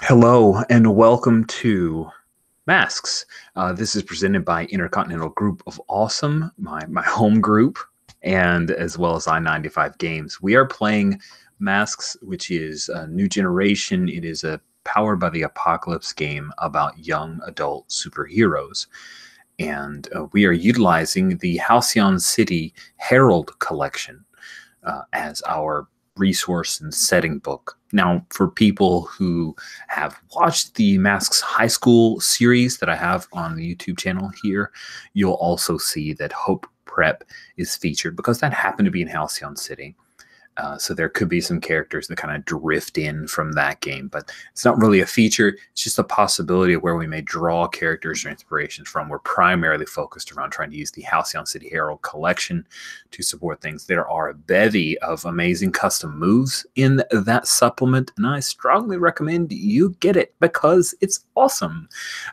Hello and welcome to Masks. This is presented by Intercontinental Group of Awesome, my home group, and as well as I-95 Games. We are playing Masks, which is a new generation. It is a powered by the apocalypse game about young adult superheroes. And we are utilizing the Halcyon City Herald collection as our resource and setting book. Now, for people who have watched the Masks High School series that I have on the YouTube channel here, you'll also see that Hope Prep is featured because that happened to be in Halcyon City. So there could be some characters that kind of drift in from that game, but it's not really a feature. It's just a possibility of where we may draw characters or inspirations from. We're primarily focused around trying to use the Halcyon City Herald collection to support things. There are a bevy of amazing custom moves in that supplement, and I strongly recommend you get it because it's awesome.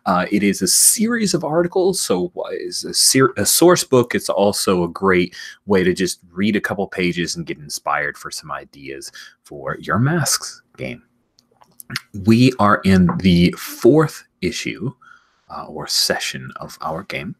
It is a series of articles, so it's a source book. It's also a great way to just read a couple pages and get inspired for some ideas for your Masks game. We are in the fourth issue or session of our game.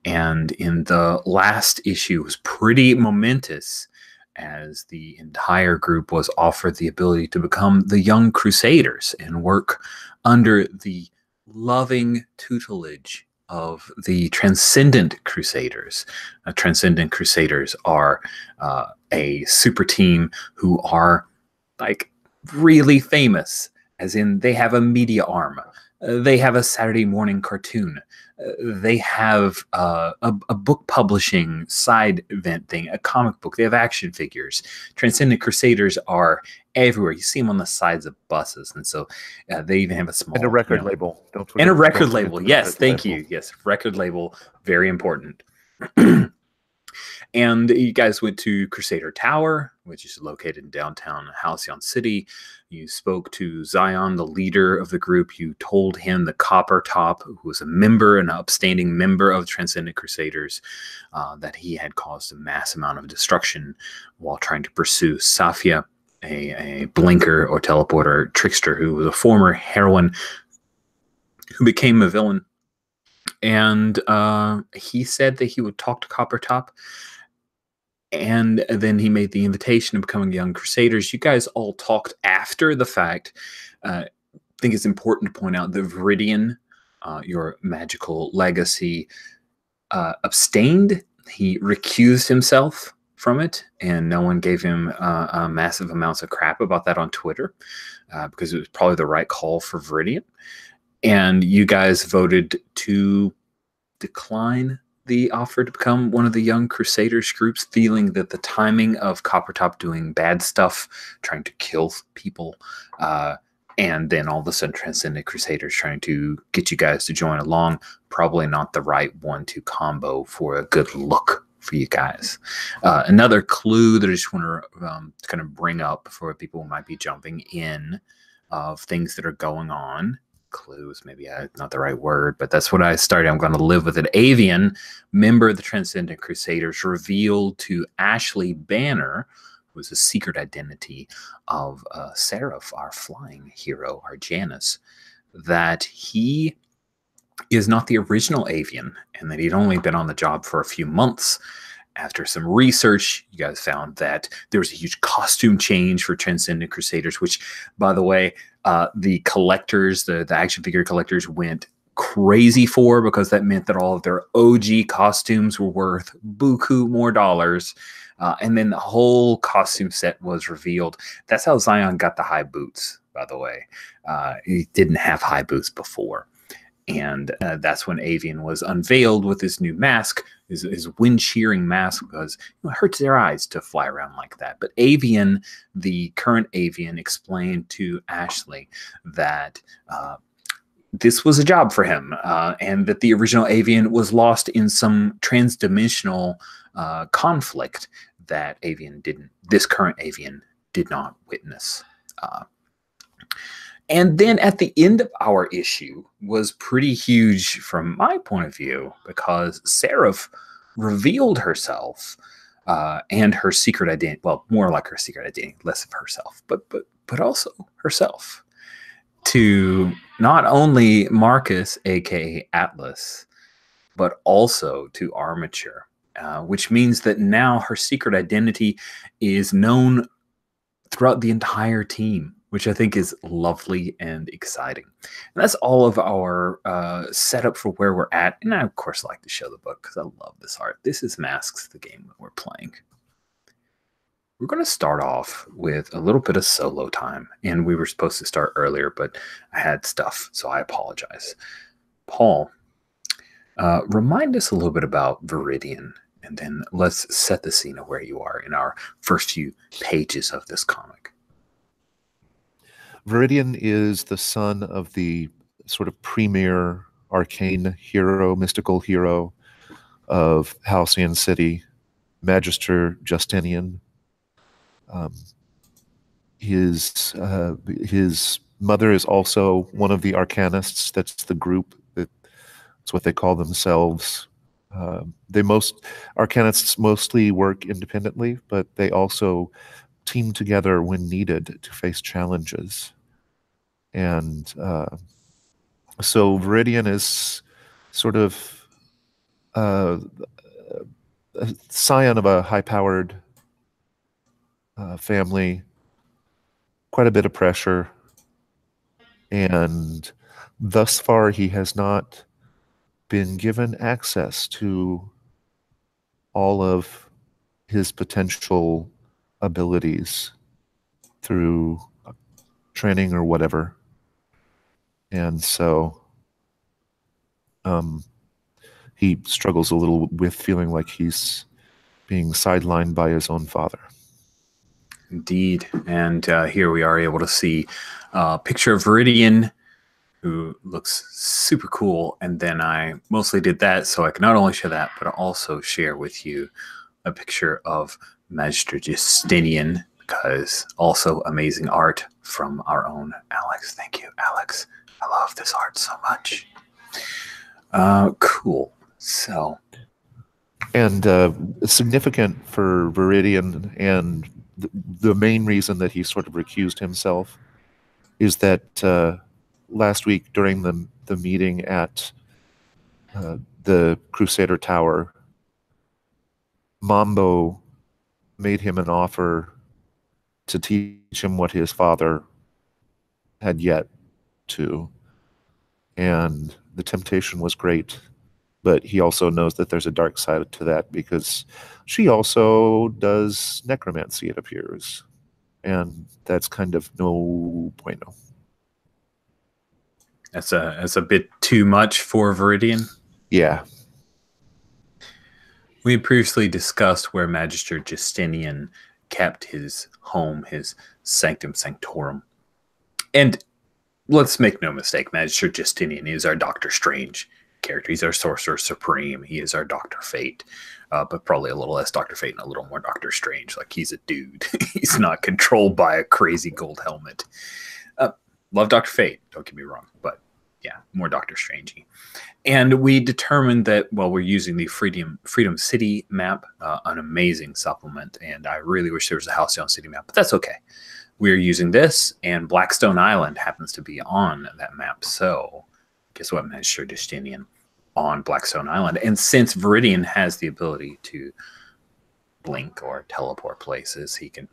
And in the last issue was pretty momentous as the entire group was offered the ability to become the Young Crusaders and work under the loving tutelage of the Transcendent Crusaders. Transcendent Crusaders are a super team who are like really famous, as in they have a media arm, they have a Saturday morning cartoon, they have a book publishing side event thing, a comic book, they have action figures. Transcendent Crusaders are everywhere. You see them on the sides of buses, and so they even have a small And a record label. Don't forget, and a record label. Yes, thank you. Yes, record label, very important. And you guys went to Crusader Tower, which is located in downtown Halcyon City. You spoke to Zion, the leader of the group. You told him the Copper Top, who was a member, an upstanding member of Transcendent Crusaders, that he had caused a mass amount of destruction while trying to pursue Safia, a blinker or teleporter trickster who was a former heroine who became a villain. And he said that he would talk to Copper Top. And then he made the invitation of becoming Young Crusaders. You guys all talked after the fact. I think it's important to point out that Viridian, your magical legacy, abstained. He recused himself from it, and no one gave him massive amounts of crap about that on Twitter because it was probably the right call for Viridian. And you guys voted to decline the offer to become one of the Young Crusaders groups, feeling that the timing of Coppertop doing bad stuff, trying to kill people, and then all of a sudden Transcendent Crusaders trying to get you guys to join along, probably not the right 1-2 combo for a good look for you guys. Another clue that I just want to kind of bring up for people who might be jumping in of things that are going on. Clues, maybe not the right word, but that's what I started. I'm going to live with it. Avian, member of the Transcendent Crusaders, revealed to Ashley Banner, who was a secret identity of Seraph, our flying hero, our Janus, that he is not the original Avian and that he'd only been on the job for a few months. After some research, you guys found that there was a huge costume change for Transcendent Crusaders, which, by the way, the collectors, the action figure collectors went crazy for, because that meant that all of their OG costumes were worth buku more dollars. And then the whole costume set was revealed. That's how Zion got the high boots, by the way. He didn't have high boots before. And that's when Avian was unveiled with his new mask, his wind-shearing mask, because it hurts their eyes to fly around like that. But Avian, the current Avian, explained to Ashley that this was a job for him, and that the original Avian was lost in some transdimensional conflict that this current Avian did not witness. And then at the end of our issue was pretty huge from my point of view, because Seraph revealed herself and her secret identity. Well, more like her secret identity, less of herself, but also herself. to not only Marcus, aka Atlas, but also to Armature, which means that now her secret identity is known throughout the entire team, which I think is lovely and exciting. And that's all of our setup for where we're at. And I, of course, like to show the book because I love this art. This is Masks, the game that we're playing. We're going to start off with a little bit of solo time. And we were supposed to start earlier, but I had stuff, so I apologize. Paul, remind us a little bit about Viridian, and then let's set the scene of where you are in our first few pages of this comic. Viridian is the son of the sort of premier arcane hero, mystical hero of Halcyon City, Magister Justinian. His mother is also one of the arcanists. That's the group. That's what they call themselves. Arcanists mostly work independently, but they also team together when needed to face challenges. And so Viridian is sort of a scion of a high-powered family, quite a bit of pressure, and thus far he has not been given access to all of his potential abilities through training or whatever. And so he struggles a little with feeling like he's being sidelined by his own father. Indeed. And here we are able to see a picture of Viridian, who looks super cool. And then I mostly did that so I can not only share that, but also share with you a picture of Magister Justinian, because also amazing art from our own Alex. Thank you, Alex. I love this art so much. Cool. So. And significant for Viridian, and the main reason that he sort of recused himself is that last week during the meeting at the Crusader Tower, Mambo made him an offer to teach him what his father had yet to. And the temptation was great, but he also knows that there's a dark side to that because she also does necromancy, it appears. And that's kind of no bueno. That's a bit too much for Viridian. Yeah. We previously discussed where Magister Justinian kept his home, his sanctum sanctorum. And let's make no mistake, Magister Justinian is our Doctor Strange character. He's our Sorcerer Supreme. He is our Dr. Fate, but probably a little less Dr. Fate and a little more Doctor Strange. Like, he's a dude. He's not controlled by a crazy gold helmet. Love Dr. Fate, don't get me wrong, but yeah, more Doctor Strangey. And we determined that, well, we're using the Freedom City map, an amazing supplement, and I really wish there was a Halcyon City map, but that's okay. We're using this, and Blackstone Island happens to be on that map, so guess what, Magister Justinian on Blackstone Island. And since Viridian has the ability to blink or teleport places, he can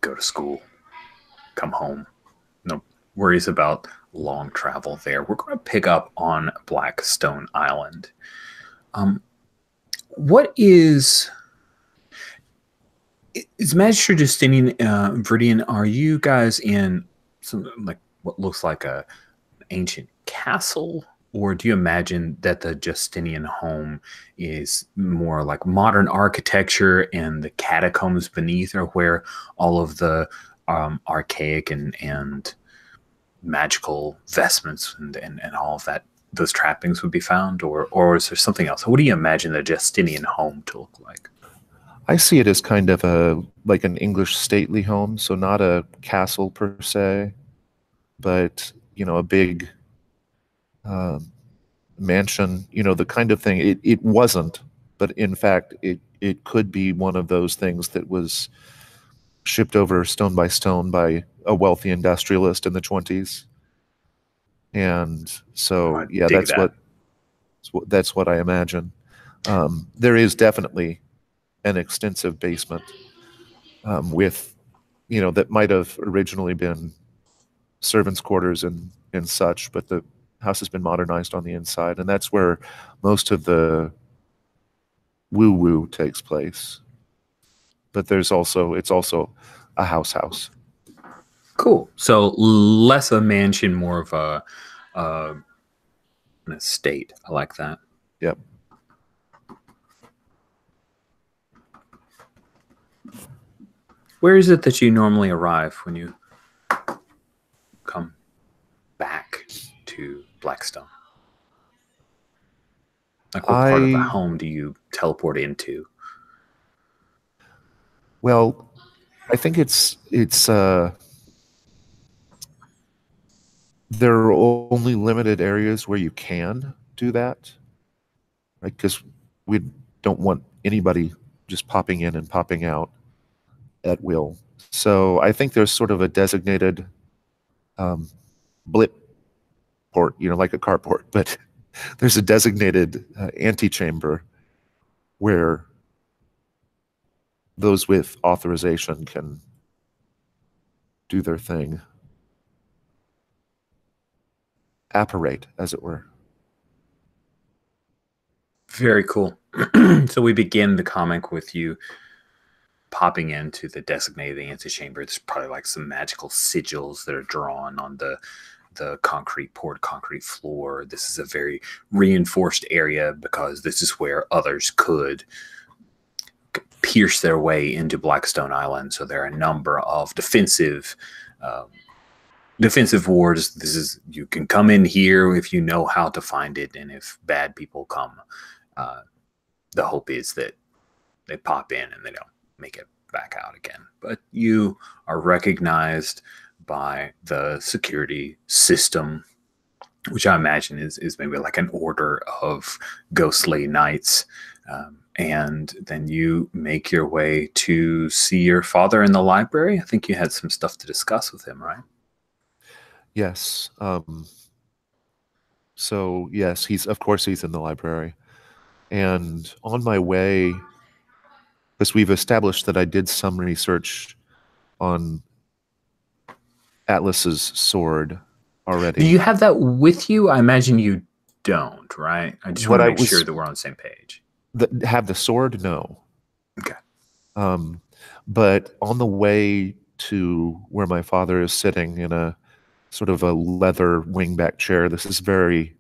go to school, come home. No worries about long travel there. We're going to pick up on Blackstone Island. What is Magister Justinian, Viridian, are you guys in some, like, what looks like an ancient castle? Or do you imagine that the Justinian home is more like modern architecture and the catacombs beneath are where all of the archaic and magical vestments and all of that, those trappings would be found? Or is there something else? What do you imagine the Justinian home to look like? I see it as kind of like an English stately home, so not a castle per se, but, you know, a big mansion, you know, the kind of thing. It wasn't, but in fact, it could be one of those things that was shipped over stone by stone by a wealthy industrialist in the 20s. And so, I yeah, dig that. that's what I imagine. There is definitely an extensive basement with, that might have originally been servants' quarters and such, but the house has been modernized on the inside, and that's where most of the woo-woo takes place. But it's also a house. Cool. So less a mansion, more of uh, an estate. I like that. Yep. Where is it that you normally arrive when you come back to Blackstone? Like, what part of the I home do you teleport into? Well, I think it's there are only limited areas where you can do that, right? Because we don't want anybody just popping in and popping out at will. So I think there's sort of a designated um, blip port, like a carport, but there's a designated antechamber where those with authorization can do their thing, apparate, as it were. Very cool. So we begin the comic with you popping into the designated antechamber. There's probably like some magical sigils that are drawn on the poured concrete floor. This is a very reinforced area because this is where others could pierce their way into Blackstone Island. So there are a number of uh, defensive wards. This is, you can come in here if you know how to find it, and if bad people come, uh, the hope is that they pop in and they don't make it back out again. But you are recognized by the security system, which I imagine is maybe like an order of ghostly knights. And then you make your way to see your father in the library. I think you had some stuff to discuss with him, right? Yes. So yes, of course he's in the library. And on my way, because we've established that I did some research on Atlas's sword Do already. you have that with you? I imagine you don't, right? I just want What to I make sure was that we're on the same page. have the sword? No. Okay. Um, but on the way to where my father is sitting in a sort of a leather wingback chair, this is very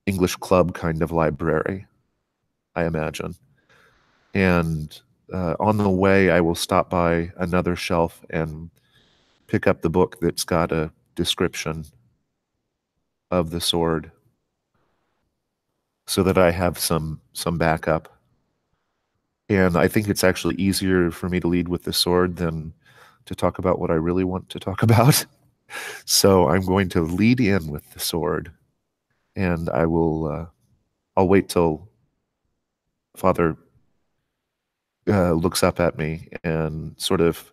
English club kind of library, I imagine. And on the way, I will stop by another shelf and pick up the book that's got a description of the sword so that I have some backup. And I think it's actually easier for me to lead with the sword than to talk about what I really want to talk about. So I'm going to lead in with the sword, and I'll wait till Father looks up at me and sort of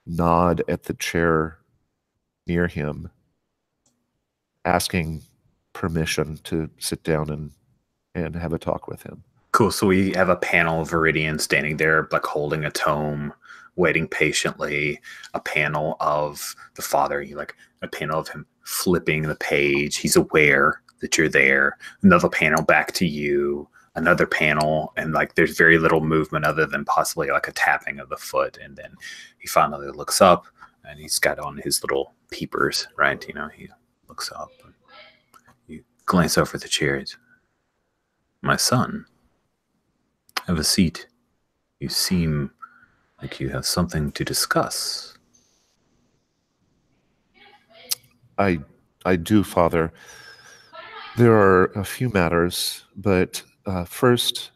nod at the chair near him, asking permission to sit down and have a talk with him. Cool. So we have a panel of Viridian standing there, like holding a tome, waiting patiently. A panel of the father, like a panel of him flipping the page. He's aware that you're there. Another panel back to you. Another panel, and like there's very little movement other than possibly like a tapping of the foot. And then he finally looks up, and he's got on his little peepers, right? He looks up. And you glance over the chairs. My son. Have a seat. You seem like you have something to discuss. I I do, Father. There are a few matters, but first,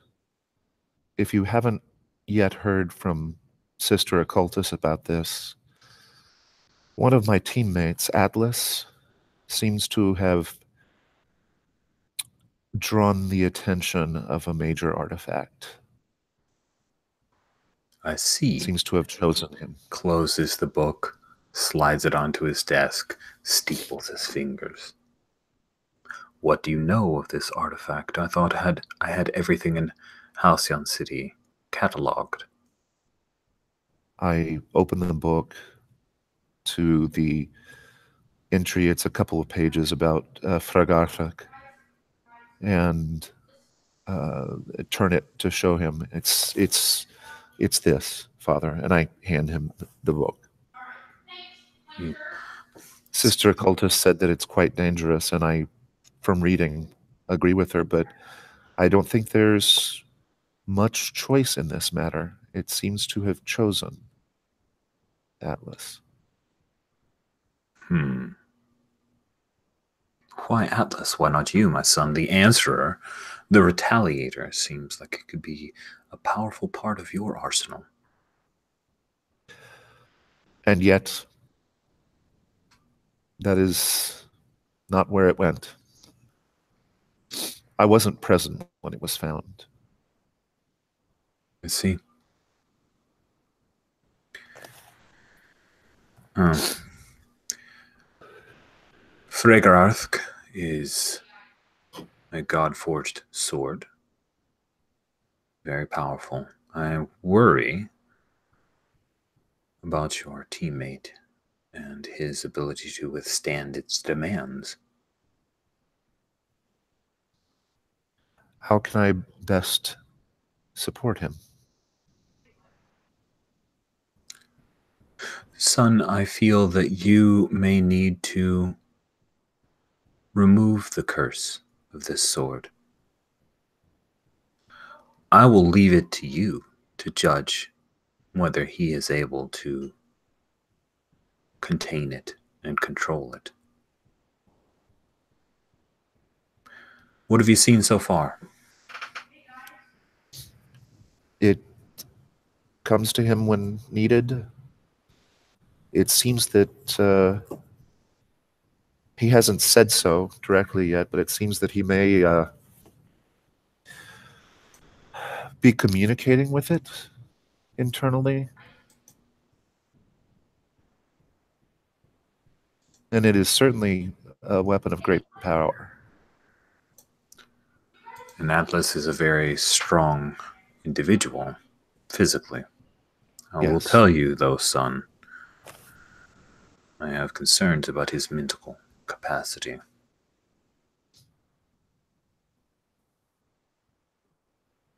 if you haven't yet heard from Sister Occultus about this, one of my teammates, Atlas, seems to have drawn the attention of a major artifact. I see. Seems to have chosen him. Closes the book, slides it onto his desk, steeples his fingers. What do you know of this artifact? I thought I had everything in Halcyon City cataloged. I open the book to the entry. It's a couple of pages about Fragarthak, and turn it to show him. It's this, Father, and I hand him the book. Hmm. Sister Occultist said that it's quite dangerous, and I, from reading, agree with her, but I don't think there's much choice in this matter. It seems to have chosen Atlas. Why Atlas? Why not you, my son? The answerer, the retaliator, seems like it could be a powerful part of your arsenal. And yet, that is not where it went. I wasn't present when it was found. I see. Fregararth is a god-forged sword. Very powerful. I worry about your teammate and his ability to withstand its demands. How can I best support him? Son, I feel that you may need to remove the curse of this sword. I will leave it to you to judge whether he is able to contain it and control it. What have you seen so far? It comes to him when needed. It seems that he hasn't said so directly yet, but it seems that he may be communicating with it internally. And it is certainly a weapon of great power. And Atlas is a very strong individual, physically. I will Yes. tell you, though, son, I have concerns about his mental capacity.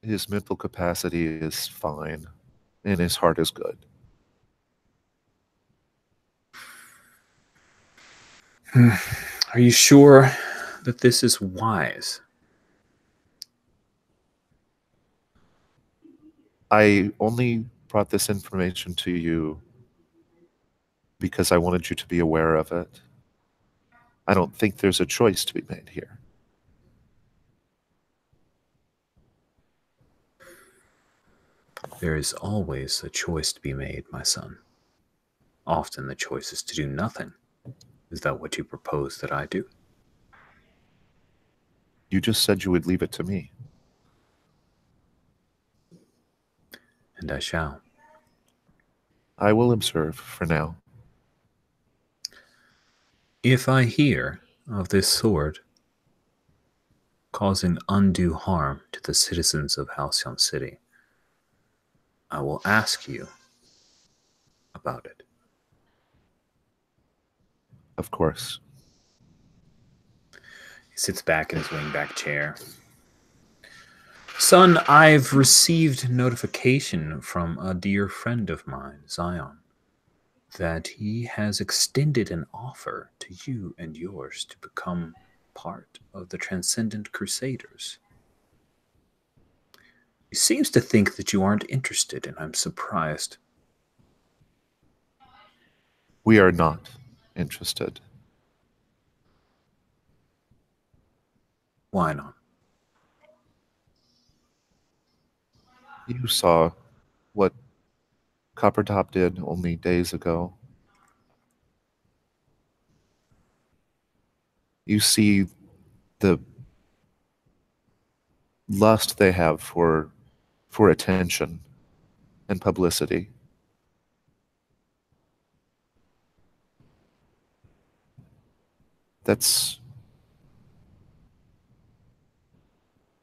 His mental capacity is fine, and his heart is good. Are you sure that this is wise? I only brought this information to you because I wanted you to be aware of it. I don't think there's a choice to be made here. There is always a choice to be made, my son. Often the choice is to do nothing. Is that what you propose that I do? You just said you would leave it to me. And I shall. I will observe for now. If I hear of this sword causing undue harm to the citizens of Halcyon City, I will ask you about it. Of course. He sits back in his wingback chair. Son, I've received notification from a dear friend of mine, Zion, that he has extended an offer to you and yours to become part of the Transcendent Crusaders. He seems to think that you aren't interested, and I'm surprised. We are not interested. Why not? You saw what Coppertop did only days ago. You see the lust they have for attention. and publicity.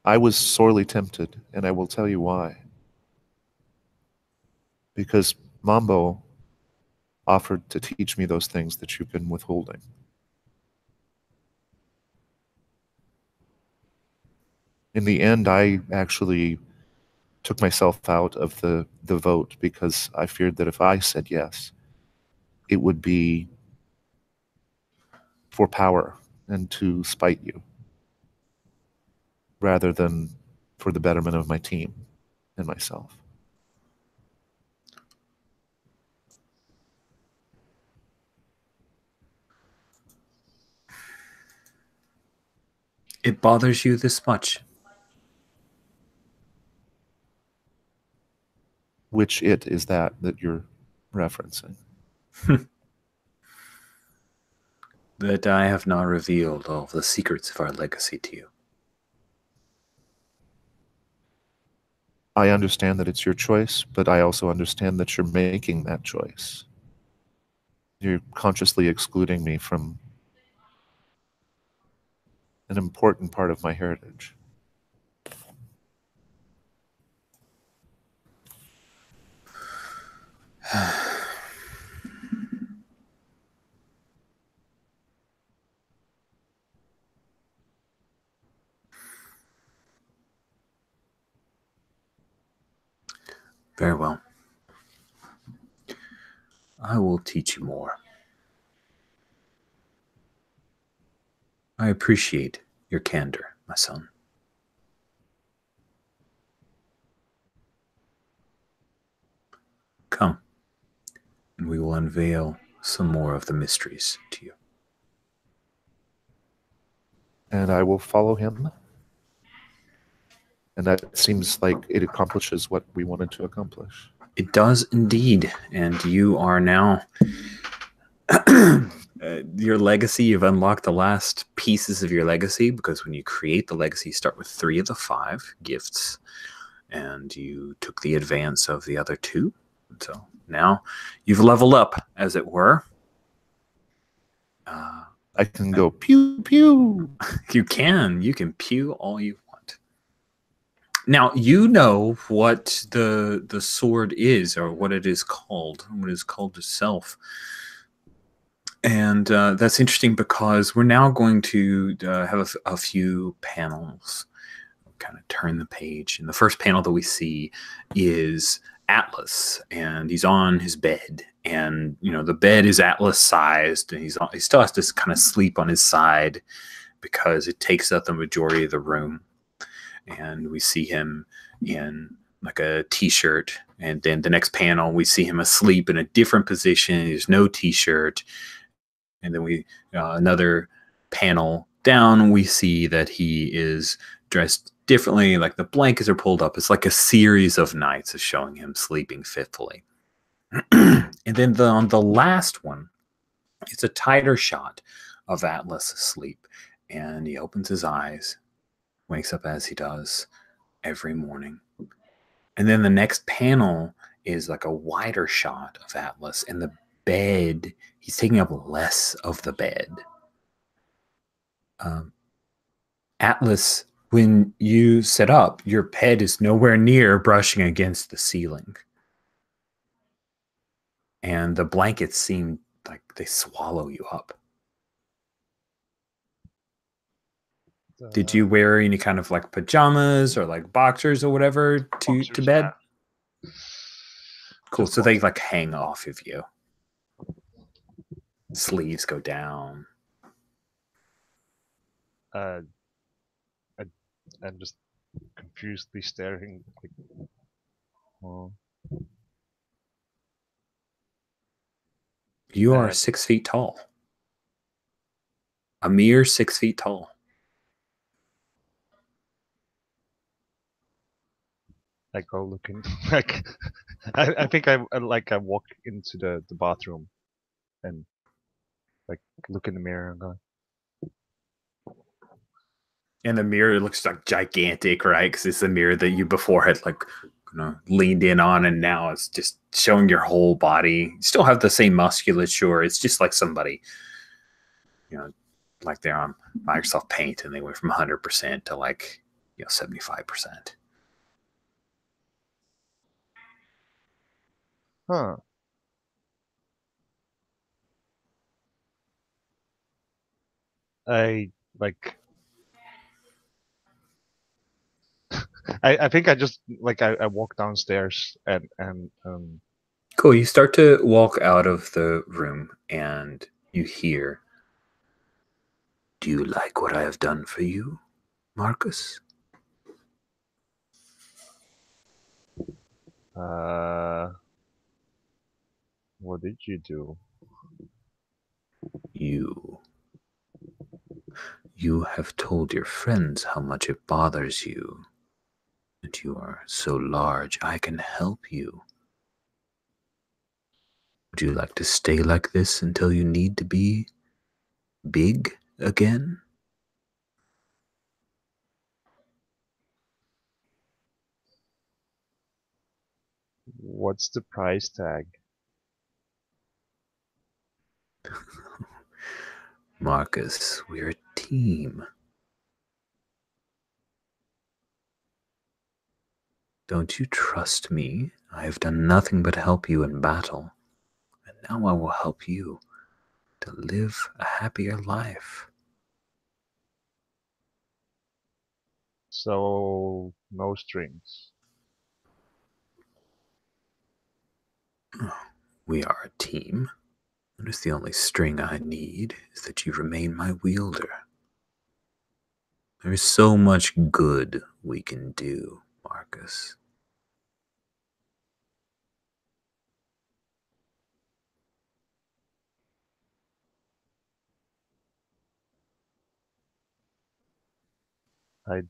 I was sorely tempted, and I will tell you why. Because Mambo offered to teach me those things that you've been withholding. In the end, I actually took myself out of the vote because I feared that if I said yes, it would be for power and to spite you, rather than for the betterment of my team and myself. It bothers you this much? Which it is that you're referencing? That I have not revealed all the secrets of our legacy to you. I understand that it's your choice, but I also understand that you're making that choice. You're consciously excluding me from an important part of my heritage. Very well. I will teach you more. I appreciate your candor, my son. Come, and we will unveil some more of the mysteries to you. And I will follow him. And that seems like it accomplishes what we wanted to accomplish. It does indeed, and you are now your legacy. You've unlocked the last pieces of your legacy, because when you create the legacy, you start with 3 of the 5 gifts, and you took the advance of the other 2. So now you've leveled up, as it were. I can go pew pew. You can pew all you want. Now you know what the sword is, or what it is called, what it is called itself. And that's interesting, because we're now going to have a few panels. Kind of turn the page, and the first panel that we see is Atlas, and he's on his bed, and the bed is Atlas sized, and he still has to kind of sleep on his side because it takes up the majority of the room. And we see him in like a t-shirt, and then the next panel we see him asleep in a different position. There's no t-shirt. And then we another panel down, we see that he is dressed differently, like the blankets are pulled up. It's like a series of nights of showing him sleeping fitfully. And then on the last one, it's a tighter shot of Atlas asleep, and he opens his eyes, wakes up as he does every morning. And then the next panel is like a wider shot of Atlas, and the bed, he's taking up less of the bed. Atlas, when you set up, your head is nowhere near brushing against the ceiling. And the blankets seem like they swallow you up. Did you wear any kind of like pajamas or like boxers or whatever to bed? Yeah. Cool. Just So they like hang off of you. Sleeves go down. I'm just confusedly staring. Like, oh. You are 6 feet tall. A mere 6 feet tall. I go looking. Like, I think I walk into the bathroom and like look in the mirror and go. And the mirror looks like gigantic, right? Because it's the mirror that you before had like leaned in on, and now it's just showing your whole body. You still have the same musculature. It's just like somebody, like they're on Microsoft Paint and they went from 100% to like 75%. Huh. I like. I think I just like I walk downstairs and Cool. You start to walk out of the room and you hear, "Do you like what I have done for you, Marcus?" What did you do? You have told your friends how much it bothers you, and you are so large I can help you. Would you like to stay like this until you need to be big again? What's the price tag? Marcus, we're a team. Don't you trust me? I have done nothing but help you in battle, and now I will help you to live a happier life. So no strings. We are a team. Notice the only string I need is that you remain my wielder. There is so much good we can do, Marcus. I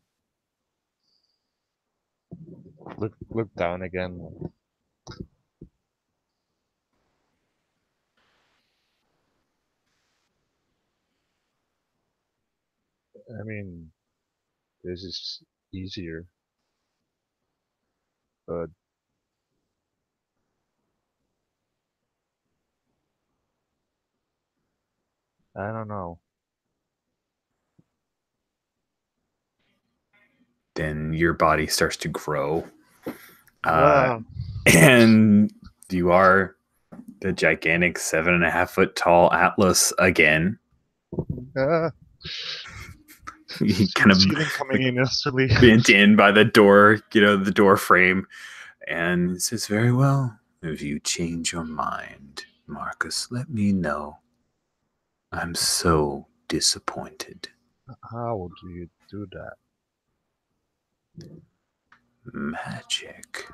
look down again. I mean, this is easier, but I don't know. Then your body starts to grow. Ah. And you are the gigantic 7.5 foot tall Atlas again. Ah. You kind of Ceiling coming in instantly. bent in by the door, the door frame. And it says, "Very well. If you change your mind, Marcus, let me know. I'm so disappointed." How do you do that? Magic.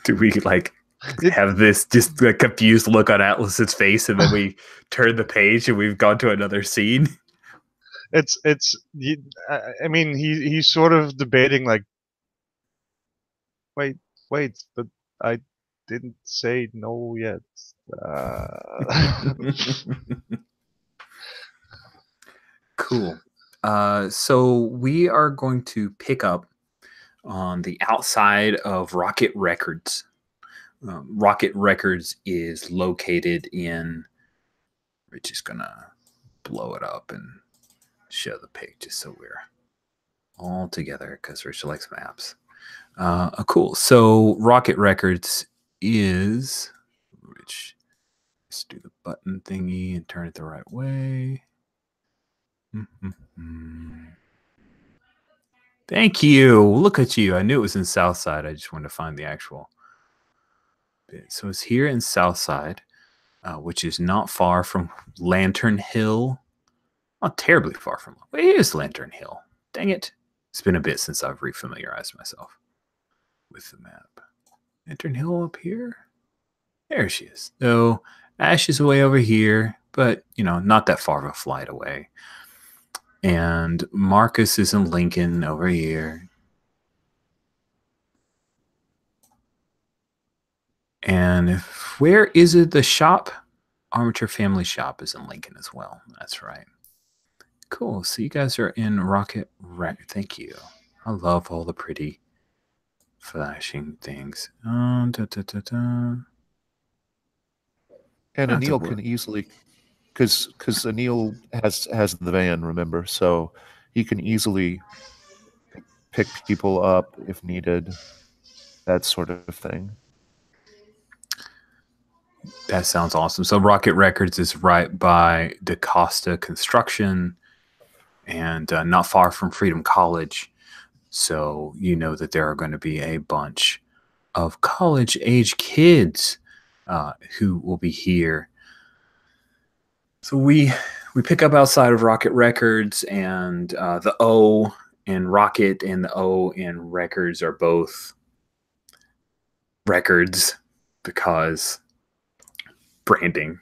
Do we have this just a confused look on Atlas's face, and then we turn the page and we've gone to another scene? I mean, he's sort of debating like, wait, but I didn't say no yet. Cool. So we are going to pick up on the outside of Rocket Records. Rocket Records is located in. We're just gonna blow it up and show the page just so we're all together because Rich likes maps. Cool. So Rocket Records is Rich. Let's do the button thingy and turn it the right way. Thank you. Look at you. I knew it was in Southside. I just wanted to find the actual bit. So it's here in Southside, which is not far from Lantern Hill. Not terribly far from it. It is Lantern Hill. Dang it. It's been a bit since I've refamiliarized myself with the map. Lantern Hill up here? There she is. So Ash is way over here, but, not that far of a flight away. And Marcus is in Lincoln over here. And where is it? The shop? Armature Family Shop is in Lincoln as well. That's right. Cool. So you guys are in Rocket Rack. Thank you. I love all the pretty flashing things. And Not to Anil worry. can easily, because Anil has the van, remember, so he can easily pick people up if needed, that sort of thing. That sounds awesome. So Rocket Records is right by DaCosta Construction and not far from Freedom College. So you know that there are going to be a bunch of college-age kids who will be here. So we pick up outside of Rocket Records, and the O in Rocket and the O in Records are both records because branding.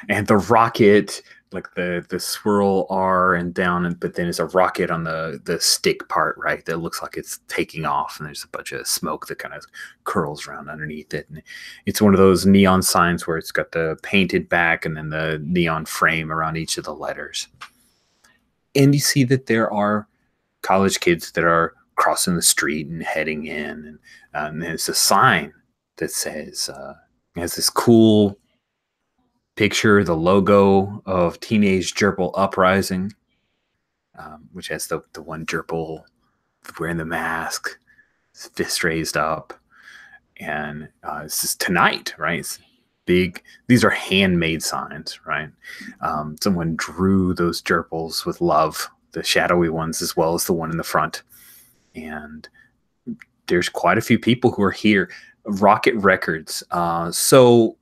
And the rocket, like the swirl R and down, but then it's a rocket on the stick part, right? That looks like it's taking off, and there's a bunch of smoke that kind of curls around underneath it. And it's one of those neon signs where it's got the painted back and then the neon frame around each of the letters. And you see that there are college kids that are crossing the street and heading in, and there's a sign that says it has this cool picture, the logo of Teenage Gerbil Uprising, which has the one gerbil wearing the mask, his fist raised up. And this is tonight, right? It's big. These are handmade signs, right? Someone drew those gerbils with love, the shadowy ones as well as the one in the front. And there's quite a few people who are here. Rocket Records. So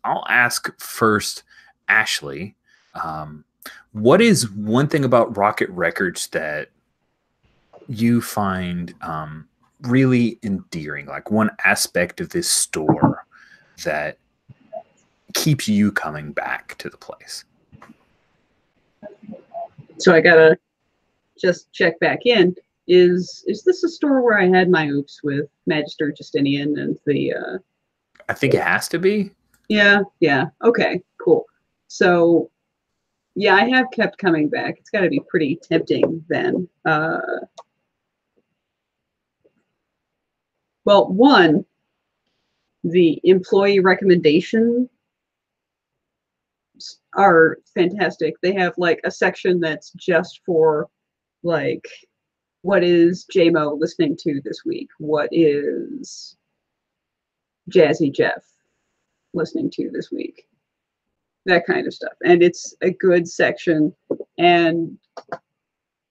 I'll ask first, Ashley, what is one thing about Rocket Records that you find really endearing? Like one aspect of this store that keeps you coming back to the place? So I gotta just check back in. Is this a store where I had my oops with Magister Justinian and the I think it has to be. Yeah, okay, cool. So yeah, I have kept coming back. It's got to be pretty tempting then. Well, one, the employee recommendations are fantastic. They have like a section that's just for like, what is JMO listening to this week? What is Jazzy Jeff listening to this week? That kind of stuff. And it's a good section. And,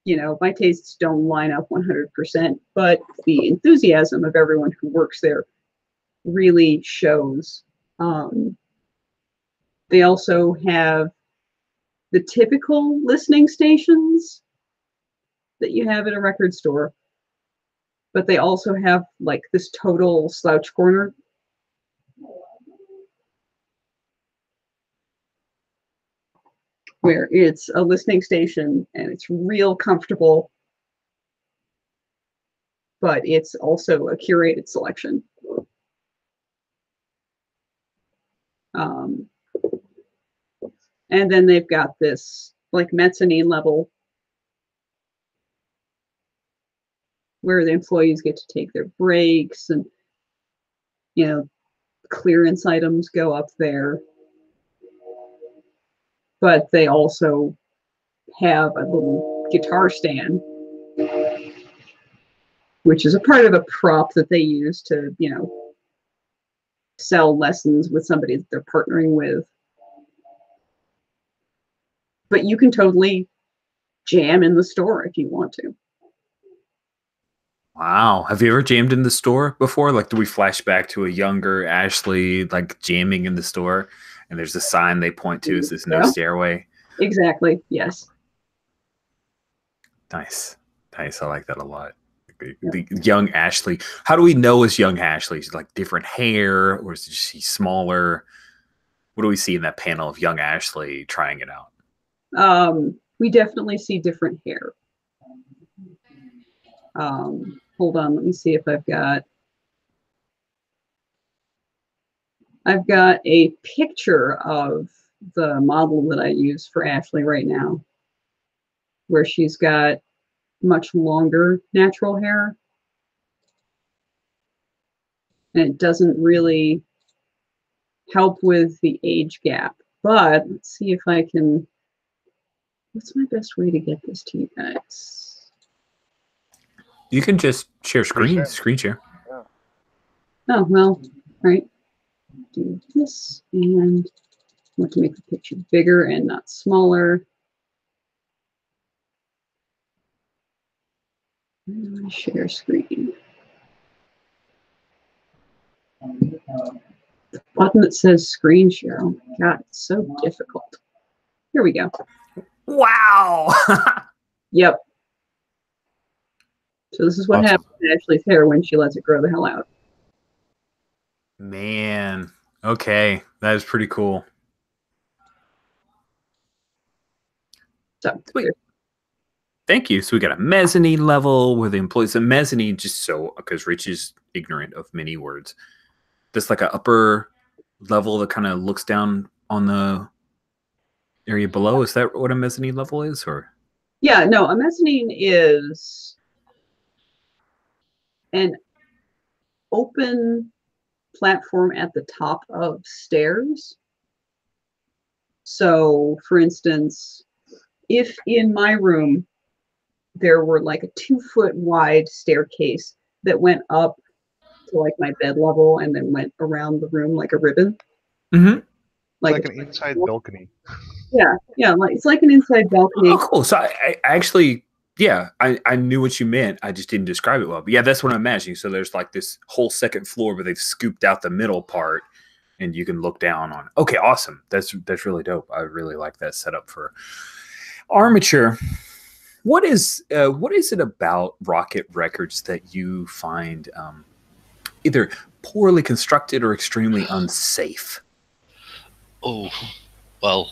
you know, my tastes don't line up 100%, but the enthusiasm of everyone who works there really shows. They also have the typical listening stations that you have at a record store, but they also have like this total slouch corner where it's a listening station and it's real comfortable, but it's also a curated selection. And then they've got this like mezzanine level where the employees get to take their breaks, and, you know, clearance items go up there. But they also have a little guitar stand, which is a part of the prop that they use to, you know, sell lessons with somebody that they're partnering with. But you can totally jam in the store if you want to. Wow. Have you ever jammed in the store before? Like, do we flash back to a younger Ashley, like jamming in the store? And there's a sign they point to, is this no stairway? Exactly. Yes. Nice. I like that a lot. The young Ashley. How do we know it's young Ashley? Is it like different hair, or is she smaller? What do we see in that panel of young Ashley trying it out? We definitely see different hair. Hold on, let me see if I've got. I've got a picture of the model that I use for Ashley right now, where she's got much longer natural hair. And it doesn't really help with the age gap. But let's see if I can, what's my best way to get this to you guys? You can just share screen share. Oh, well, right. Do this, and I want to make the picture bigger and not smaller. Where do I share screen? The button that says screen share. Oh my God, it's so difficult. Here we go. Wow. Yep. So this is what happens to Ashley's hair when she lets it grow the hell out. Man. Okay. That is pretty cool. So Sweet. Thank you. So we got a mezzanine level where the employees, a mezzanine, just so, because Rich is ignorant of many words. There's like an upper level that kind of looks down on the area below. Is that what a mezzanine level is? Or yeah, no, a mezzanine is an open platform at the top of stairs. So, for instance, if in my room there were like a 2-foot wide staircase that went up to like my bed level and then went around the room like a ribbon. mm-hmm. Like an inside balcony. Yeah, like it's like an inside balcony. Oh, cool. So I actually, yeah, I knew what you meant. I just didn't describe it well. But yeah, that's what I'm imagining. So there's like this whole second floor where they've scooped out the middle part, and you can look down on it. Okay, awesome. That's really dope. I really like that setup for armature. What is it about Rocket Records that you find either poorly constructed or extremely unsafe? Oh, well,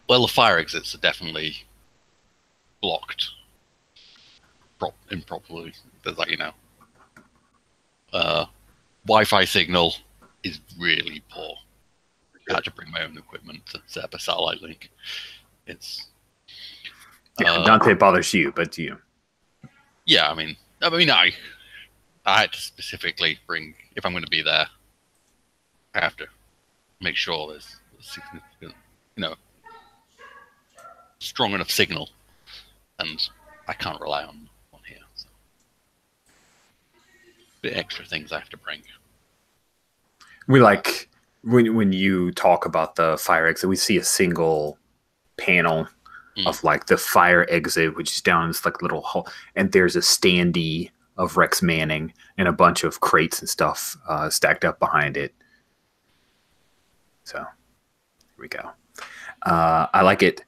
Well, the fire exits are definitely blocked improperly. There's like, Wi-Fi signal is really poor. I had to bring my own equipment to set up a satellite link. It's Dante bothers you, but you. Yeah, I mean, I had to specifically bring, if I'm going to be there, I have to make sure there's a significant, strong enough signal, and I can't rely on here. So. Bit extra things I have to bring. We like when you talk about the fire exit, we see a single panel of like the fire exit, which is down this like little hole, and there's a standee of Rex Manning and a bunch of crates and stuff stacked up behind it. So here we go. I like it.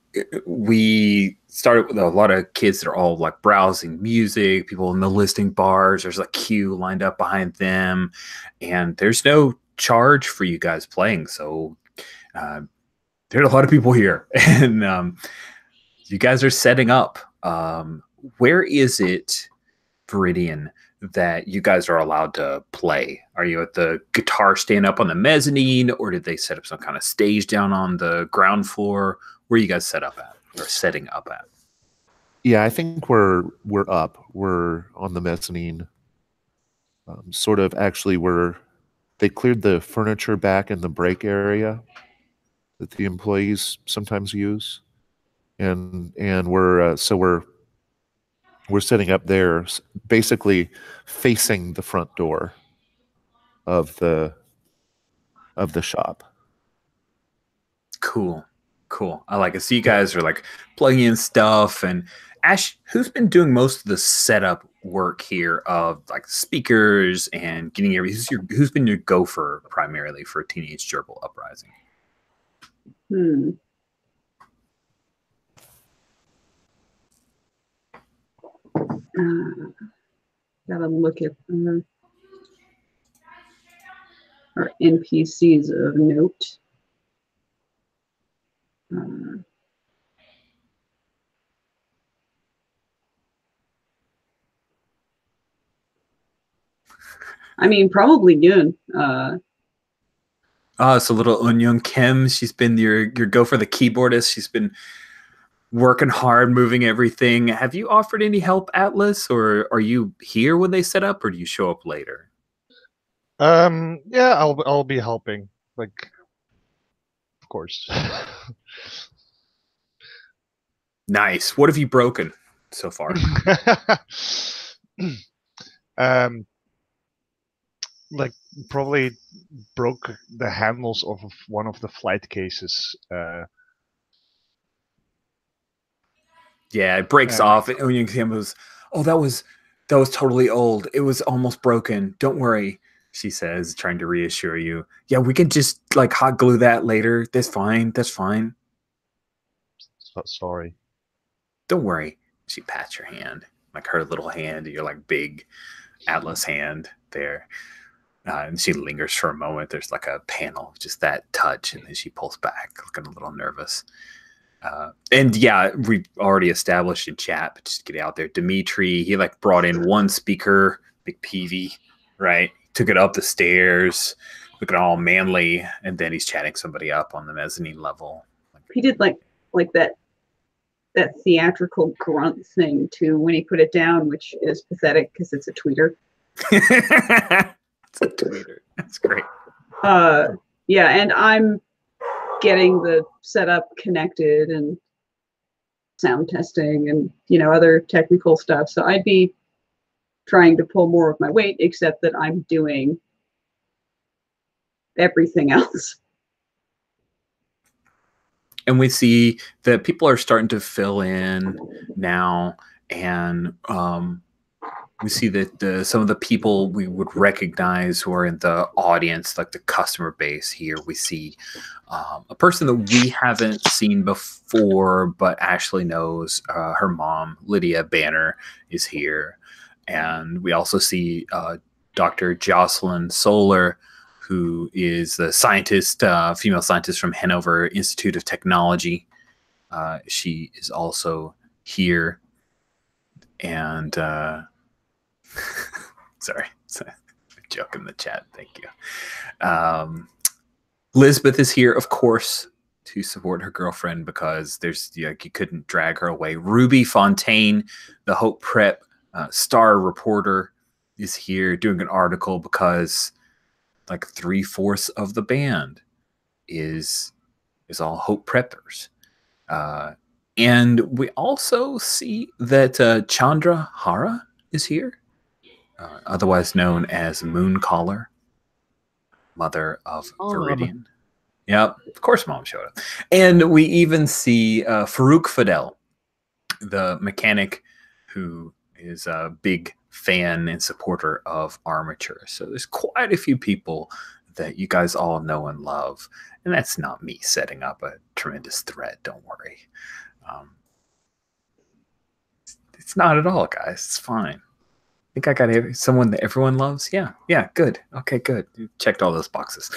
We started with a lot of kids that are all like browsing music, people in the listing bars. There's a queue lined up behind them, and there's no charge for you guys playing. So there's a lot of people here, and you guys are setting up. Where is it, Viridian, that you guys are allowed to play? Are you at the guitar stand up on the mezzanine, or did they set up some kind of stage down on the ground floor? Where are you guys set up at, or setting up at? Yeah, I think we're up. We're on the mezzanine. Sort of actually they cleared the furniture back in the break area that the employees sometimes use, and we're setting up there, basically facing the front door of the shop. Cool. I like it. So you guys are like plugging in stuff. And Ash, who's been doing most of the setup work here of like speakers and getting everything? Who's been your gopher primarily for Teenage Gerbil Uprising? Gotta look at our NPCs of note. I mean, probably noon. So little Eunyoung Kim, she's been your go for the keyboardist. She's been working hard, moving everything. Have you offered any help, Atlas, or are you here when they set up, or do you show up later? Yeah, I'll be helping. Like, of course. Nice. What have you broken so far? um, like probably broke the handles of one of the flight cases. Yeah, it breaks off. And Eunyoung Kim was, oh, that was totally old. It was almost broken. Don't worry, she says, trying to reassure you. Yeah, we can just like hot glue that later. That's fine. That's fine. Sorry. Don't worry. She pats your hand, like her little hand, your like big Atlas hand there. And she lingers for a moment. There's like a panel, just that touch, and then she pulls back, looking a little nervous. And yeah, we already established in chat, but just get out there. Dimitri, he like brought in one speaker, big PV, right? Took it up the stairs, looking all manly, and then he's chatting somebody up on the mezzanine level. He did like that theatrical grunt thing too when he put it down, which is pathetic because it's a tweeter. It's a tweeter. That's great. Yeah, and I'm getting the setup connected and sound testing and other technical stuff. So I'd be trying to pull more of my weight, except that I'm doing everything else. And we see that people are starting to fill in now, and we see that some of the people we would recognize who are in the audience, like the customer base here, we see a person that we haven't seen before, but Ashley knows. Her mom, Lydia Banner, is here. And we also see Dr. Jocelyn Solar, who is the scientist, female scientist from Hanover Institute of Technology. She is also here. And sorry, joke in the chat. Thank you. Lisbeth is here, of course, to support her girlfriend because you couldn't drag her away. Ruby Fontaine, the Hope Prep star reporter, is here doing an article because like 3/4 of the band is all Hope Preppers. And we also see that Chandra Hara is here, otherwise known as Mooncaller, mother of Viridian. Yep, of course Mom showed up. And we even see Farouk Fidel, the mechanic who is a big fan and supporter of Armature. So there's quite a few people that you guys all know and love. And that's not me setting up a tremendous threat, don't worry. It's not at all, guys. It's fine. I think I got someone that everyone loves. Yeah, good. Okay, good. You checked all those boxes.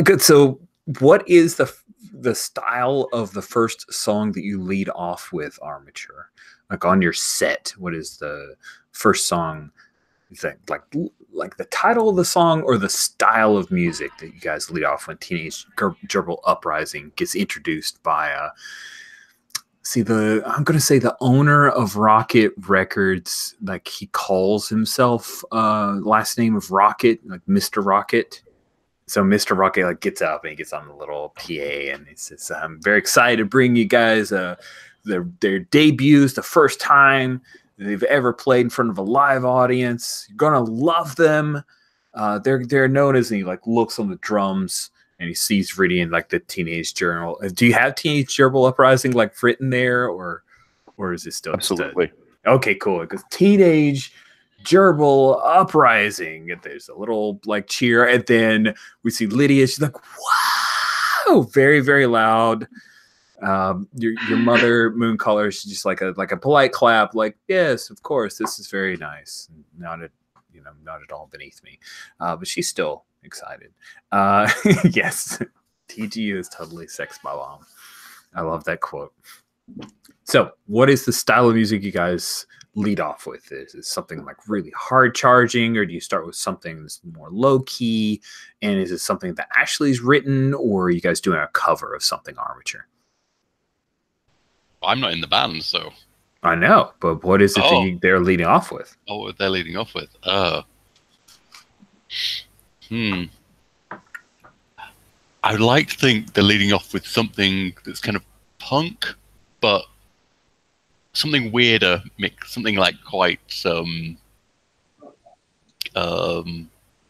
Good. So what is the style of the first song that you lead off with, Armature? Like on your set, what is the first song? Is that like the title of the song or the style of music that you guys lead off when Teenage Gerbil Uprising gets introduced by I'm gonna say the owner of Rocket Records, like he calls himself last name of Rocket, like Mr. Rocket. So Mr. Rocket like gets up and he gets on the little PA and he says, "I'm very excited to bring you guys their debuts, the first time they've ever played in front of a live audience. You're gonna love them. They're known as," and he like looks on the drums and he sees Viridian, like the Teenage Journal. Do you have Teenage Gerbil Uprising like written there, or is it still Absolutely? Okay, cool. Because Teenage Gerbil Uprising, and there's a little like cheer, and then we see Lydia. She's like, "Wow!" Very, very loud. Your mother, Mooncaller, she's just like a polite clap, like, "Yes, of course, this is very nice." Not at all beneath me, but she's still excited. Yes, TGU is totally sex bomb. I love that quote. So, what is the style of music you guys lead off with? Is it something like really hard charging, or do you start with something that's more low key? And is it something that Ashley's written, or are you guys doing a cover of something Armature? I'm not in the band, so. I know, but what is it that they're leading off with? Oh, what they're leading off with? I would like to think they're leading off with something that's kind of punk, but something weirder, something like quite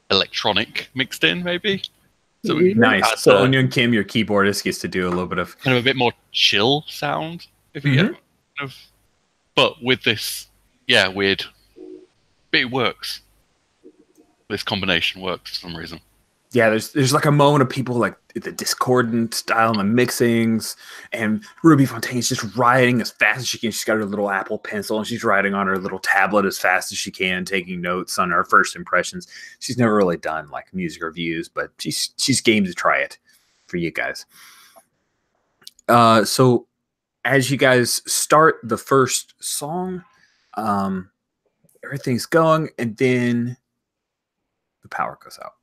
electronic mixed in, maybe. So nice. So Onion Kim, your keyboardist, gets to do a little bit of kind of a bit more chill sound, if you get kind of. But with this, yeah, weird. But it works. This combination works for some reason. Yeah, there's like a moment of people like the discordant style and the mixings, and Ruby Fontaine's just writing as fast as she can. She's got her little Apple Pencil, and she's writing on her little tablet as fast as she can, taking notes on her first impressions. She's never really done like music reviews, but she's game to try it for you guys. So as you guys start the first song, everything's going, and then the power goes out.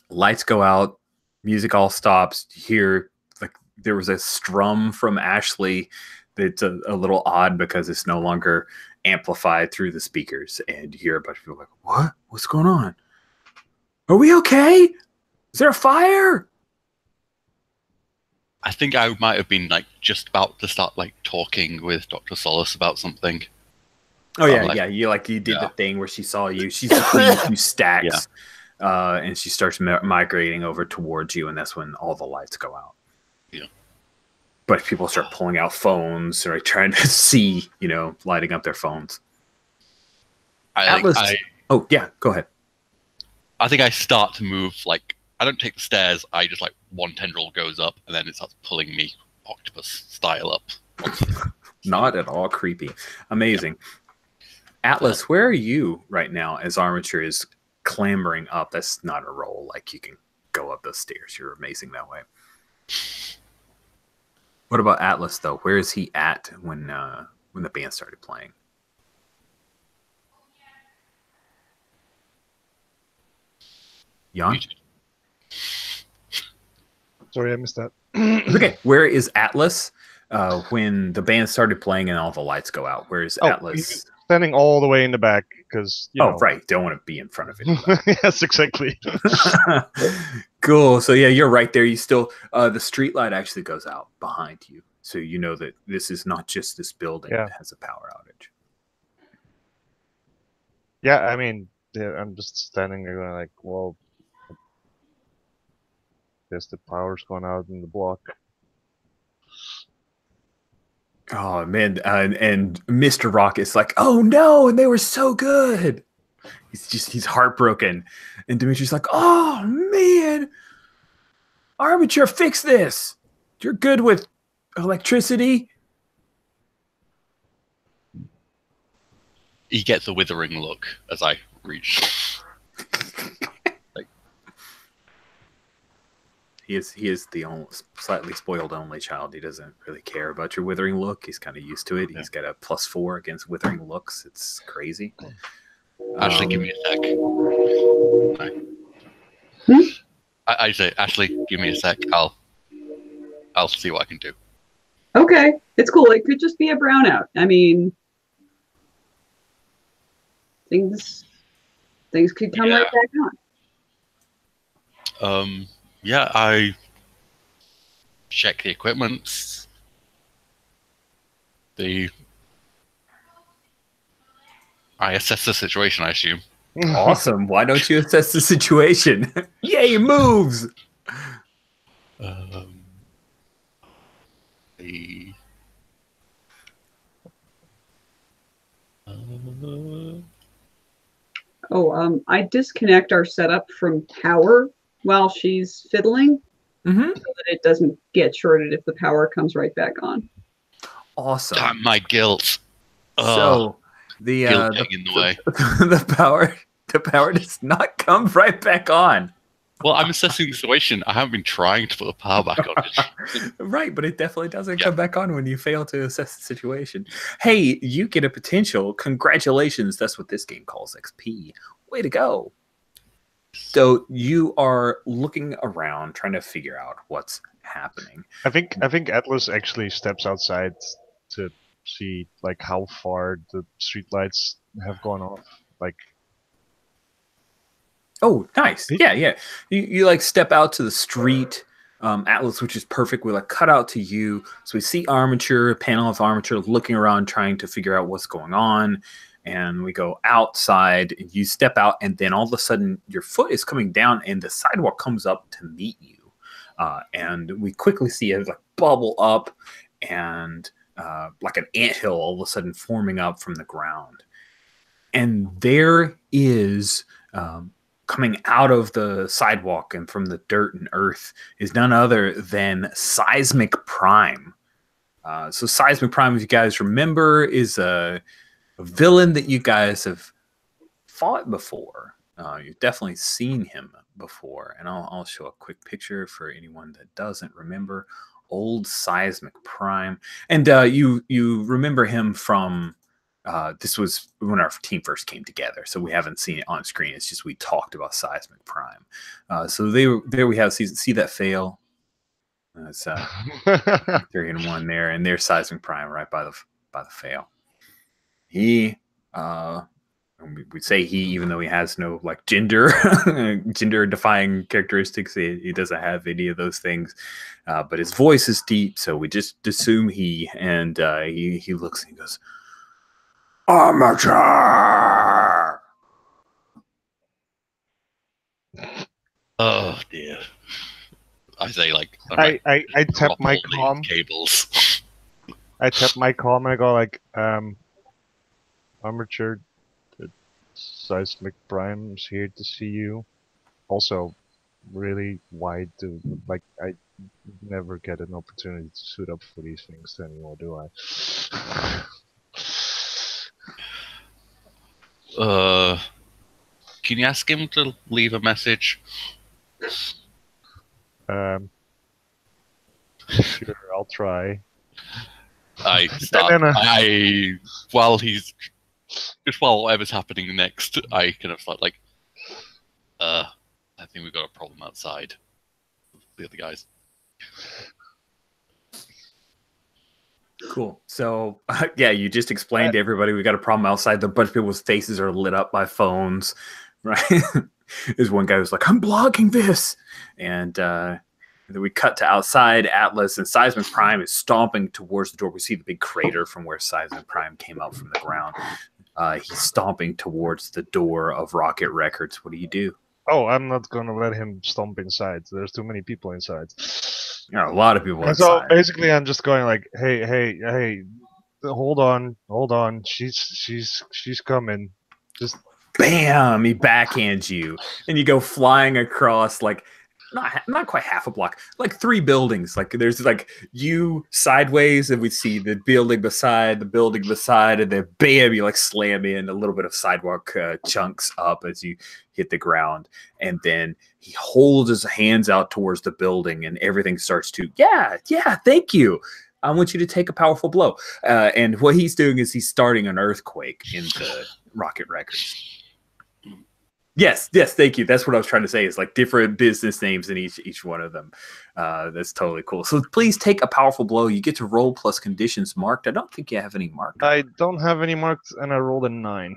Lights go out, music all stops. You hear like there was a strum from Ashley that's a little odd because it's no longer amplified through the speakers, and you hear a bunch of people like, "What? What's going on? Are we okay? Is there a fire?" I think I might have been like just about to start like talking with Dr. Solace about something. Oh yeah, like, you did the thing where she saw you. She's between two stacks. Yeah. And she starts migrating over towards you, and that's when all the lights go out. Yeah. But people start pulling out phones or trying to see, lighting up their phones. Atlas. Oh, yeah, go ahead. I think I start to move, like, I don't take the stairs, I just, like, one tendril goes up, and then it starts pulling me octopus style up. Not at all creepy. Amazing. Yeah. Atlas, where are you right now as Armature is clambering up? That's not a roll. Like, you can go up those stairs. You're amazing that way. What about Atlas though? Where is he at when the band started playing? Jan? Sorry, I missed that. Okay, where is Atlas when the band started playing and all the lights go out? Where is Atlas? Standing all the way in the back because right, don't want to be in front of it. Yes, exactly. Cool. So yeah, you're right there. You still the street light actually goes out behind you, so you know that this is not just this building that has a power outage. Yeah, I mean, I'm just standing there going like, well, guess the power's going out in the block. Oh man, and Mr. Rock is like, oh no, and they were so good. He's heartbroken, and Dimitri's like, oh man, Armature, fix this. You're good with electricity. He gets a withering look as I reach. He is the slightly spoiled only child. He doesn't really care about your withering look. He's kind of used to it. Yeah. He's got a +4 against withering looks. It's crazy. Ashley, give me a sec. I say, Ashley, give me a sec. I'll see what I can do. Okay, it's cool. It could just be a brownout. I mean, things could come right back on. Yeah, I check the equipment. I assess the situation, I assume. Awesome. Why don't you assess the situation? Yay, moves! I disconnect our setup from power while she's fiddling, so that it doesn't get shorted if the power comes right back on. Awesome. Damn, my guilt. So the power does not come right back on. Well, I'm assessing the situation. I haven't been trying to put the power back on. Right, but it definitely doesn't Yeah. come back on when you fail to assess the situation. Hey, you get a potential. Congratulations. That's what this game calls XP. Way to go. So you are looking around trying to figure out what's happening. I think Atlas actually steps outside to see like how far the streetlights have gone off. Like, Oh, nice. Yeah, yeah. You like step out to the street, Atlas, which is perfect. We like cut out to you. So we see Armature, a panel of Armature looking around trying to figure out what's going on. And we go outside, and you step out, and then all of a sudden your foot is coming down and the sidewalk comes up to meet you. And we quickly see it like bubble up and like an anthill all of a sudden forming up from the ground. And there is coming out of the sidewalk and from the dirt and earth is none other than Seismic Prime. So Seismic Prime, if you guys remember, is a villain that you guys have fought before. You've definitely seen him before, and I'll show a quick picture for anyone that doesn't remember old Seismic Prime. And you remember him from this was when our team first came together, so we haven't seen it on screen. It's just we talked about Seismic Prime. So there we have see that fail. That's 3 and 1 there, and there's Seismic Prime right by the fail. He we say he, even though he has no like gender defying characteristics, he doesn't have any of those things, but his voice is deep, so we just assume he. And he looks and he goes, "Amateur." Oh dear. I say like I tap my holding comm. cables. I tap my comm and I go like, Armature, the Seismic Prime's here to see you. Also, really, why do like I never get an opportunity to suit up for these things anymore, do I? Can you ask him to leave a message? Sure, I'll try. I start. While whatever's happening next, I kind of start like, I think we've got a problem outside. The other guys. Cool. So yeah, you just explained to everybody we got a problem outside. A bunch of people's faces are lit up by phones, right? There's one guy who's like, "I'm blogging this," and then we cut to outside. Atlas and Seismic Prime is stomping towards the door. We see the big crater from where Seismic Prime came up from the ground. He's stomping towards the door of Rocket Records. What do you do? Oh, I'm not gonna let him stomp inside. There's too many people inside. There are a lot of people And inside. so basically, I'm just going like, hey, hold on, she's coming. Just Bam! He backhands you, and you go flying across like not quite half a block, like 3 buildings. Like there's like you sideways, and we see the building beside, and then bam, you like slam in a little bit of sidewalk chunks up as you hit the ground, and then he holds his hands out towards the building, and everything starts to thank you. I want you to take a powerful blow, and what he's doing is he's starting an earthquake into Rocket Records. Yes, thank you. That's what I was trying to say. Is like different business names in each one of them. That's totally cool. So please take a powerful blow. You get to roll plus conditions marked. I don't think you have any marked. I don't have any marked, and I rolled a 9.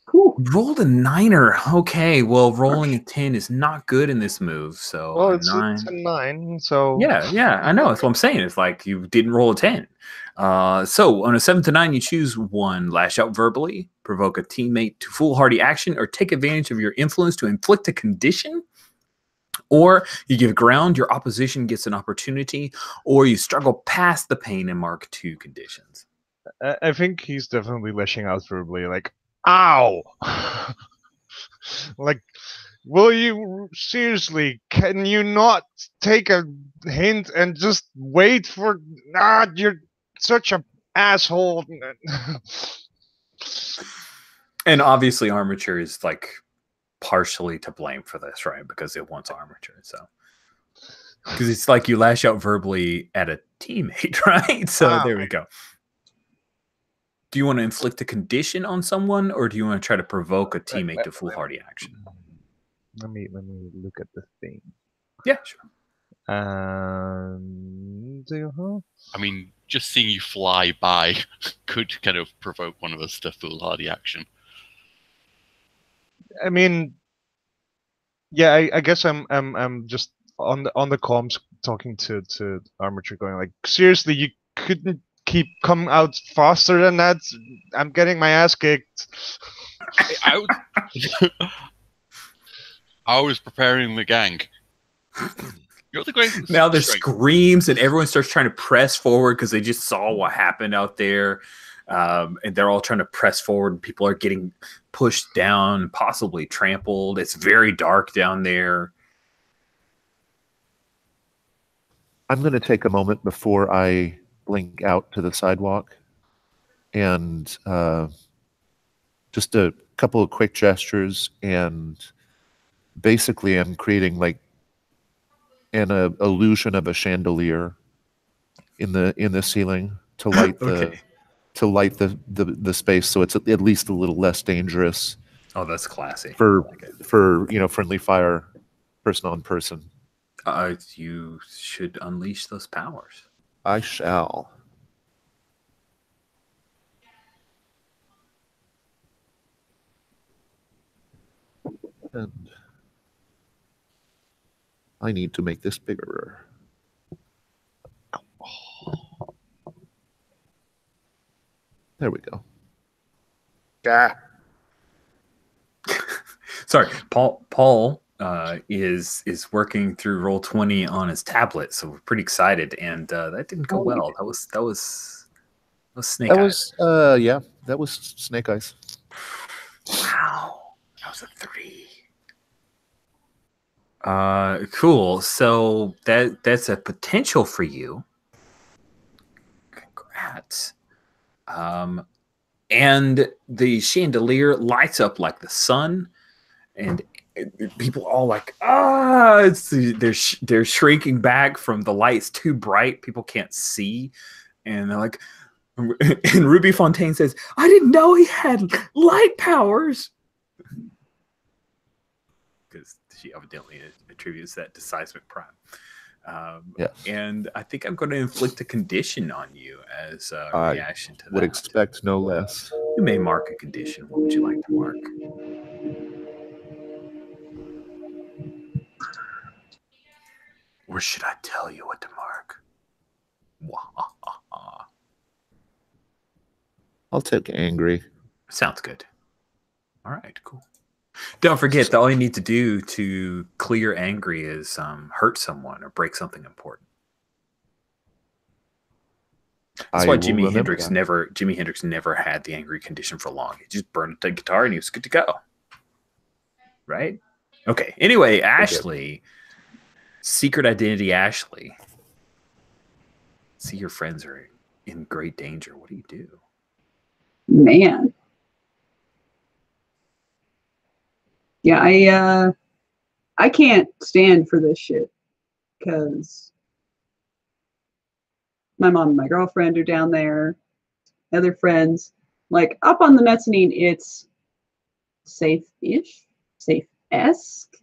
Cool. Rolled a 9er. Okay, well, rolling a 10 is not good in this move. So Well, a it's 9. a 9, so Yeah, I know. That's what I'm saying. It's like you didn't roll a 10. So on a 7 to 9, you choose one: lash out verbally, provoke a teammate to foolhardy action, or take advantage of your influence to inflict a condition. Or you give ground, your opposition gets an opportunity, or you struggle past the pain and mark 2 conditions. I think he's definitely lashing out verbally, like, ow! Like, will you seriously? Can you not take a hint and just wait for? You're such a asshole. And obviously Armature is like partially to blame for this, right? Because it wants armature. So, because it's like you lash out verbally at a teammate, right? So there we go. Do you want to inflict a condition on someone, or do you want to try to provoke a teammate to foolhardy action? Let me look at the thing. Yeah, sure. I mean, just seeing you fly by could kind of provoke one of us to foolhardy action. I mean, yeah, I guess I'm just on the comms talking to Armature, going like, seriously, you couldn't come out faster than that? I'm getting my ass kicked. I was preparing the gang. You're the great. Now there's screams and everyone starts trying to press forward because they just saw what happened out there. And they're all trying to press forward. People are getting pushed down, possibly trampled. It's very dark down there. I'm going to take a moment before I blink out to the sidewalk and just a couple of quick gestures, and basically I'm creating like an illusion of a chandelier in the ceiling to light the space, so it's at least a little less dangerous. Oh, that's classy. For friendly fire, person on person. You should unleash those powers. I shall. And I need to make this bigger. There we go. Ah. Sorry, Paul is working through Roll20 on his tablet, so we're pretty excited, and that didn't go well. That was Snake Eyes. That was Snake Eyes. Wow, that was a 3. Cool. So that's a potential for you. Congrats. And the chandelier lights up like the sun, and people all like, they're shrinking back from the lights too bright. People can't see, and they're like, and Ruby Fontaine says, "I didn't know he had light powers," because she evidently attributes that to Seismic Prime. Yes. And I think I'm going to inflict a condition on you as a reaction to that. Would expect no less. You may mark a condition. What would you like to mark? Or should I tell you what to mark? I'll take angry. Sounds good. All right, cool. Don't forget that all you need to do to clear angry is hurt someone or break something important. That's why Jimi Hendrix never had the angry condition for long. He just burned the guitar and he was good to go. Right? Okay. Anyway, Ashley, secret identity Ashley. See, your friends are in great danger. What do you do? Man. Yeah, I can't stand for this shit because my mom and my girlfriend are down there, other friends. Like up on the mezzanine, it's safe-ish, safe-esque.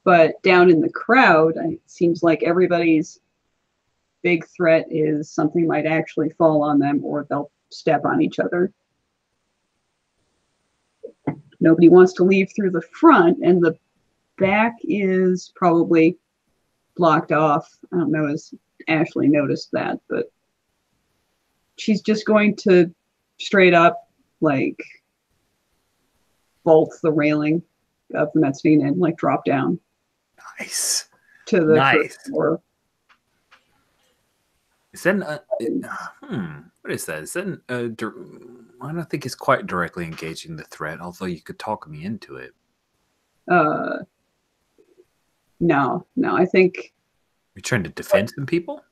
But down in the crowd, it seems like everybody's big threat is something might actually fall on them, or they'll step on each other. Nobody wants to leave through the front, and the back is probably blocked off. I don't know if Ashley noticed that, but she's just going to straight up like bolt the railing of the mezzanine and like drop down. Nice. To the first floor. Is that what is that? Is that I don't think it's quite directly engaging the threat, although you could talk me into it. No, I think you're trying to defend some people.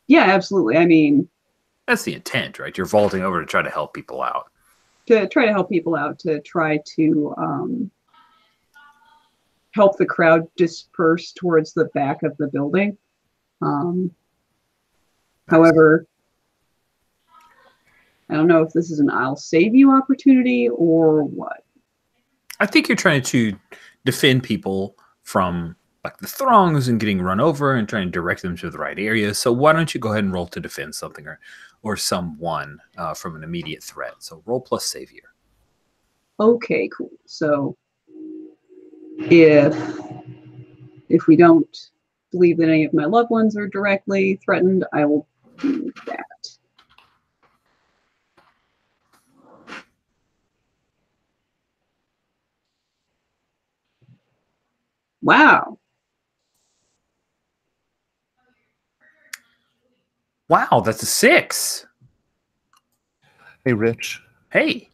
Yeah, absolutely. I mean, That's the intent, right? You're vaulting over to try to help people out. To try to help people out, to try to help the crowd disperse towards the back of the building. Nice. However, I don't know if this is an I'll save you opportunity or what. I think you're trying to defend people from like the throngs and getting run over and trying to direct them to the right area. So why don't you go ahead and roll to defend something or someone from an immediate threat. So roll plus savior. Okay, cool. So if we don't believe that any of my loved ones are directly threatened, I will do that. Wow. Wow, that's a 6. Hey, Rich. Hey.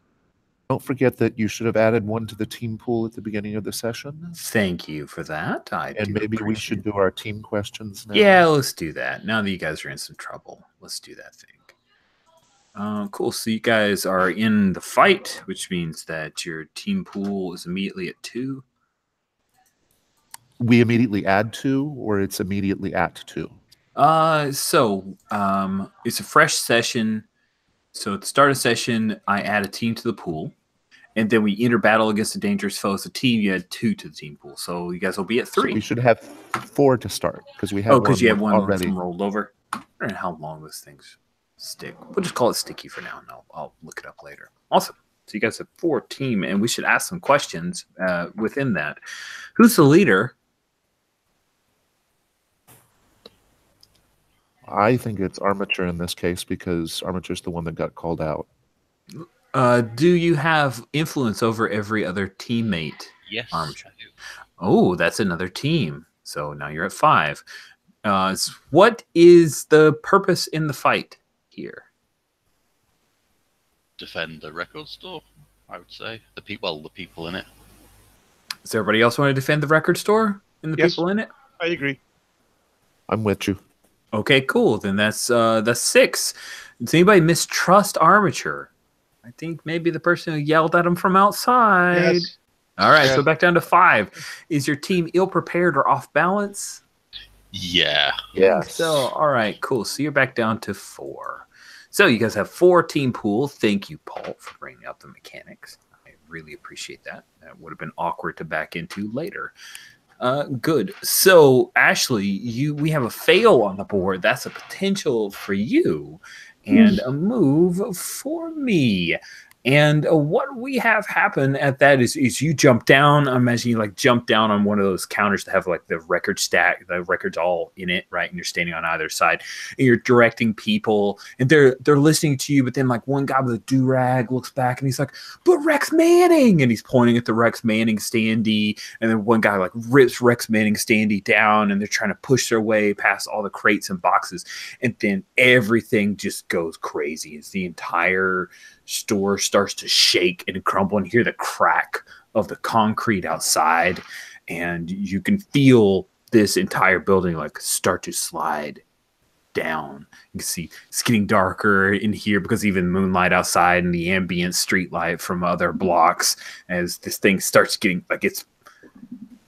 Don't forget that you should have added 1 to the team pool at the beginning of the session. Thank you for that. And maybe we should do our team questions now. Yeah, let's do that. Now that you guys are in some trouble, let's do that thing. Cool. So you guys are in the fight, which means that your team pool is immediately at 2. We immediately add 2, or it's immediately at 2? It's a fresh session. So at the start of session, I add a team to the pool. And then we enter battle against a dangerous foe. As a team, you add 2 to the team pool. So you guys will be at 3. So we should have 4 to start because we have because you have one already rolled over. I don't know how long those things stick. We'll just call it sticky for now, and I'll look it up later. Awesome. So you guys have 4 team, and we should ask some questions within that. Who's the leader? I think it's Armature in this case because Armature's the one that got called out. Do you have influence over every other teammate? Yes, Armature. I do. Oh, that's another team. So now you're at 5. What is the purpose in the fight here? Defend the record store, I would say. The people in it. Does everybody else want to defend the record store and the people in it? I agree. I'm with you. Okay, cool. Then that's 6. Does anybody mistrust Armature? I think maybe the person who yelled at him from outside. Yes. All right, Yes. so back down to 5. Is your team ill-prepared or off balance? Yeah. Yes. So, all right, cool. So you're back down to 4. So you guys have 4 team pool. Thank you, Paul, for bringing up the mechanics. I really appreciate that. That would have been awkward to back into later. Good. So, Ashley, we have a fail on the board. That's a potential for you and a move for me. And what we have happen at that is you jump down. I imagine you like jump down on one of those counters that have like the record stack, the records all in it, right? And you're standing on either side and you're directing people and they're listening to you. But then like one guy with a do-rag looks back and he's like, but Rex Manning, and he's pointing at the Rex Manning standee. And then one guy like rips Rex Manning standee down and they're trying to push their way past all the crates and boxes. And then everything just goes crazy. It's the entire store starts to shake and crumble and hear the crack of the concrete outside, and you can feel this entire building like start to slide down. You can see it's getting darker in here because even moonlight outside and the ambient street light from other blocks as this thing starts getting like it's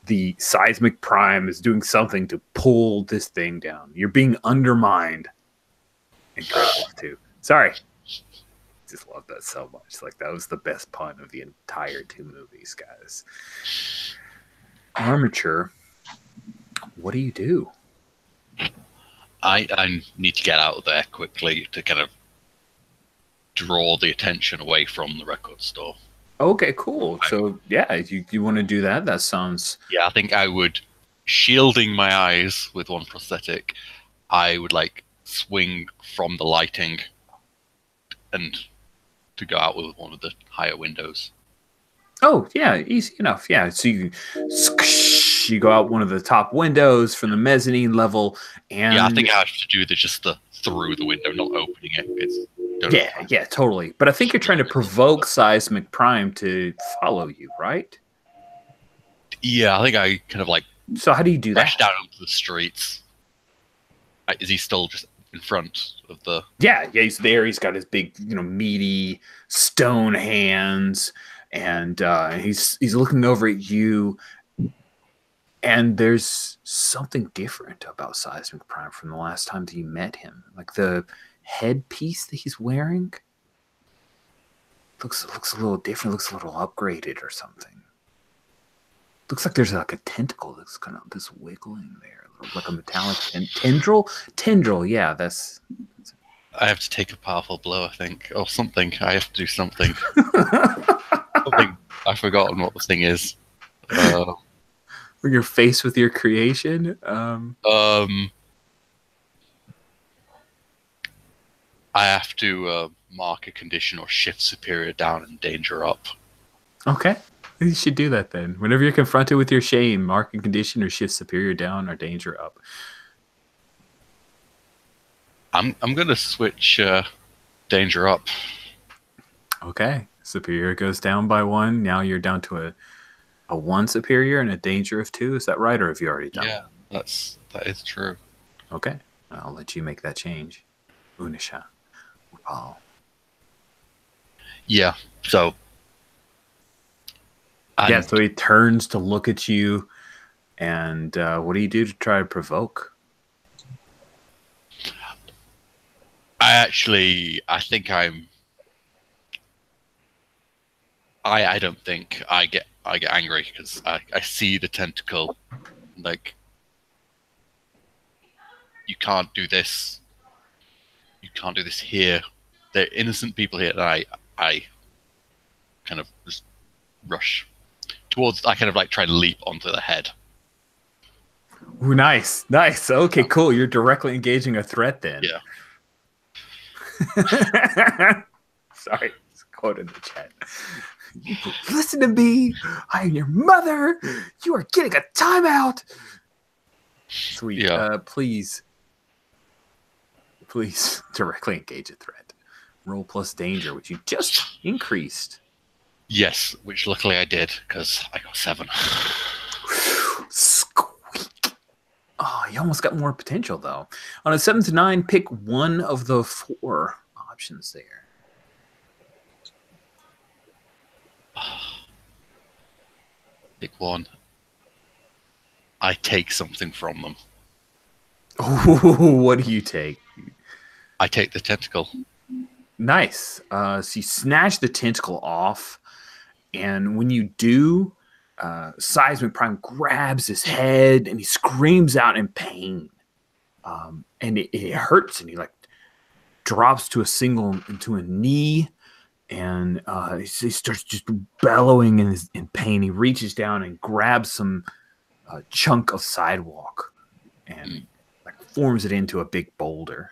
the seismic prime is doing something to pull this thing down. You're being undermined. Incredible too. Sorry. Just love that so much. Like that was the best pun of the entire 2 movies, guys. Armature, what do you do? I need to get out of there quickly to kind of draw the attention away from the record store. Okay, cool. So yeah, you want to do that? That sounds. Yeah, I think I would, shielding my eyes with one prosthetic, I would like swing from the lighting and to go out with one of the higher windows. Oh yeah, easy enough. Yeah, so you go out one of the top windows from the mezzanine level, and yeah, I think I have to do just the through the window, not opening it. Yeah, totally. But I think you're trying to provoke Seismic Prime to follow you, right? Yeah, I think I kind of like. So how do you do that? Dash down onto the streets. Is he still just in front of the. Yeah, he's there. He's got his big, meaty stone hands, and he's looking over at you. And there's something different about Seismic Prime from the last time that you met him. Like the headpiece that he's wearing looks a little different. Looks a little upgraded or something. Looks like there's like a tentacle that's kind of this wiggling there, like a metallic tendril. Tendril, yeah, that's. I have to take a powerful blow, I think, or something. I have to do something. Something. I've forgotten what the thing is. You're faced with your creation. I have to mark a condition or shift superior down and danger up. Okay, you should do that then. Whenever you're confronted with your shame, mark a condition or shift superior down or danger up. I'm gonna switch danger up. Okay, superior goes down by 1. Now you're down to a 1 superior and a danger of 2. Is that right, or have you already done? Yeah, that is true. Okay, I'll let you make that change. Unisha, Paul. Yeah. So. So he turns to look at you, and what do you do to try to provoke? I don't think I get angry because I see the tentacle, like, you can't do this. You can't do this here. There are innocent people here, and I kind of just rush towards. I kind of like try to leap onto the head. Ooh, nice. Okay, cool. You're directly engaging a threat then. Yeah. Sorry, it's a quote in the chat. Listen to me. I am your mother. You are getting a timeout. Sweet. Yeah. Please directly engage a threat. Roll plus danger, which you just increased. Yes, which luckily I did because I got 7. Squeak. Oh, you almost got more potential though. On a 7 to 9, pick one of the 4 options there. Pick one. I take something from them. Oh, what do you take? I take the tentacle. Nice. So you snatch the tentacle off, and when you do, Seismic Prime grabs his head and he screams out in pain. And it hurts, and he like drops into a knee, and he starts just bellowing in pain. He reaches down and grabs some chunk of sidewalk and like forms it into a big boulder.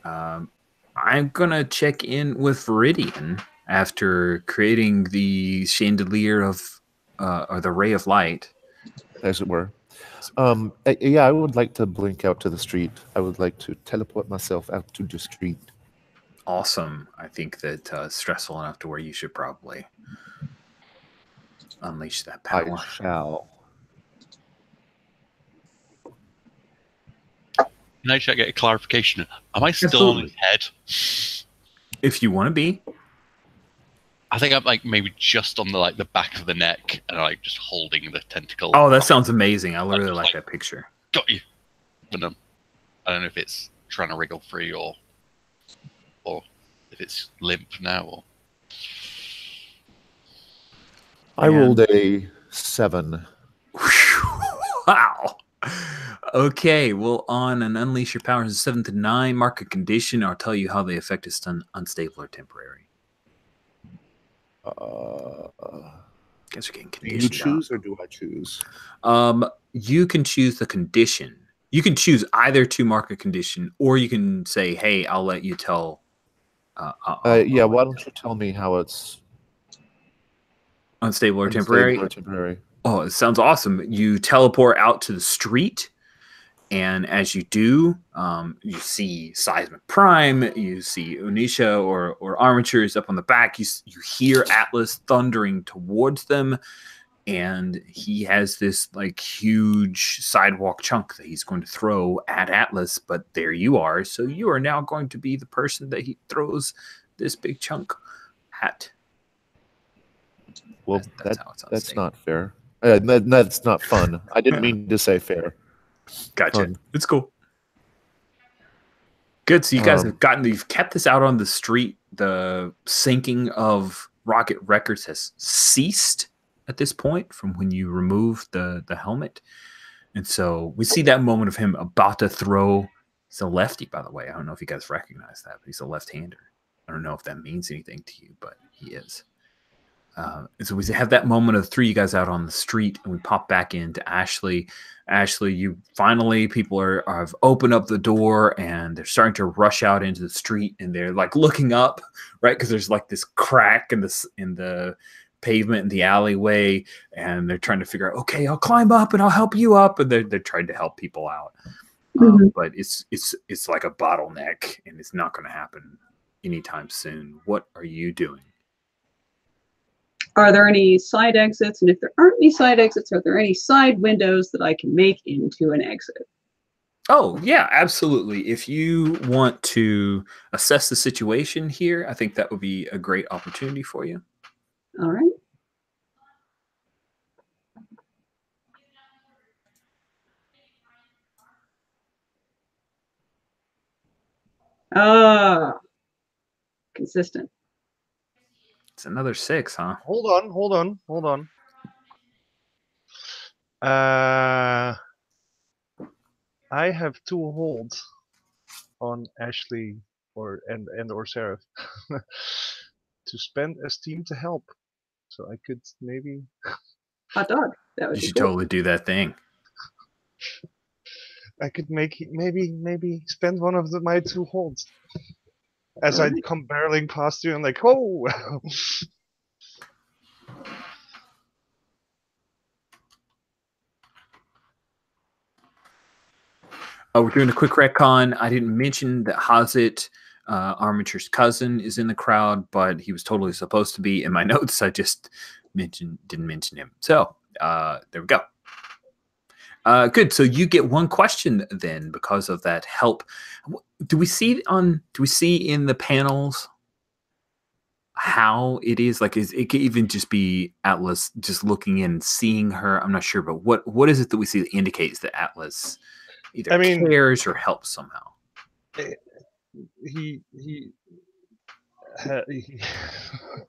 I'm gonna check in with Viridian after creating the chandelier of or the ray of light, as it were. Yeah, I would like to blink out to the street. I would like to teleport myself out to the street. Awesome. I think that stressful enough to where you should probably unleash that power. I shall. Can I get a clarification? Am I still on his head? If you want to be. I think I'm like maybe just on the back of the neck and like just holding the tentacle. Oh, that sounds amazing. I really like that picture. Got you. But I don't know if it's trying to wriggle free or if it's limp now. Or... I rolled a 7. Wow. Okay, well, on an Unleash Your Powers 7 to 9, mark a condition. I'll tell you how the effect is unstable or temporary. Guess we're getting conditioned. Do you choose or do I choose? You can choose the condition. You can choose either to mark a condition, or you can say, "Hey, I'll let you tell." Yeah, why don't you tell me how it's unstable or temporary? Temporary. Oh, it sounds awesome. You teleport out to the street, and as you do, you see Seismic Prime, you see Unisha or Armatures up on the back. You hear Atlas thundering towards them, and he has this like huge sidewalk chunk that he's going to throw at Atlas, but there you are. So you are now going to be the person that he throws this big chunk at. Well, that's how it's on that's stage. not fair. That's not fun. I didn't mean to say fair. Gotcha. Fun. It's cool. Good. So you guys you've kept this out on the street. The sinking of rocket records has ceased at this point from when you removed the helmet. And so we see that moment of him about to throw. He's a lefty, by the way. I don't know if you guys recognize that, but he's a left-hander. I don't know if that means anything to you, but he is. And so we have that moment of three you guys out on the street, and we pop back into Ashley. Ashley, you finally, people have opened up the door and they're starting to rush out into the street, and they're like looking up, right? Because there's like this crack in the pavement in the alleyway, and they're trying to figure out, okay, I'll climb up and I'll help you up, and they're trying to help people out. But it's like a bottleneck, and it's not going to happen anytime soon. What are you doing? Are there any side exits? And if there aren't any side exits, are there any side windows that I can make into an exit? Oh, yeah, absolutely. If you want to assess the situation here, I think that would be a great opportunity for you. All right. Consistent. It's another 6, huh? Hold on. I have 2 holds on Ashley or Seraph to spend as team to help. So I could maybe hot dog. That would you be should cool. totally do that thing. I could maybe spend one of my 2 holds as I come barreling past you and like, oh. We're doing a quick retcon. I didn't mention that Hazit, Armature's cousin, is in the crowd, but he was totally supposed to be in my notes. I just didn't mention him. So there we go. Good. So you get 1 question then because of that help. Do we see in the panels how it is? Like, it could even just be Atlas just looking in, seeing her. I'm not sure, but what is it that we see that indicates that Atlas either cares or helps somehow?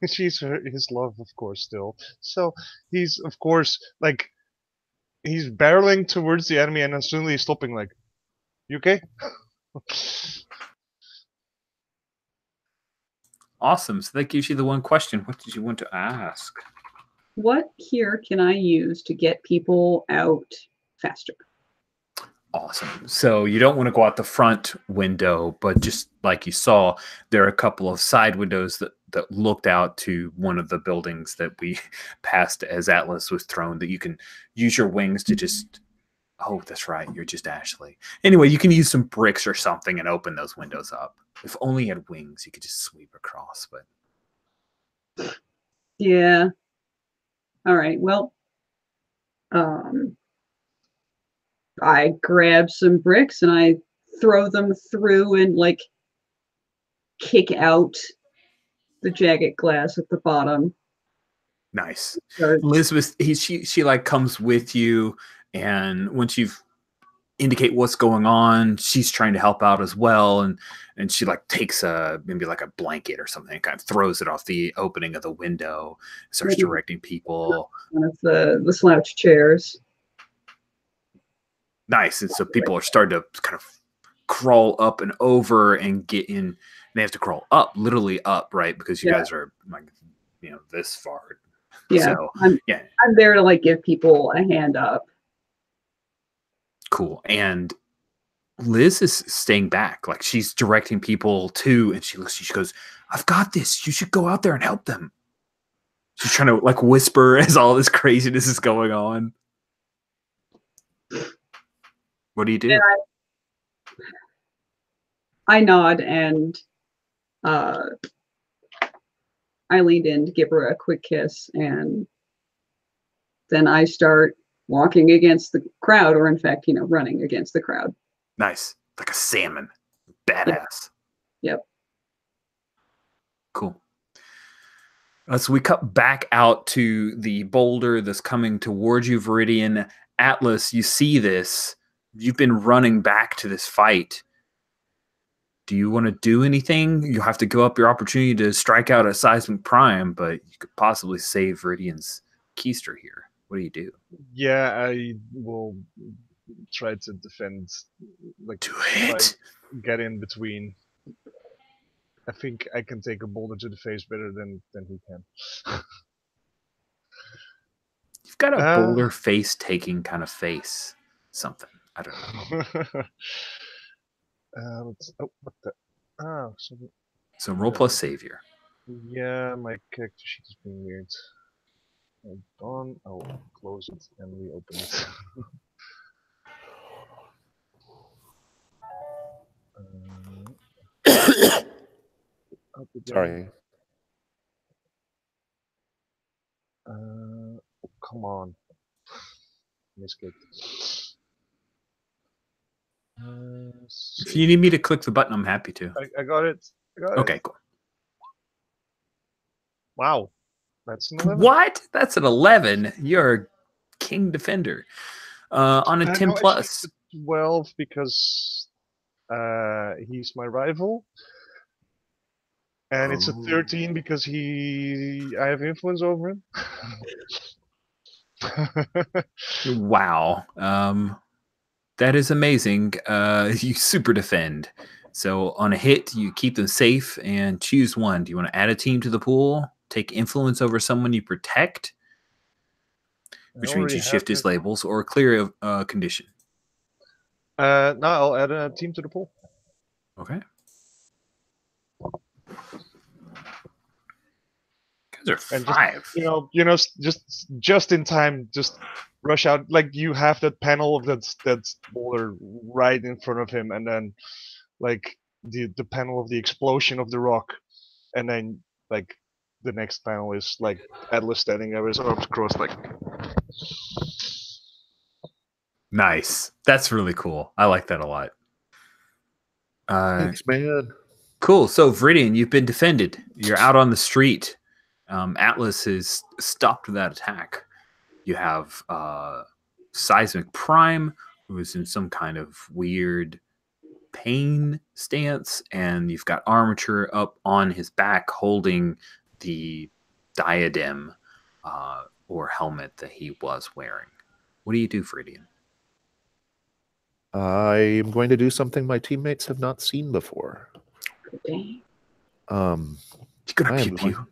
She's his love, of course, still. So he's, of course, like, he's barreling towards the enemy and then suddenly stopping, like, you okay? Awesome. So that gives you the 1 question. What did you want to ask? What here can I use to get people out faster? Awesome. So you don't want to go out the front window, but just like you saw, there are a couple of side windows that looked out to one of the buildings that we passed as Atlas was thrown, that you can use your wings to just... Oh, that's right. You're just Ashley. Anyway, you can use some bricks or something and open those windows up. If only you had wings, you could just sweep across, but... Yeah. All right. Well, I grab some bricks and I throw them through and like kick out the jagged glass at the bottom. Nice. Elizabeth, she like comes with you, and once you've indicate what's going on, she's trying to help out as well, and she like takes maybe like a blanket or something and kind of throws it off the opening of the window, starts directing people. One of the slouch chairs. Nice. And so people are starting to kind of crawl up and over and get in. They have to crawl up, literally up, right? Because you guys are like, this far. Yeah. So, I'm there to like give people a hand up. Cool. And Liz is staying back. Like, she's directing people too, and she goes, I've got this. You should go out there and help them. She's trying to like whisper as all this craziness is going on. What do you do? I nod and I leaned in to give her a quick kiss, and then I start walking against the crowd, or in fact, running against the crowd. Nice. Like a salmon. Badass. Yep. Cool. So we cut back out to the boulder that's coming towards you, Viridian. Atlas, you see this. You've been running back to this fight. Do you want to do anything? You have to go up your opportunity to strike out a Seismic Prime, but you could possibly save Viridian's keister here. What do you do? Yeah, I will try to defend. Like, Do it! Get in between. I think I can take a boulder to the face better than he can. You've got a boulder face-taking kind of face. Something. I don't know. What the? Oh, so roll plus Savior. Yeah, my character sheet is being weird. Hold on, I'll close it and reopen it. Sorry. Come on. Misclicked. If you need me to click the button, I'm happy to. I got it. Okay, cool. Wow. That's an 11. What? That's an 11. You're a King Defender. On a 10 plus. 12 because he's my rival. And it's a 13 because I have influence over him. Wow. That is amazing. You super defend. So on a hit, you keep them safe and choose one. Do you want to add a team to the pool? Take influence over someone you protect? Which means you shift his labels or clear a condition. No, I'll add a team to the pool. Okay. They're 5. Just in time, just rush out. Like, you have that panel of that boulder right in front of him, and then like the panel of the explosion of the rock, and then like the next panel is like Atlas standing there with his arms crossed, like. Nice. That's really cool. I like that a lot. Thanks, man. Cool. So Viridian, you've been defended. You're out on the street. Atlas has stopped that attack. You have Seismic Prime, who is in some kind of weird pain stance, and you've got Armature up on his back holding the diadem or helmet that he was wearing. What do you do, Viridian? I am going to do something my teammates have not seen before. Okay. He's gonna keep you.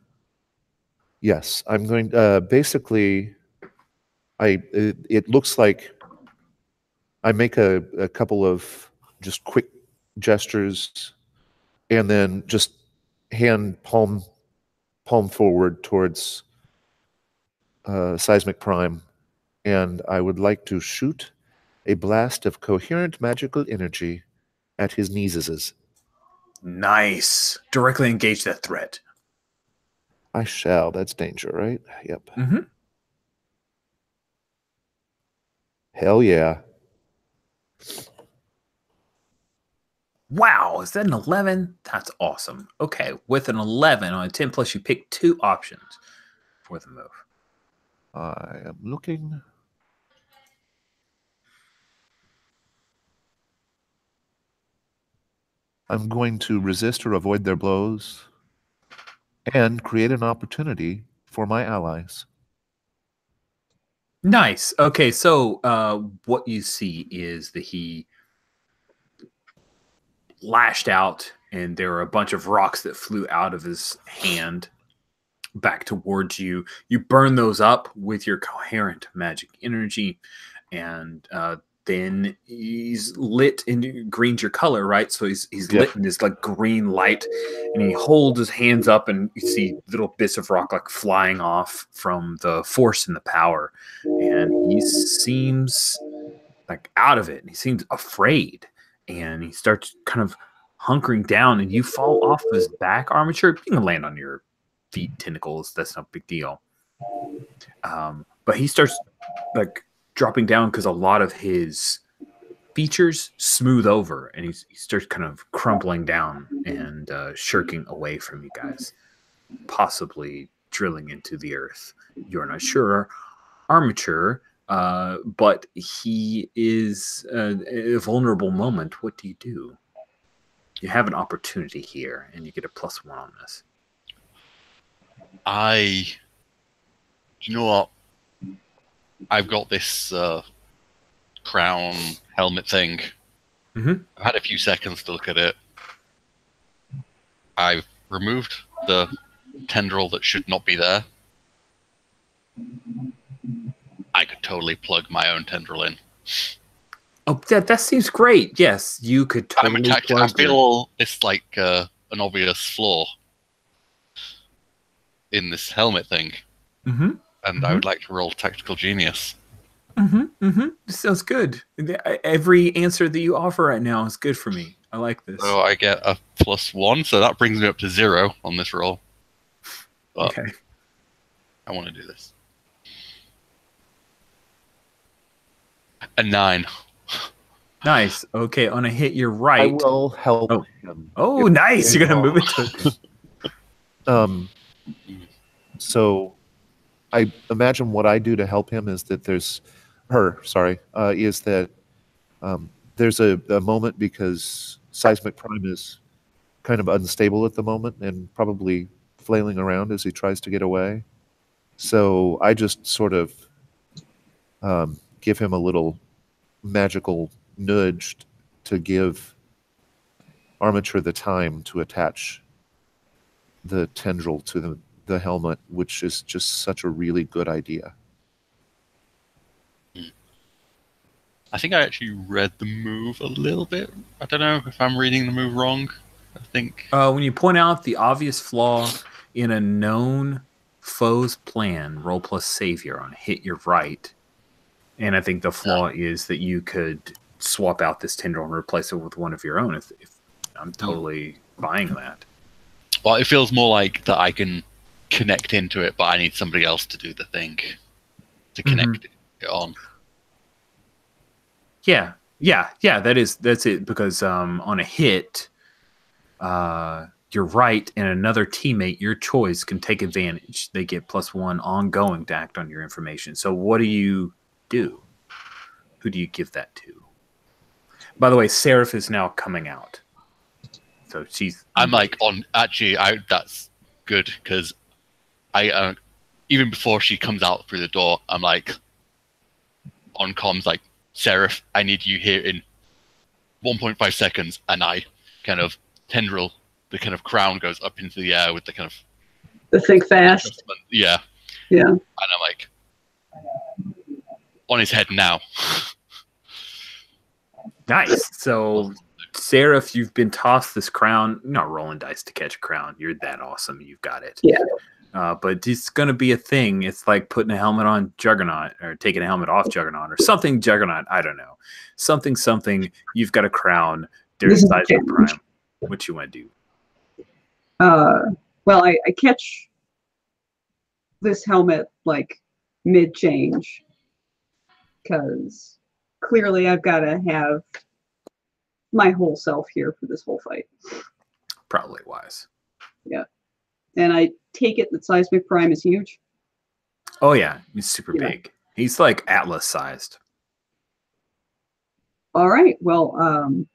Yes, I'm going. Basically, it looks like I make a couple of just quick gestures, and then just hand palm forward towards Seismic Prime, and I would like to shoot a blast of coherent magical energy at his kneeses. Nice. Directly engage that threat. I shall. That's danger, right? Yep. Mm-hmm. Hell yeah. Wow, is that an 11? That's awesome. Okay, with an 11 on a 10 plus, you pick 2 options for the move. I am looking. I'm going to resist or avoid their blows and create an opportunity for my allies. Nice. Okay, so what you see is that he lashed out, and there were a bunch of rocks that flew out of his hand back towards you. You burn those up with your coherent magic energy, and then he's lit in green's your color, right? So he's lit in this like green light, and he holds his hands up, and you see little bits of rock like flying off from the force and the power, and he seems like out of it, and he seems afraid, and he starts kind of hunkering down, and you fall off of his back armature. You can land on your feet, tentacles. That's no big deal. but he starts like dropping down because a lot of his features smooth over, and he starts kind of crumpling down and shirking away from you guys, possibly drilling into the earth. You're not sure. Armature, but he is a vulnerable moment. What do you do? You have an opportunity here, and you get a +1 on this. You know what? I've got this crown helmet thing. Mm-hmm. I've had a few seconds to look at it. I've removed the tendril that should not be there. I could totally plug my own tendril in. Oh, that seems great. Yes, you could totally. I feel it's like an obvious flaw in this helmet thing, and I would like to roll Tactical Genius. Sounds good. Every answer that you offer right now is good for me. I like this. So I get a +1, so that brings me up to 0 on this roll. But okay. I want to do this. A 9. Nice. Okay, on a hit, you're right. I will help him. Oh, nice. You're going to move it to... So I imagine what I do to help him is that there's there's a moment because Seismic Prime is kind of unstable at the moment and probably flailing around as he tries to get away. So I just sort of give him a little magical nudge to give Armature the time to attach the tendril to the helmet, which is just such a really good idea. I think I actually read the move a little bit. I don't know if I'm reading the move wrong. I think when you point out the obvious flaw in a known foe's plan, roll plus savior on hit your right. And I think the flaw is that you could swap out this tendril and replace it with one of your own. If I'm totally buying that. Well, it feels more like that I can connect into it, but I need somebody else to do the thing to connect it on. Yeah. That's it. Because on a hit, you're right, and another teammate, your choice, can take advantage. They get +1 ongoing to act on your information. So what do you do? Who do you give that to? By the way, Seraph is now coming out. So I'm like on. Actually, that's good because I even before she comes out through the door, I'm like on comms like, Seraph, I need you here in 1.5 seconds, and I kind of tendril. The kind of crown goes up into the air with the kind of the think fast. Yeah. And I'm like on his head now. Nice. So, Seraph, you've been tossed this crown. You're not rolling dice to catch a crown. You're that awesome. You've got it. Yeah. But it's going to be a thing. It's like putting a helmet on Juggernaut or taking a helmet off Juggernaut or something Juggernaut. I don't know. Something. You've got a crown. There's Seismic Prime. What you want to do? Well, I catch this helmet like mid-change because clearly I've got to have my whole self here for this whole fight. Probably wise. Yeah. And I take it that Seismic Prime is huge. Oh, yeah. He's super big. He's like Atlas-sized. All right. Well,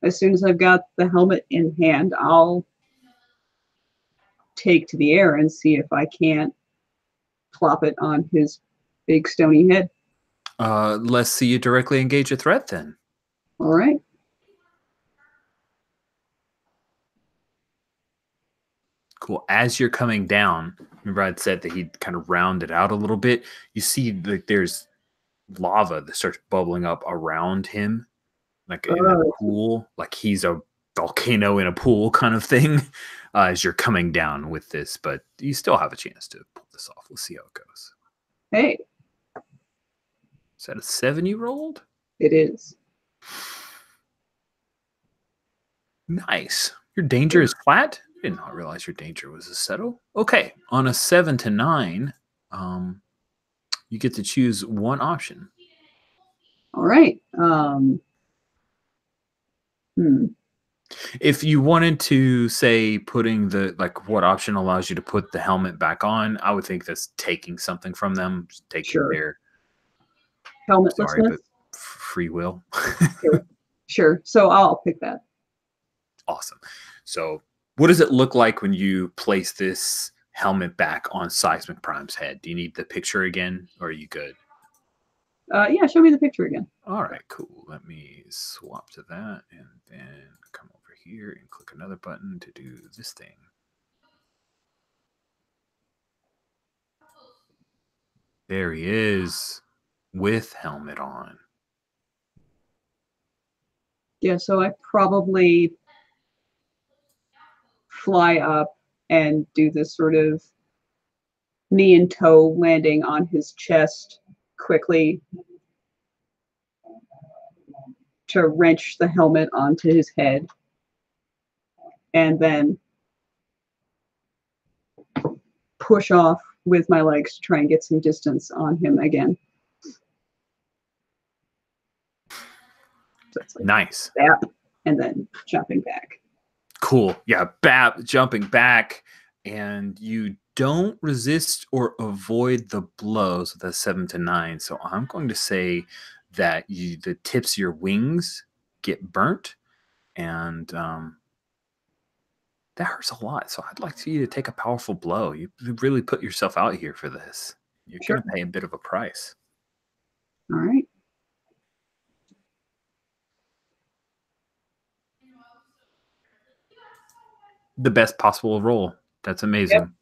as soon as I've got the helmet in hand, I'll take to the air and see if I can't plop it on his big stony head. Let's see you directly engage a threat then. All right. Cool. As you're coming down, remember I'd said that he'd kind of rounded out a little bit. You see like there's lava that starts bubbling up around him, like in a pool, like he's a volcano in a pool kind of thing, as you're coming down with this. But you still have a chance to pull this off. We'll see how it goes. Hey. Is that a 7 you rolled? It is. Nice. Your danger is flat? I did not realize your danger was a settle. Okay. On a 7 to 9, You get to choose one option. All right. If you wanted to say putting what option allows you to put the helmet back on, I would think that's taking something from them, taking Sure. their Helmetlessness. free will. Sure. So I'll pick that. Awesome. So what does it look like when you place this helmet back on Seismic Prime's head? Do you need the picture again, or are you good? Yeah, show me the picture again. All right, cool. Let me swap to that and then come over here and click another button to do this thing. There he is with helmet on. Yeah, so I probably fly up and do this sort of knee and toe landing on his chest quickly to wrench the helmet onto his head, and then push off with my legs to try and get some distance on him again. So it's like Nice. that, and then jumping back. Cool. Yeah, jumping back, and you don't resist or avoid the blows with a 7 to 9. So I'm going to say that the tips of your wings get burnt, and that hurts a lot. So I'd like you to take a powerful blow. You really put yourself out here for this. You're Sure. going to pay a bit of a price. All right. The best possible roll. That's amazing.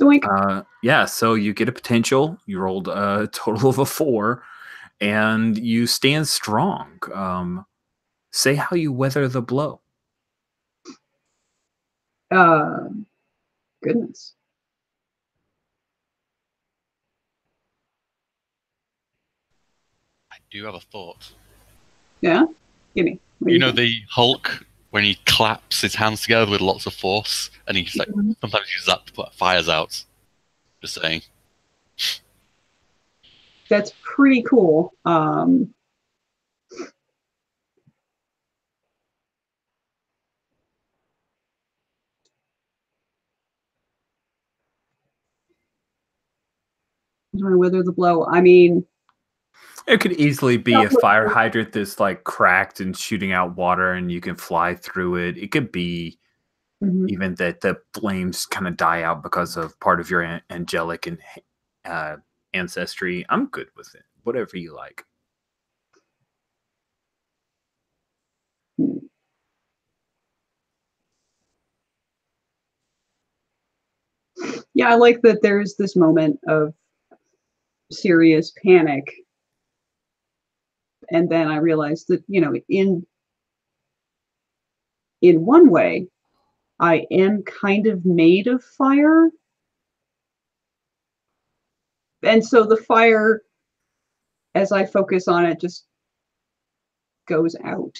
Doink. Yeah, so you get a potential. You rolled a total of a 4, and you stand strong. Say how you weather the blow. Goodness. I do have a thought. Yeah? Gimme. You know the Hulk when he claps his hands together with lots of force, and he's like sometimes uses that to put fires out. Just saying. That's pretty cool. Trying to weather the blow. I mean, It could easily be a fire hydrant that's like cracked and shooting out water, and you can fly through it. It could be even that the flames kind of die out because of part of your angelic and ancestry. I'm good with it. Whatever you like. Yeah, I like that there's this moment of serious panic. And then I realized that, in one way, I am kind of made of fire. And so the fire, as I focus on it, just goes out.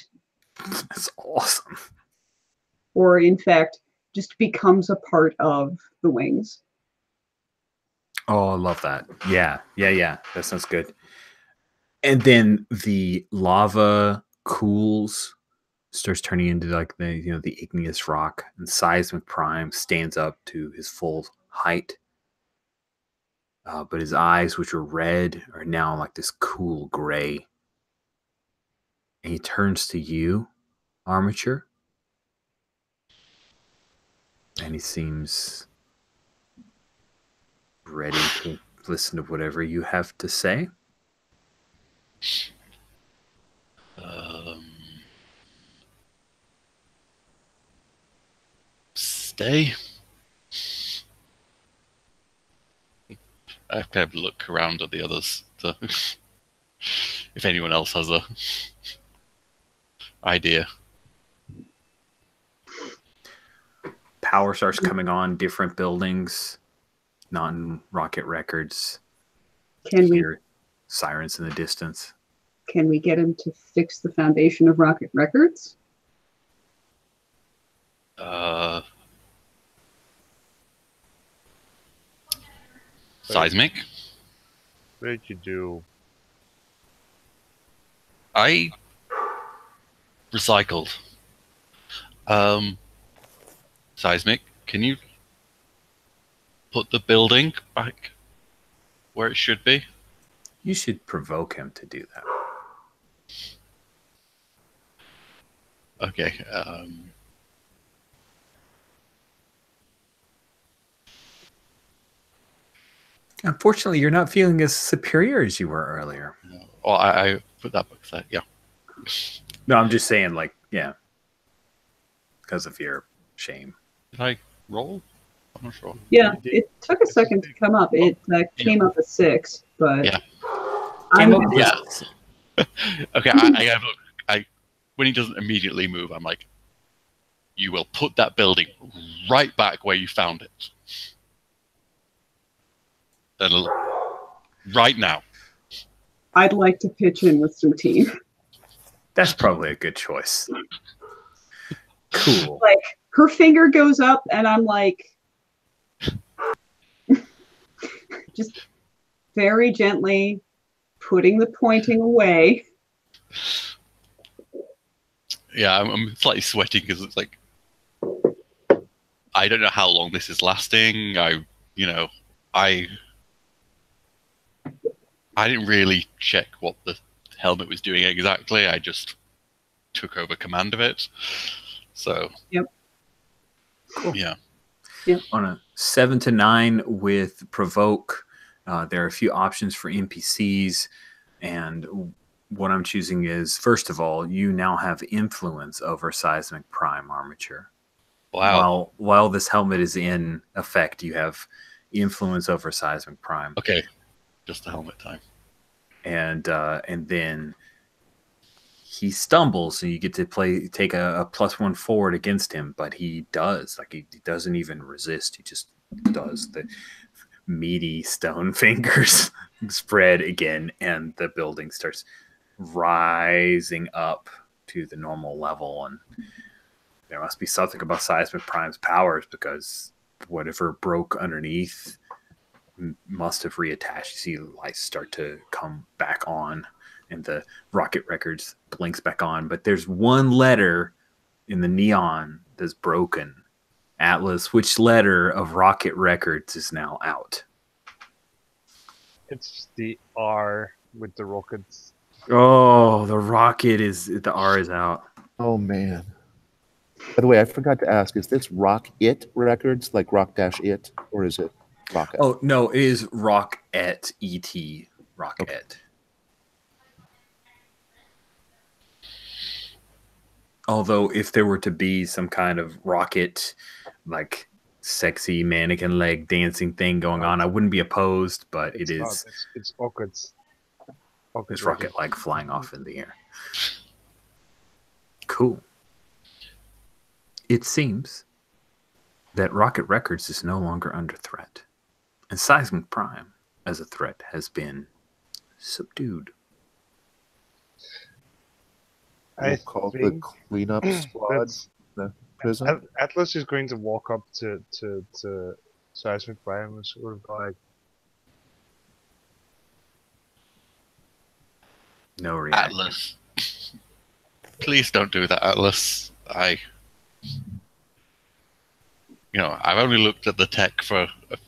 That's awesome. Or, in fact, just becomes a part of the wings. Oh, I love that. Yeah. That sounds good. And then the lava cools, starts turning into like the igneous rock, and Seismic Prime stands up to his full height. But his eyes, which were red, are now like this cool gray. And he turns to you, Armature, and he seems ready to listen to whatever you have to say. Stay. I kind of look around at the others to if anyone else has a idea. Power starts coming on different buildings, not in Rocket Records. Can we hear sirens in the distance? Can we get him to fix the foundation of Rocket Records? Seismic? What did you do? I recycled. Seismic, can you put the building back where it should be? You should provoke him to do that. Okay. Unfortunately, you're not feeling as superior as you were earlier. Oh, I put that book there. Yeah. No, I'm just saying, like, yeah, because of your shame. Did I roll? I'm not sure. Yeah, it took a second to come up. It came up a 6, but Yeah. I'm Yeah. Okay. I when he doesn't immediately move, I'm like, you will put that building right back where you found it. And right now. I'd like to pitch in with some team. That's probably a good choice. Cool. Like, her finger goes up, and I'm like, just very gently putting the pointing away. Yeah, I'm slightly sweating because it's like, I don't know how long this is lasting. I didn't really check what the helmet was doing exactly. I just took over command of it. So, yep. Cool. Yeah. Yep. On a 7 to 9 with provoke, there are a few options for NPCs, and what I'm choosing is, first of all, you now have influence over Seismic Prime armature. Wow. While this helmet is in effect, you have influence over Seismic Prime. Okay. Just the helmet time. And then he stumbles, and you get to take a +1 forward against him, but he does. Like, he doesn't even resist. He just does. The meaty stone fingers spread again, and the building starts rising up to the normal level. And there must be something about Seismic Prime's powers, because whatever broke underneath must have reattached. You see the lights start to come back on, and the rocket records blinks back on. But there's one letter in the neon that's broken. Atlas, which letter of rocket records is now out? It's the R with the rockets. Oh, the R is out. Oh, man. By the way, I forgot to ask, is this Rock It Records, like Rock-It, or is it Rocket? Oh, no, it is Rock-Et, E-T, Rock-Et. Okay. Although if there were to be some kind of rocket, like, sexy mannequin leg dancing thing going on, I wouldn't be opposed, but it's not. It's rockets. It's rocket like flying off in the air. Cool. It seems that Rocket Records is no longer under threat, and Seismic Prime as a threat has been subdued. We'll call the cleanup squad the prison. Atlas is going to walk up to Seismic Prime and sort of like, no reaction. Atlas, please don't do that, Atlas. I've only looked at the tech for a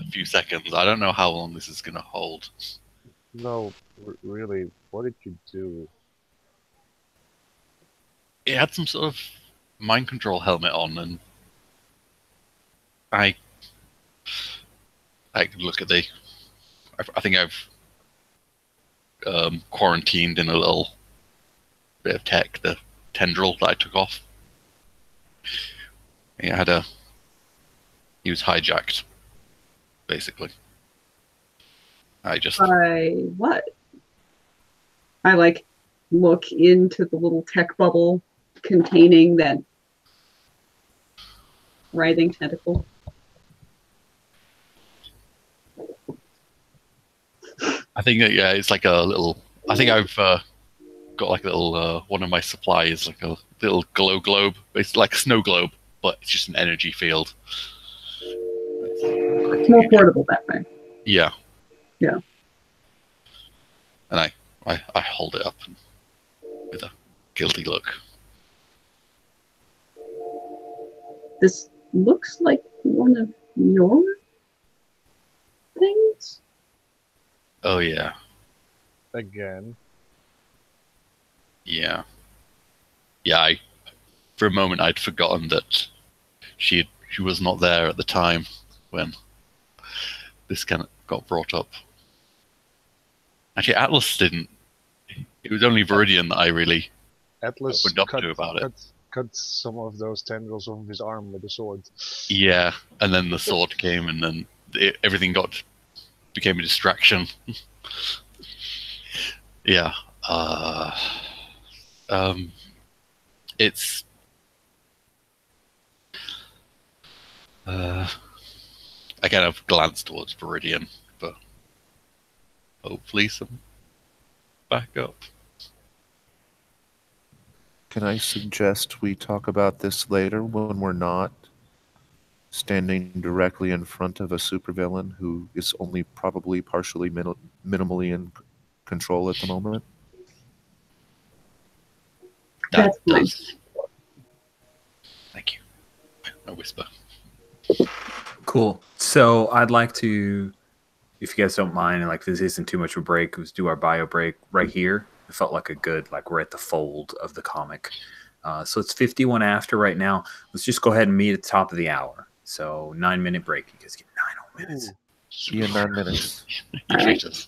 few seconds. I don't know how long this is going to hold. No, really, what did you do? It had some sort of mind control helmet on, and I look at I think I've quarantined in a little bit of tech, the tendril that I took off. He was hijacked, basically. By what? I look into the little tech bubble containing that writhing tentacle. I think it's like a little. I think I've got like a little one of my supplies, like a little glow globe. It's like a snow globe, but it's just an energy field. It's more portable that way. Yeah. Yeah. And I hold it up with a guilty look. This looks like one of your things. Oh yeah, Again. yeah, yeah. For a moment, I'd forgotten that she was not there at the time when this kind of got brought up. Actually, Atlas didn't. It was only Viridian that I really Atlas opened up to about it. cut some of those tendrils off his arm with a sword. Yeah, and then the sword came, and then everything became a distraction. Yeah. It's. I kind of glanced towards Viridian, but hopefully some backup. Can I suggest we talk about this later when we're not standing directly in front of a supervillain who is only probably partially minimally in control at the moment? That That's fine. does. Thank you. I whisper. Cool. So I'd like to, if you guys don't mind, and like this isn't too much of a break, let's do our bio break right here. It felt like a good, like we're at the fold of the comic. So it's 51 after right now. Let's just go ahead and meet at the top of the hour. So 9-minute break. You guys get 9 whole minutes. Ooh. Yeah, 9 minutes. You treat us.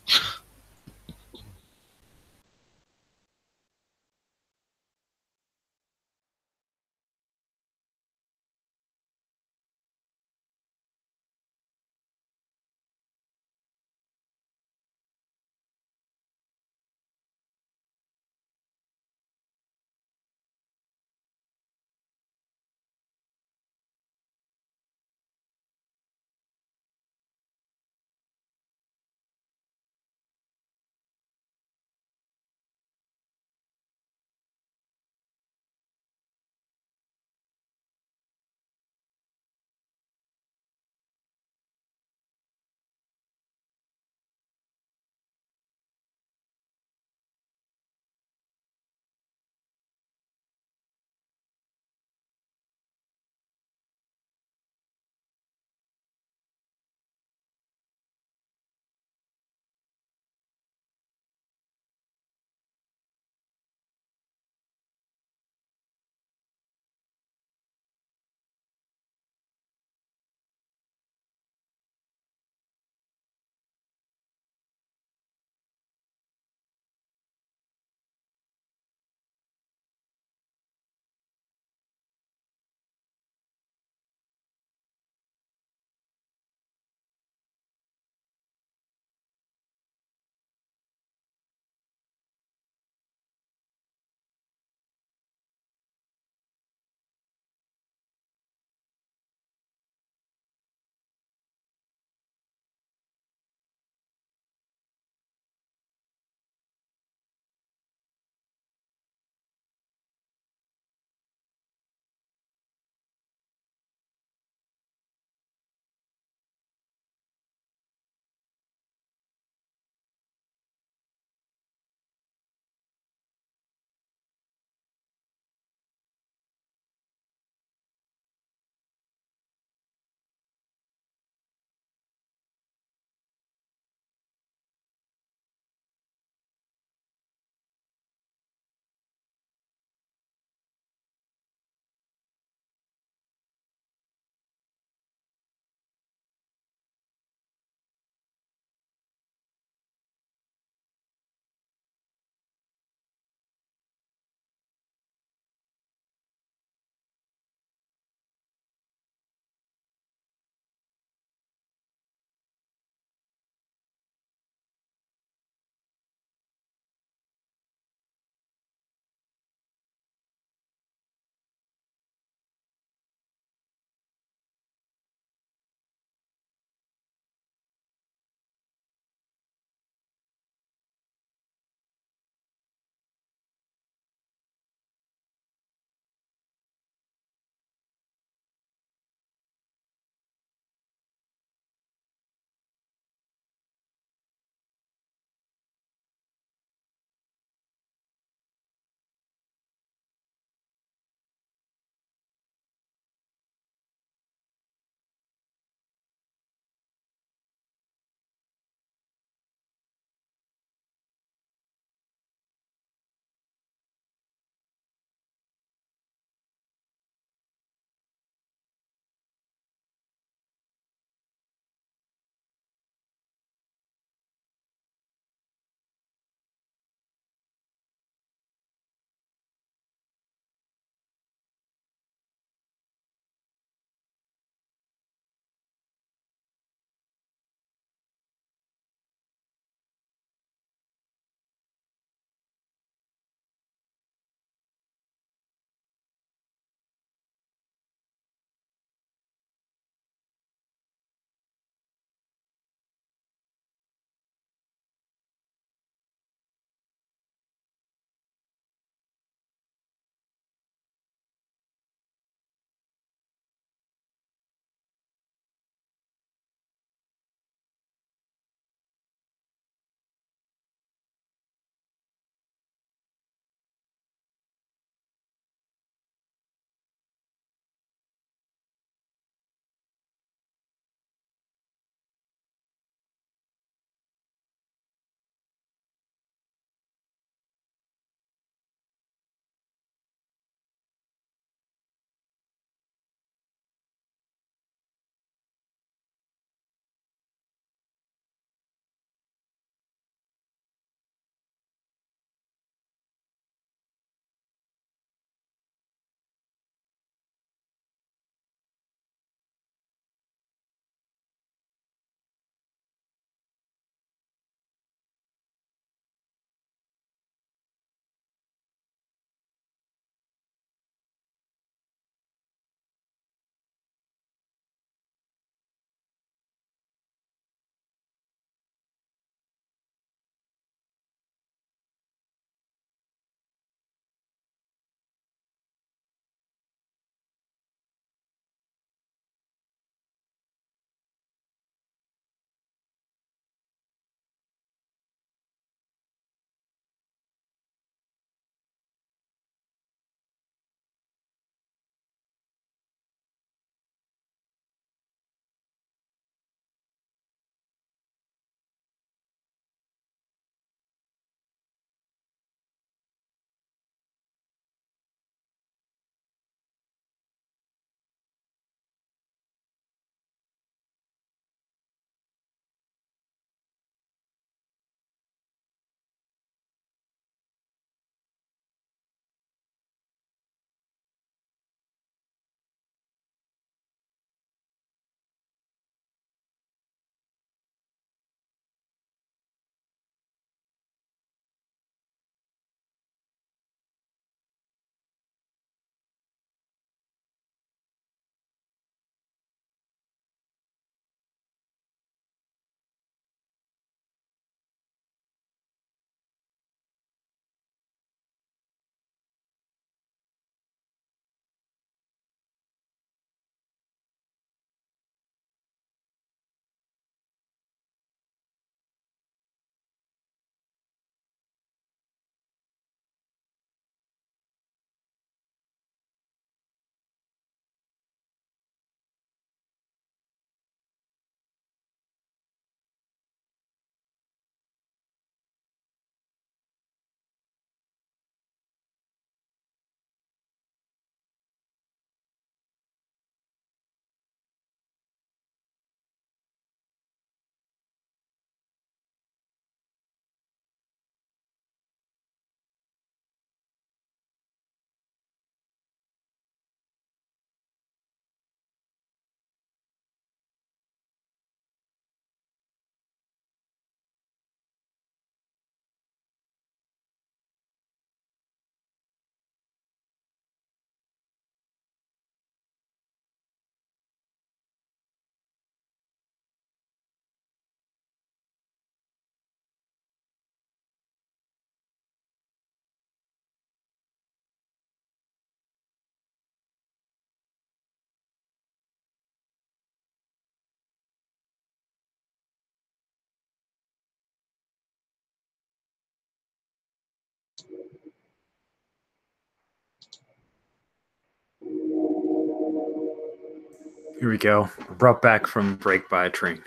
Here we go. Brought back from break by a train.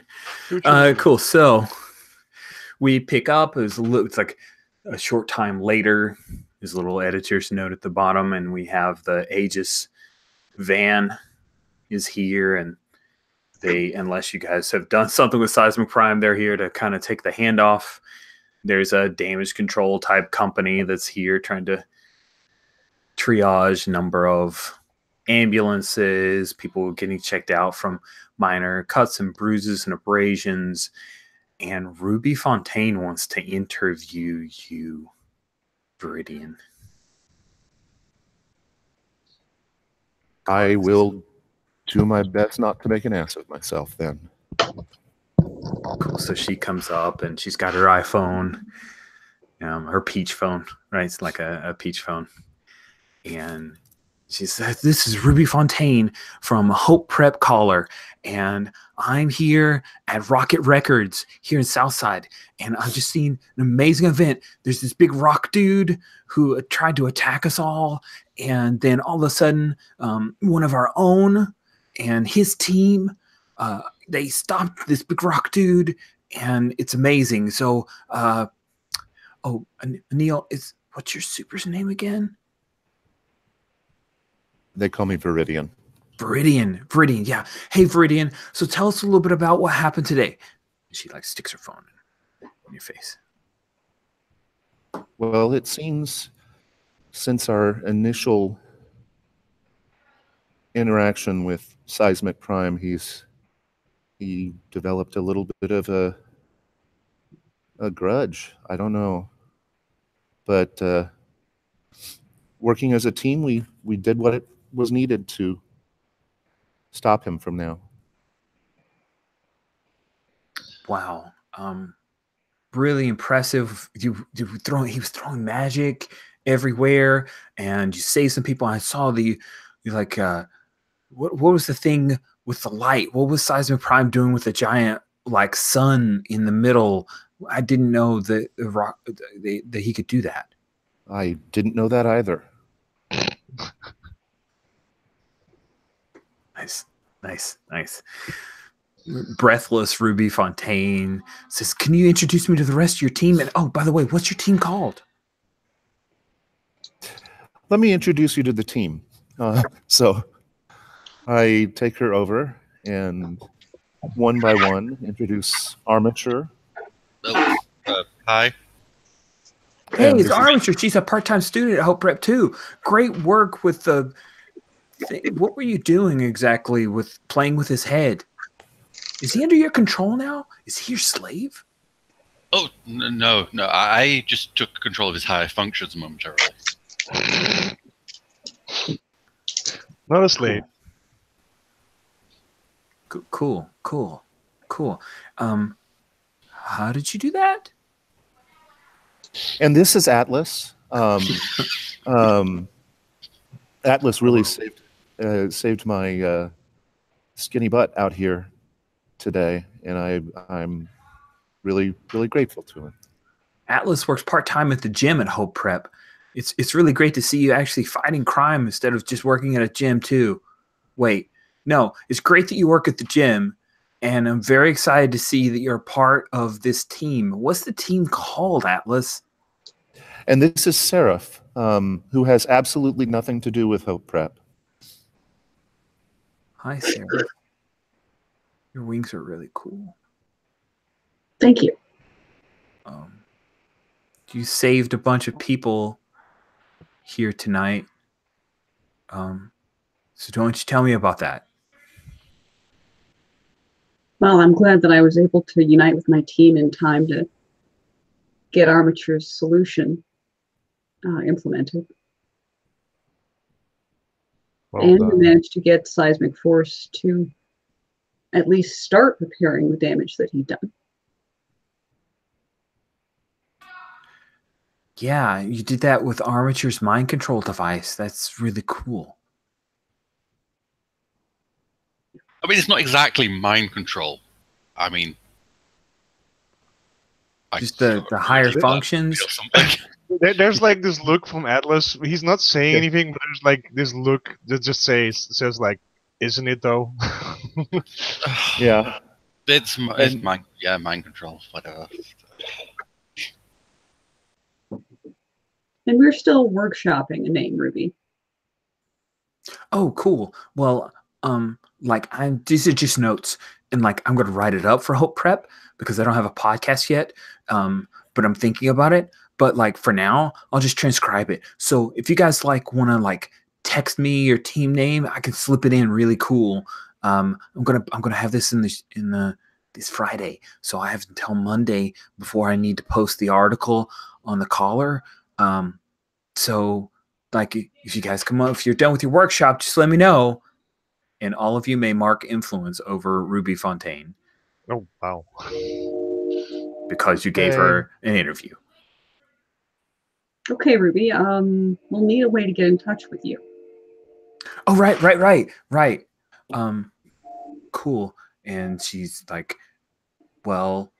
Choo-choo. Cool. So we pick up. It's like a short time later. There's a little editor's note at the bottom, and we have the Aegis van is here, and they, unless you guys have done something with Seismic Prime, they're here to kind of take the handoff. There's a damage control type company that's here trying to triage number of ambulances, people getting checked out from minor cuts and bruises and abrasions. And Ruby Fontaine wants to interview you, Viridian. I will do my best not to make an ass of myself then. Cool. So she comes up and she's got her iPhone, her Peach phone, right? It's like a Peach phone. And she says, "This is Ruby Fontaine from Hope Prep Caller, and I'm here at Rocket Records here in Southside, and I've just seen an amazing event. There's this big rock dude who tried to attack us all, and then all of a sudden, one of our own and his team, they stopped this big rock dude, and it's amazing. So, Neil, what's your super's name again?" They call me Viridian. Viridian, yeah. Hey, Viridian, so tell us a little bit about what happened today. She sticks her phone in your face. Well, it seems since our initial interaction with Seismic Prime, he developed a little bit of a grudge. I don't know. But working as a team, we did what it was needed to stop him from now. Wow. Really impressive. He was throwing magic everywhere, and you saved some people. I saw what was the thing with the light? What was Seismic Prime doing with the giant sun in the middle? I didn't know that that he could do that. I didn't know that either. Nice. Breathless Ruby Fontaine says, "Can you introduce me to the rest of your team? And oh, by the way, what's your team called?" Let me introduce you to the team. So I take her over and one by one introduce Armature. Oh, hi. Hey, And it's this is- Armature. She's a part-time student at Hope Prep too. Great work with the. What were you doing exactly with playing with his head? Is he under your control now? Is he your slave? Oh, no. I just took control of his higher functions momentarily. Not a slave. Cool. How did you do that? And this is Atlas. Atlas really saved my skinny butt out here today, and I'm really grateful to him. Atlas works part-time at the gym at Hope Prep. It's really great to see you actually fighting crime instead of just working at a gym too. Wait, no, it's great that you work at the gym, and I'm very excited to see that you're part of this team. What's the team called, Atlas? And this is Seraph, who has absolutely nothing to do with Hope Prep. Hi, Sarah. Your wings are really cool. Thank you. You saved a bunch of people here tonight. So don't you tell me about that. Well, I'm glad that I was able to unite with my team in time to get Armature's solution implemented. Well And done. we managed to get Seismic Force to at least start repairing the damage that he'd done. Yeah, you did that with Armature's mind control device. That's really cool. I mean, it's not exactly mind control. I mean, Just the higher functions. Feel something. There's this look from Atlas. He's not saying anything, but there's this look that just says like, "Isn't it though?" Yeah. It's mind control, whatever. And we're still workshopping a name, Ruby. Oh, cool. Well, like these are just notes, and like I'm gonna write it up for Hope Prep because I don't have a podcast yet. But I'm thinking about it. But like for now, I'll just transcribe it. So if you guys like want to like text me your team name, I can slip it in really cool. I'm gonna have this in this Friday, so I have until Monday before I need to post the article on the caller. So like if you guys come up, if you're done with your workshop, just let me know. And all of you may mark influence over Ruby Fontaine Oh, wow. because you gave her an interview. Okay, Ruby. We'll need a way to get in touch with you. Oh, right. Cool. And she's like, well,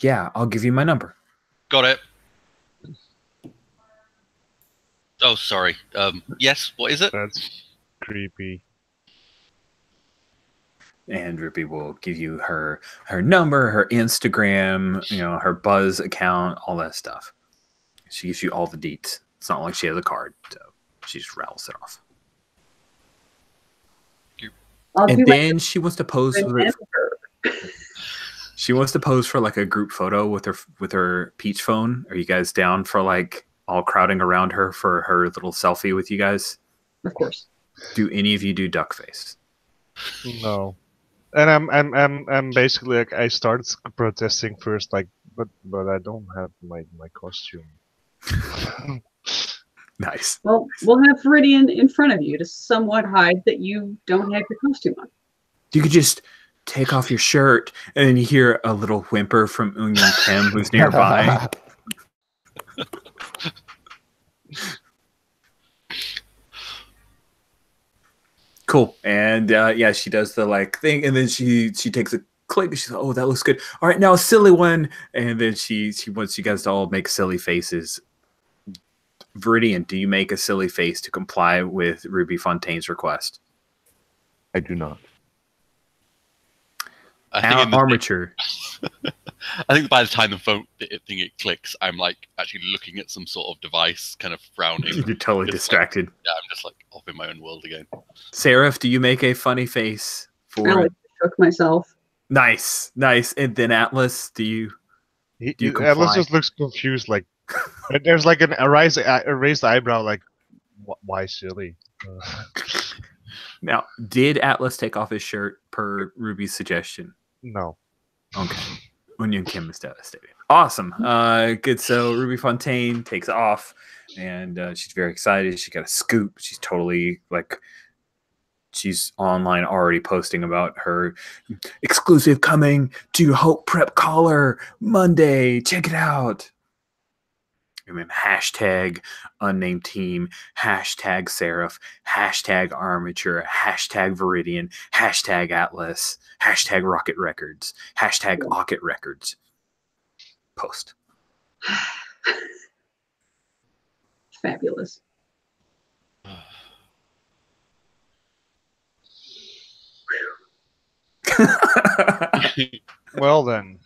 yeah, I'll give you my number. Got it. Oh, sorry. Yes, what is it? That's creepy. And Ruby will give you her number, her Instagram, her Buzz account, all that stuff. She gives you all the deets. It's not like she has a card, so she just rattles it off. And then she wants to pose she wants to pose for like a group photo with her Peach phone. Are you guys down for like all crowding around her for her little selfie with you guys? Of course. Do any of you do duck face? No. And I'm basically like, I started protesting first, like, but I don't have my costume. Nice. Well, we'll have Viridian in front of you to somewhat hide that you don't have your costume on. You could just take off your shirt, and then you hear a little whimper from Eun Kim, who's nearby. Cool. And yeah, she does the like thing, and then she takes a click. She's like, "Oh, that looks good. All right, now a silly one." And then she wants you guys to all make silly faces. Viridian, do you make a silly face to comply with Ruby Fontaine's request? I do not. Armature. I think by the time the phone thing it clicks, I'm like actually looking at some sort of device, kind of frowning. You're totally distracted. Like, yeah, I'm just like off in my own world again. Seraph, do you make a funny face for? I like to shook myself. Nice. And then Atlas, do you comply? Atlas just looks confused, like there's like a raised eyebrow, like why silly? Now, did Atlas take off his shirt per Ruby's suggestion? No. Okay. Eun Kim is devastated. Awesome. Good. So Ruby Fontaine takes off, and she's very excited. She got a scoop. She's totally like, she's online already posting about her exclusive coming to Hope Prep Caller Monday. Check it out. And then hashtag unnamed team, hashtag Seraph, hashtag Armature, hashtag Viridian, hashtag Atlas, hashtag Rocket Records, hashtag Ocket Records. Post. Fabulous. Well then.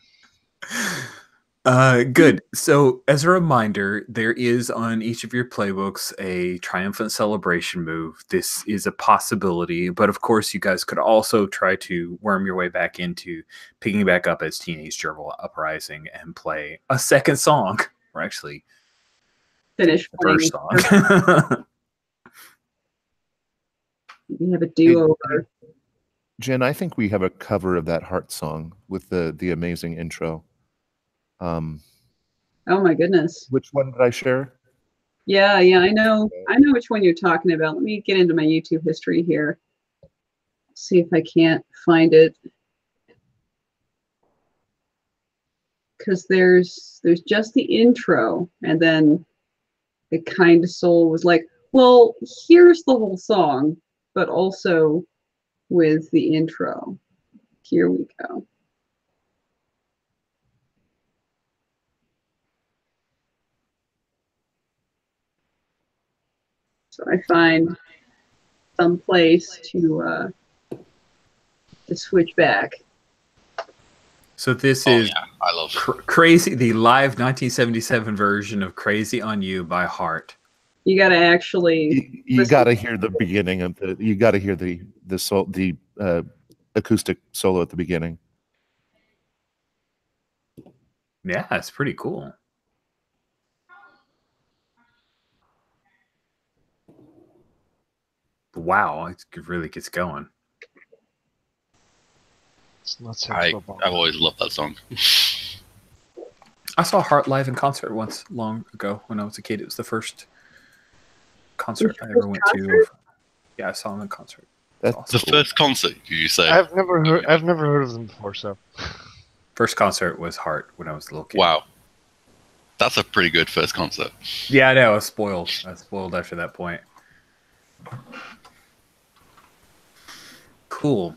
Good. So as a reminder, there is on each of your playbooks a triumphant celebration move. This is a possibility, but of course you guys could also try to worm your way back into picking back up as Teenage Gerbil Uprising and play a second song, or actually finish the first song. We have a do-over. Jen, I think we have a cover of that Heart song with the amazing intro. Oh my goodness. Which one did I share? Yeah, I know which one you're talking about. Let me get into my YouTube history here. See if I can't find it. Because there's just the intro, and then the Kind Soul was like, well, here's the whole song, but also with the intro. Here we go. So I find some place to to switch back. So this is I love Crazy, the live 1977 version of Crazy on You by Heart. You got to actually. You got to hear the beginning of the. You got to hear the acoustic solo at the beginning. Yeah, it's pretty cool. Wow, it really gets going. It's not I've always loved that song. I saw Heart live in concert once long ago when I was a kid. It was the first concert I ever went to. Yeah, I saw him in concert. That's awesome. The first concert, did you say? I've never heard of them before, so. First concert was Heart when I was a little kid. Wow. That's a pretty good first concert. Yeah, I know. I was spoiled. After that point. Cool.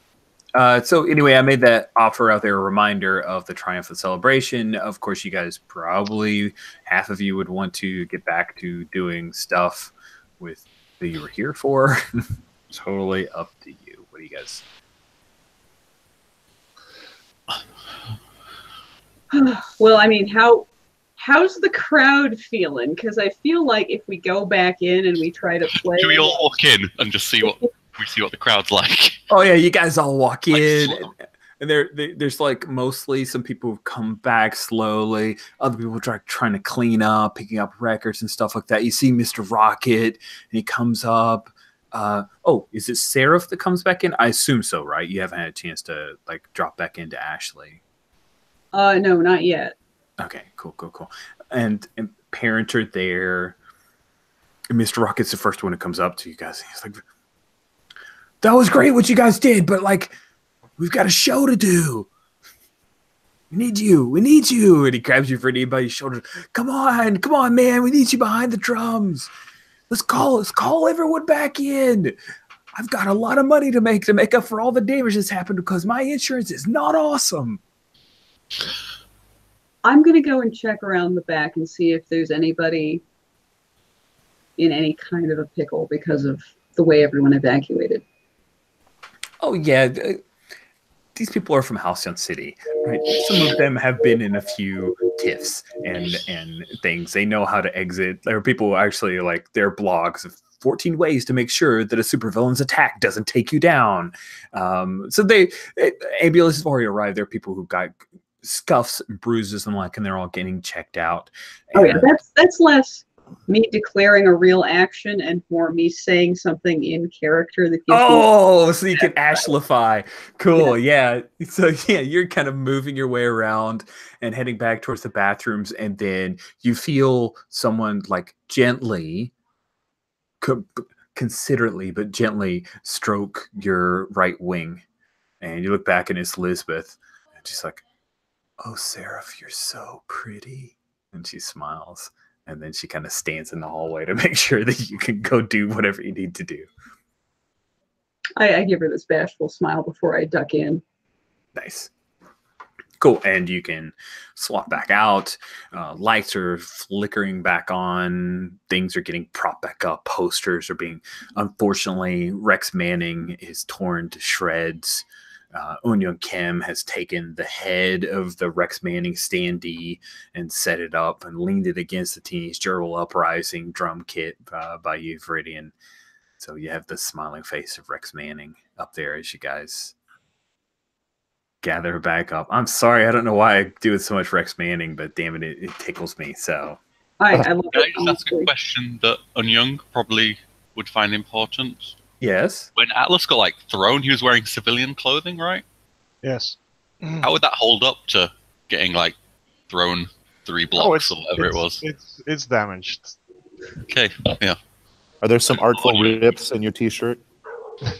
So anyway, I made that offer out there, a reminder of the triumphant celebration. Of course, you guys probably, half of you would want to get back to doing stuff with that you were here for. Totally up to you. What do you guys? Well, I mean, how's the crowd feeling? Because I feel like if we go back in and we try to play, Do we all walk in and just see what the crowd's like? Oh yeah, you guys all walk in, and there's like mostly some people who come back slowly. Other people trying to clean up, picking up records and stuff like that. You see Mr. Rocket, and he comes up. Oh, is it Seraph that comes back in? I assume so, right? You haven't had a chance to like drop back into Ashley. no, not yet. Okay, cool. And parents are there. And Mr. Rocket's the first one who comes up to you guys. He's like, "That was great what you guys did, but like, we've got a show to do. We need you. And he grabs you for anybody's shoulder. Come on, man. We need you behind the drums. Let's call everyone back in. I've got a lot of money to make up for all the damage that's happened because my insurance is not awesome." I'm going to go and check around the back and see if there's anybody in any kind of a pickle because of the way everyone evacuated. Oh, yeah. These people are from Halcyon City, right? Some of them have been in a few tiffs and things. They know how to exit. There are people actually like their blogs of 14 ways to make sure that a supervillain's attack doesn't take you down. So ambulance has already arrived. There are people who've got scuffs and bruises and they're all getting checked out. Oh yeah, that's less me declaring a real action and more me saying something in character that gives so you can ashlify. Cool. Yeah. So yeah, you're kind of moving your way around and heading back towards the bathrooms, and then you feel someone like gently, considerately but gently stroke your right wing, and you look back and it's Lisbeth, and she's like, "Oh, Seraph, you're so pretty." And she smiles. And then she kind of stands in the hallway to make sure that you can go do whatever you need to do. I give her this bashful smile before I duck in. Nice. Cool. And you can swap back out. Lights are flickering back on. Things are getting propped back up. Posters are being... Unfortunately, Rex Manning is torn to shreds. Eun Kim has taken the head of the Rex Manning standee and set it up and leaned it against the Teenage Gerbil Uprising drum kit by Viridian. So you have the smiling face of Rex Manning up there as you guys gather back up. I'm sorry, I don't know why I do it so much Rex Manning, but damn it, it tickles me. So I love Can I it, just ask a question that Eun probably would find important? yes. When Atlas got thrown, he was wearing civilian clothing, right? Yes. How would that hold up to getting thrown 3 blocks or whatever it was? It's damaged. Okay, yeah. Are there some artful rips in your t-shirt?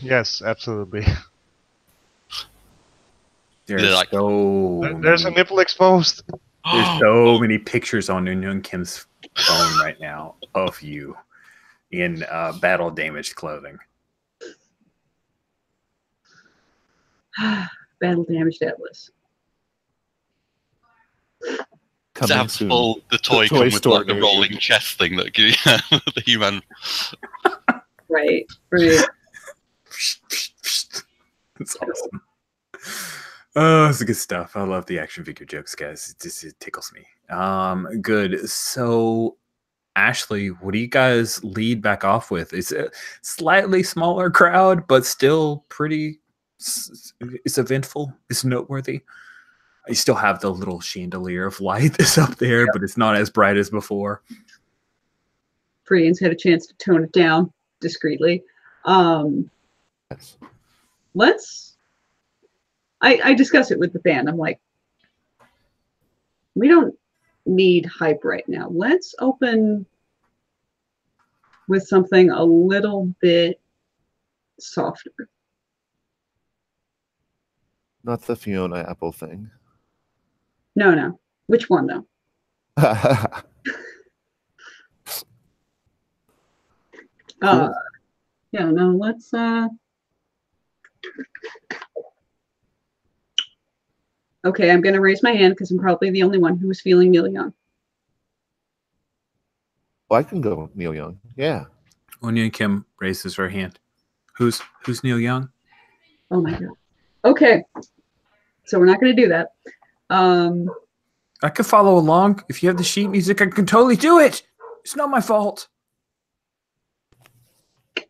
Yes, absolutely. There's There's a nipple exposed. There's so many pictures on Eun Kim's phone right now of you in battle damaged clothing. Battle damaged Atlas. Coming soon. The toy come with store the rolling chest thing that gives the human. Right. It's awesome. Oh, it's good stuff. I love the action figure jokes, guys. It tickles me. Good. So, Ashley, what do you guys lead back off with? It's a slightly smaller crowd, but still pretty. It's eventful. It's noteworthy. You still have the little chandelier of light that's up there, but it's not as bright as before. Freyan's had a chance to tone it down discreetly. Yes. I discuss it with the band. I'm like, we don't need hype right now. Let's open with something a little bit softer. Not the Fiona Apple thing. No. Which one though? Cool. Yeah, no, let's okay, I'm gonna raise my hand because I'm probably the only one who was feeling Neil Young. Well, I can go Neil Young. Yeah. Onion Kim raises her hand. Who's Neil Young? Oh my god. Okay. So we're not gonna do that. I could follow along. If you have the sheet music, I can totally do it. It's not my fault.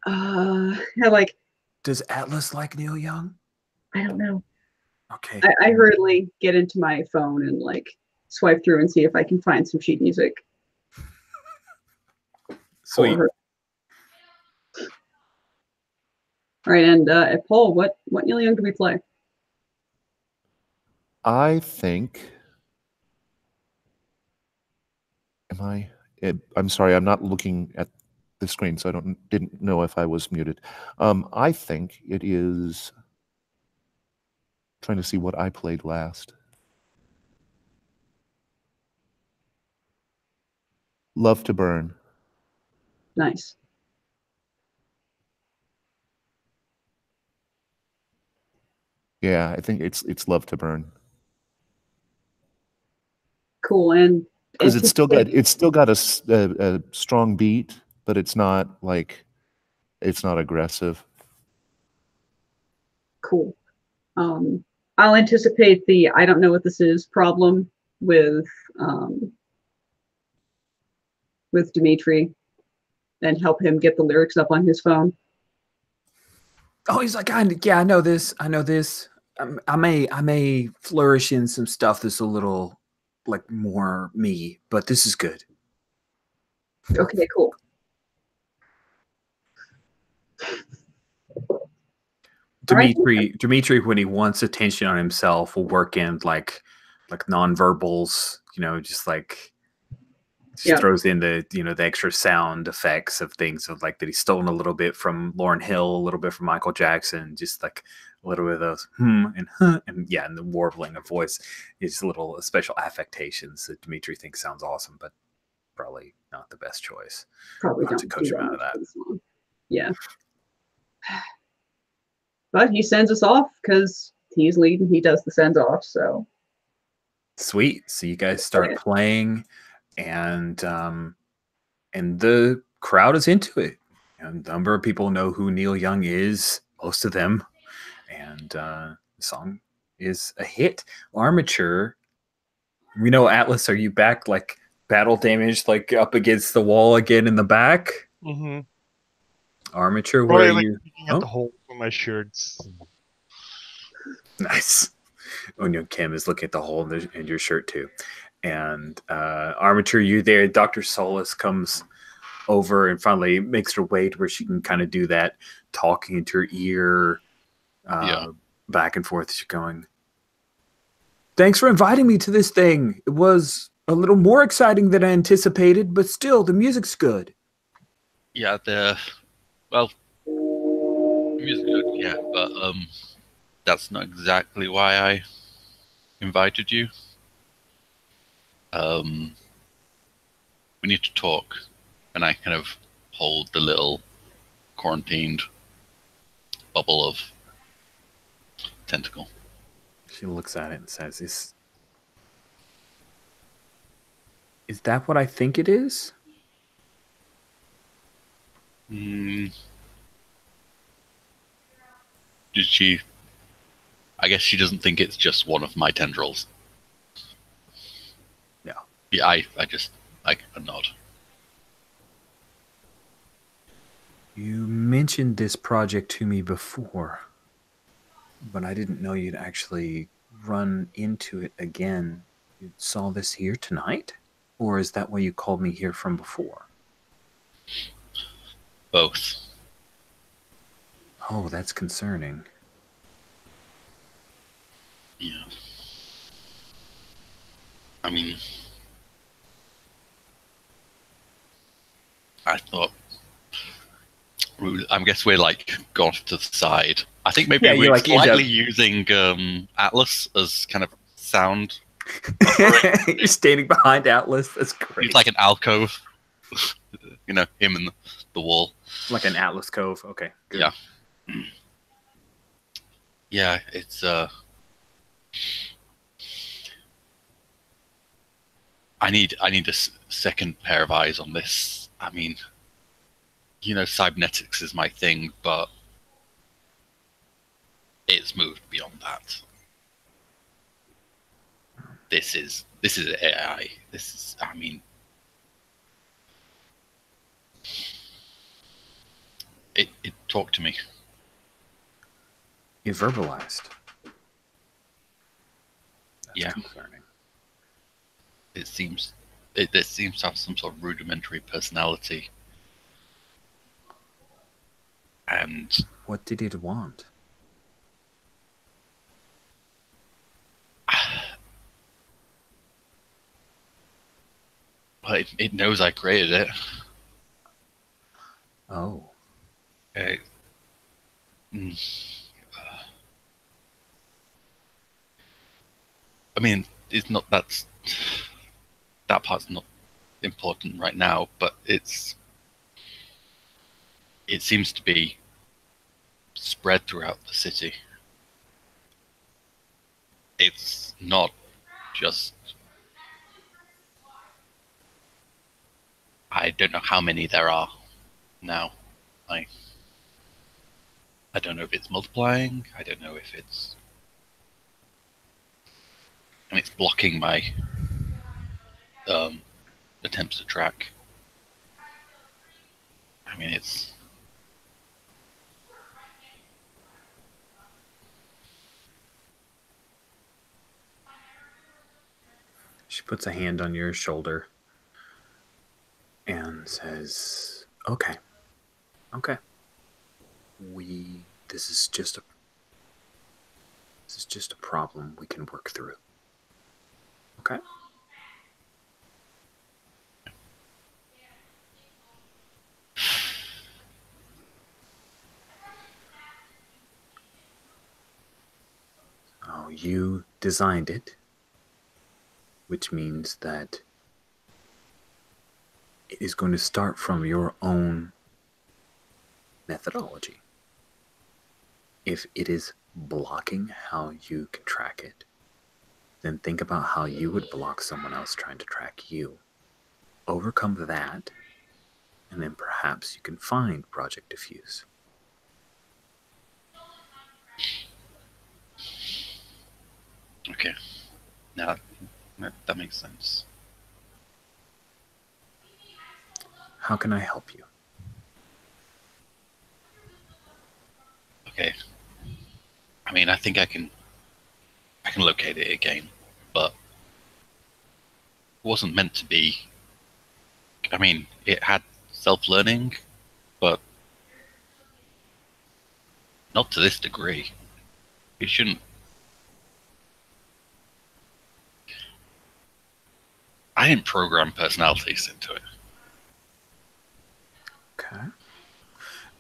Yeah, like, Does Atlas like Neil Young? I don't know. Okay. I hurriedly get into my phone and like swipe through and see if I can find some sheet music. Sweet. For her. All right, and Paul, what Neil Young do we play? I think. I'm sorry, I'm not looking at the screen, so didn't know if I was muted. I think it is. Trying to see what I played last. Love to Burn. Nice. Yeah, I think it's Love to Burn. Cool. And because it's still got a strong beat, but it's not aggressive. Cool. I'll anticipate the I don't know what this is problem with Dimitri and help him get the lyrics up on his phone. Oh, he's like, I know this. I know this. I may flourish in some stuff that's a little like more me, but this is good. Okay, cool. Dimitri, when he wants attention on himself, will work in like nonverbals, just like throws in the the extra sound effects of things of like that he's stolen a little bit from Lauryn Hill, a little bit from Michael Jackson, just like a little bit of those and the warbling of voice is little special affectations that Dimitri thinks sounds awesome, but probably not the best choice. Probably not to coach him out of that. Yeah. But he sends us off because he's leading. He does the sends off. So sweet. So you guys start playing, and the crowd is into it. A number of people know who Neil Young is. Most of them, and the song is a hit. Armature. We know Atlas. Are you back? Like battle damaged, like up against the wall again in the back. Mm-hmm. Armature, where are you? Looking at the hole for my shirts. Nice. Onion Kim is looking at the hole in your shirt too. And Armature, you there. Dr. Solus comes over and finally makes her way to where she can kind of do that talking into her ear, back and forth. She's going, thanks for inviting me to this thing. It was a little more exciting than I anticipated, but still, the music's good. Yeah, music's good, yeah, but that's not exactly why I invited you. We need to talk, and I kind of hold the little quarantined bubble of tentacle. She looks at it and says, Is that what I think it is? Did she I guess she doesn't think it's just one of my tendrils. Yeah. Yeah, I nod. You mentioned this project to me before, but I didn't know you'd actually run into it again. You saw this here tonight? Or is that why you called me here from before? Both. Oh, that's concerning. Yeah. I mean, I thought. I guess we're like gone to the side. I think maybe we're like slightly using Atlas as kind of sound. You're standing behind Atlas. That's great. He's like an alcove. You know, him and the wall. Like an Atlas cove. Okay, good. Yeah. Yeah, it's I need a second pair of eyes on this. I mean, you know, cybernetics is my thing, but it's moved beyond that. This is AI. This is, I mean, it talked to me. You verbalized. That's Yeah. concerning. It seems to have some sort of rudimentary personality. And What did it want? well, it knows I created it. Oh. I mean, it's not that part's not important right now, but it seems to be spread throughout the city. It's not just. I don't know how many there are now. I don't know if it's multiplying. I don't know if it's. And it's blocking my attempts to track. I mean, it's. She puts a hand on your shoulder and says, okay. This is just a problem we can work through. Okay? Oh, you designed it, which means that it is going to start from your own methodology. If it is blocking how you can track it, then think about how you would block someone else trying to track you. Overcome that, and then perhaps you can find Project Diffuse. Okay. Now, that makes sense. How can I help you? Okay. I mean, I think I can locate it again, but it wasn't meant to be. I mean, it had self-learning, but not to this degree. It shouldn't. I didn't program personalities into it. Okay.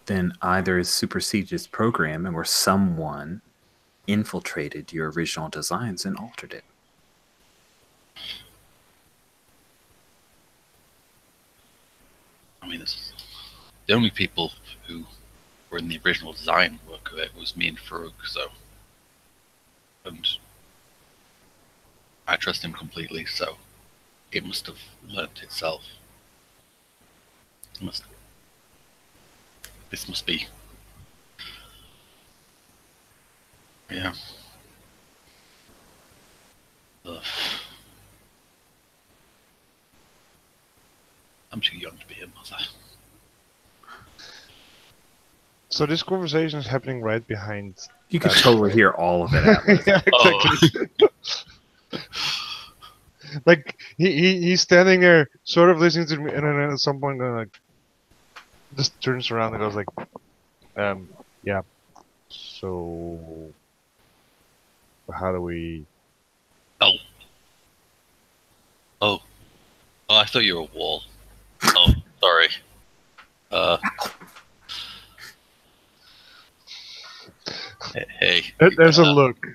Then either it superseded its program or someone infiltrated your original designs and altered it. I mean, the only people who were in the original design work of it was me and Farouk, so. And I trust him completely, so it must have learnt itself. This must be. Yeah. Ugh. I'm too young to be a mother. So this conversation is happening right behind. You could totally hear all of it, Atlas. Yeah, exactly. Like he's standing there, sort of listening to me, and then at some point, like, just turns around and goes like, yeah. So how do we? Oh, I thought you were a wall. Oh, sorry. Hey. There's a look.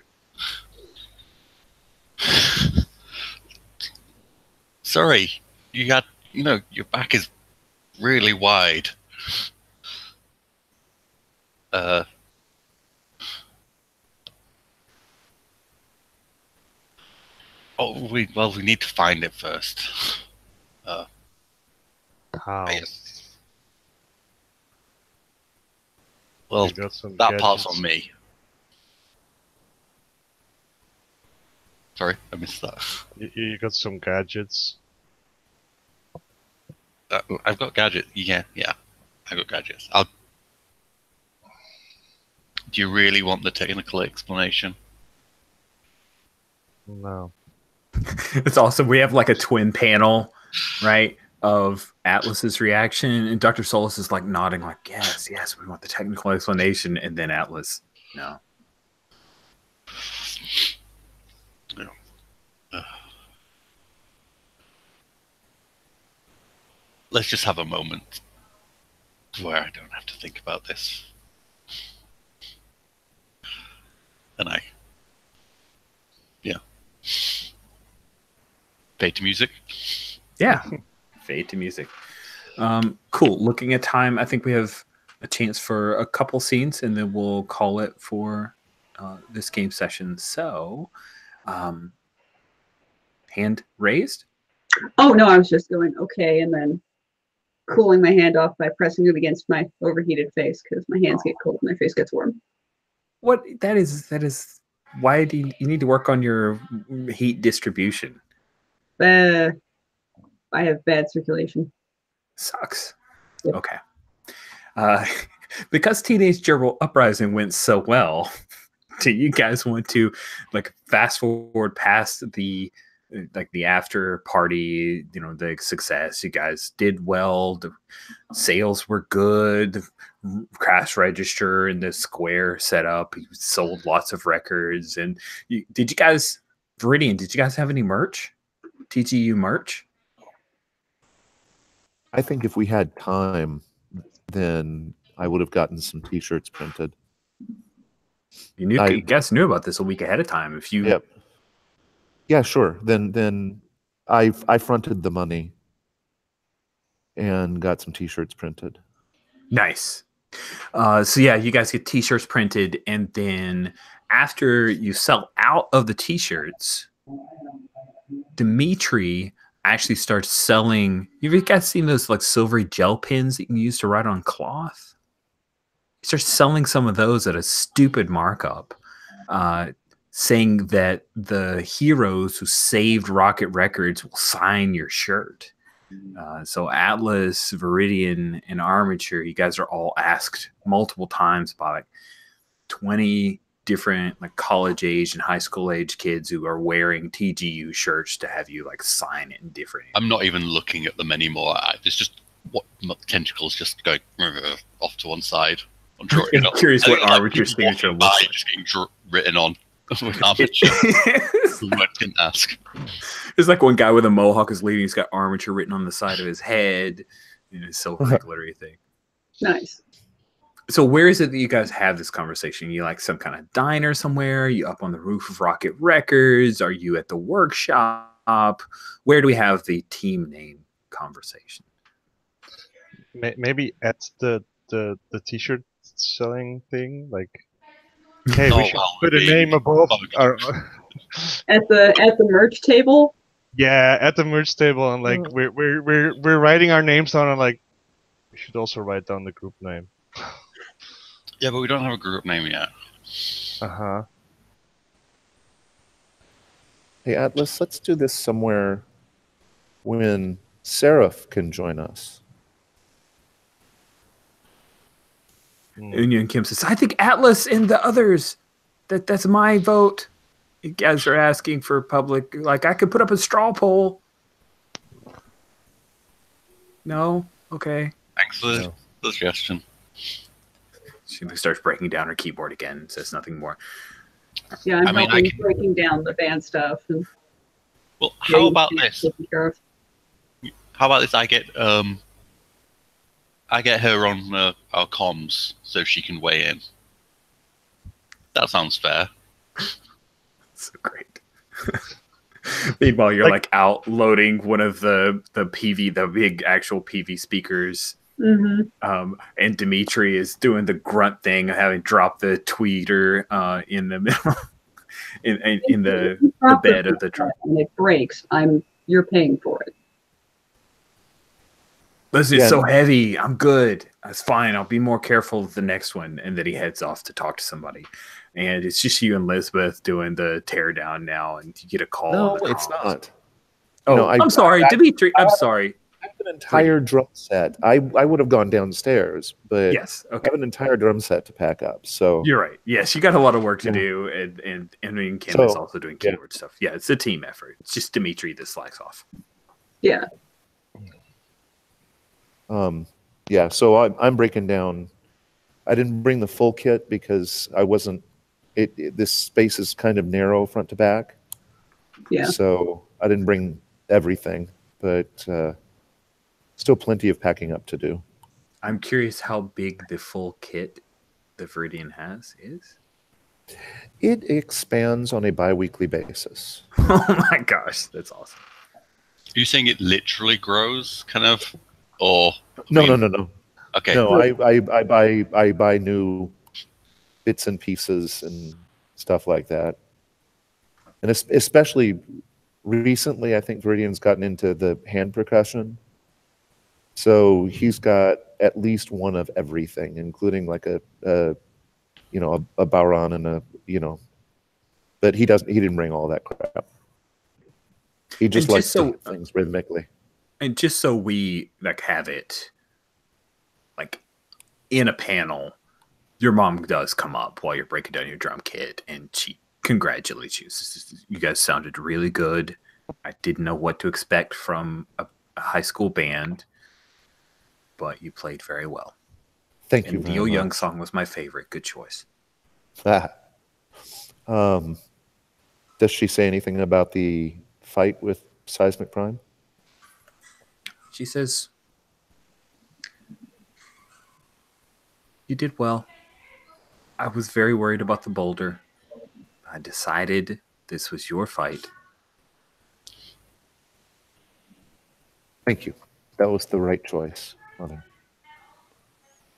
Sorry, your back is really wide. We need to find it first. How? Yes. Well, You got some that part's gadgets? on me. Sorry, I missed that. You got some gadgets. I've got gadgets. Yeah, I've got gadgets. Do you really want the technical explanation? No. It's awesome. We have like a twin panel, right, of Atlas's reaction, and Dr. Solus is like nodding, like, yes, we want the technical explanation, and then Atlas, no. Let's just have a moment where I don't have to think about this. And fade to music. Yeah, fade to music. Cool. Looking at time, I think we have a chance for a couple scenes, and then we'll call it for this game session. So, hand raised. Oh no, I was just going okay, and then cooling my hand off by pressing it against my overheated face because my hands get cold and my face gets warm. What that is. Why do you need to work on your heat distribution? I have bad circulation. Sucks. Yep. Okay. Because Teenage Gerbil Uprising went so well, do you guys want to like fast forward past the after party, the success? You guys did well. The sales were good. The cash register and the square set up. You sold lots of records. And did you guys have any merch? TGU merch? I think if we had time, then I would have gotten some T-shirts printed. You guys knew about this a week ahead of time. If you, Yep. Yeah, sure. Then I fronted the money and got some T-shirts printed. Nice. So yeah, you guys get T-shirts printed, and then after you sell out of the T-shirts, Dimitri actually starts selling. Have you guys seen those like silvery gel pens that you can use to write on cloth? He starts selling some of those at a stupid markup, saying that the heroes who saved Rocket Records will sign your shirt. So Atlas, Viridian, and Armature, you guys are all asked multiple times by like 20 different like college age and high school age kids who are wearing TGU shirts to have you like sign it in different. I'm not even looking at them anymore. It's just what tentacles just go off to one side. I'm sure, I'm curious what Armature's people signature walking looks by like. just getting written on with Armature. Who I didn't ask. There's like one guy with a mohawk is leading. He's got Armature written on the side of his head. And it's so glittery thing. Nice. So where is it that you guys have this conversation? You like some kind of diner somewhere? Are you up on the roof of Rocket Records? Are you at the workshop? Where do we have the team name conversation? Maybe at the T-shirt selling thing, like, hey, we should put a name above our. At the merch table. Yeah, at the merch table, and like we're writing our names down, and like we should also write down the group name. Yeah, but we don't have a group name yet. Uh-huh. Hey, Atlas, let's do this somewhere when Seraph can join us. Union Kim says, I think Atlas and the others, that's my vote. You guys are asking for public, like I could put up a straw poll. No? Okay. Thanks for the suggestion. She starts breaking down her keyboard again, says nothing more. Yeah, I'm helping breaking down the band stuff. And well, how about this? How about this? I get her on our comms so she can weigh in. That sounds fair. So great. Meanwhile, you're like out loading one of the PV, the big actual PV speakers. Mm-hmm. And Dimitri is doing the grunt thing of having dropped the tweeter in the middle, in the bed of the truck. And it breaks. You're paying for it. Listen, it's so heavy. I'm good. That's fine. I'll be more careful with the next one. And then he heads off to talk to somebody. And it's just you and Elizabeth doing the tear down now, and you get a call. No, it's not. Oh, no, I'm sorry, Dimitri. I'm sorry. I have an entire drum set. I would have gone downstairs, but yes, okay. I have an entire drum set to pack up. So you're right. Yes, you got a lot of work to do, and I mean, Kim is also doing keyboard stuff. Yeah, it's a team effort. It's just Dimitri that slacks off. Yeah. Yeah. So I'm breaking down. I didn't bring the full kit because I wasn't. This space is kind of narrow front to back. Yeah. So I didn't bring everything, but still plenty of packing up to do. I'm curious how big the full kit the Viridian has is. It expands on a bi-weekly basis. Oh my gosh, that's awesome. Are you saying it literally grows, kind of, or no? Okay. No, I buy new bits and pieces and stuff like that, and especially recently, I think Viridian's gotten into the hand percussion. So he's got at least one of everything, including like a baron and but he didn't bring all that crap. He just likes to hit things rhythmically. And just so we have it like in a panel, your mom does come up while you're breaking down your drum kit, and she congratulates you. You guys sounded really good. I didn't know what to expect from a high school band, but you played very well. Thank you. And Neil Young's song was my favorite. Good choice. Does she say anything about the fight with Seismic Prime? She says, you did well. I was very worried about the boulder. I decided this was your fight. Thank you. That was the right choice, Mother.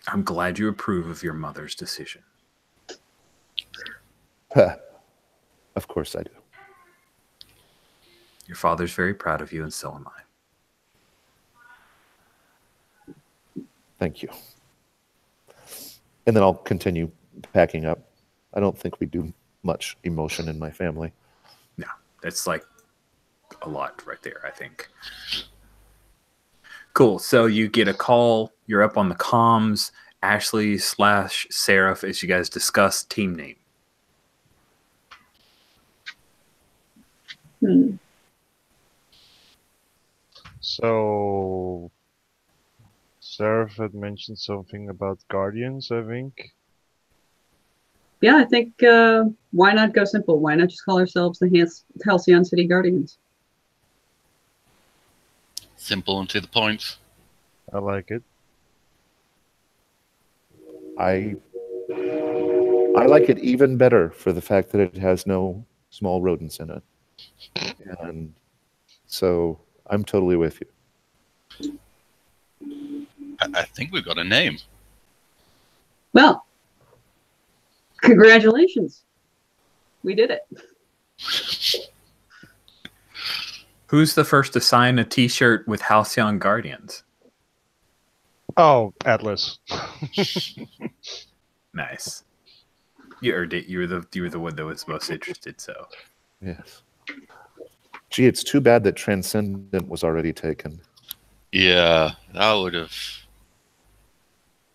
I'm glad you approve of your mother's decision. Of course I do. Your father's very proud of you, and so am I. Thank you. And then I'll continue packing up. I don't think we do much emotion in my family. No, that's like a lot right there, I think. Cool. So you get a call. You're up on the comms. Ashley/Seraph, as you guys discuss team name. So, Seraph had mentioned something about Guardians, I think. Yeah, I think why not go simple? Why not just call ourselves the Halcyon City Guardians? Simple and to the point. I like it. I like it even better for the fact that it has no small rodents in it. And so I'm totally with you. I think we've got a name. Well, congratulations. We did it. Who's the first to sign a T-shirt with Halcyon Guardians? Oh, Atlas. Nice. You earned it. You were the one that was most interested. So yes. Gee, it's too bad that Transcendent was already taken. Yeah, that would have.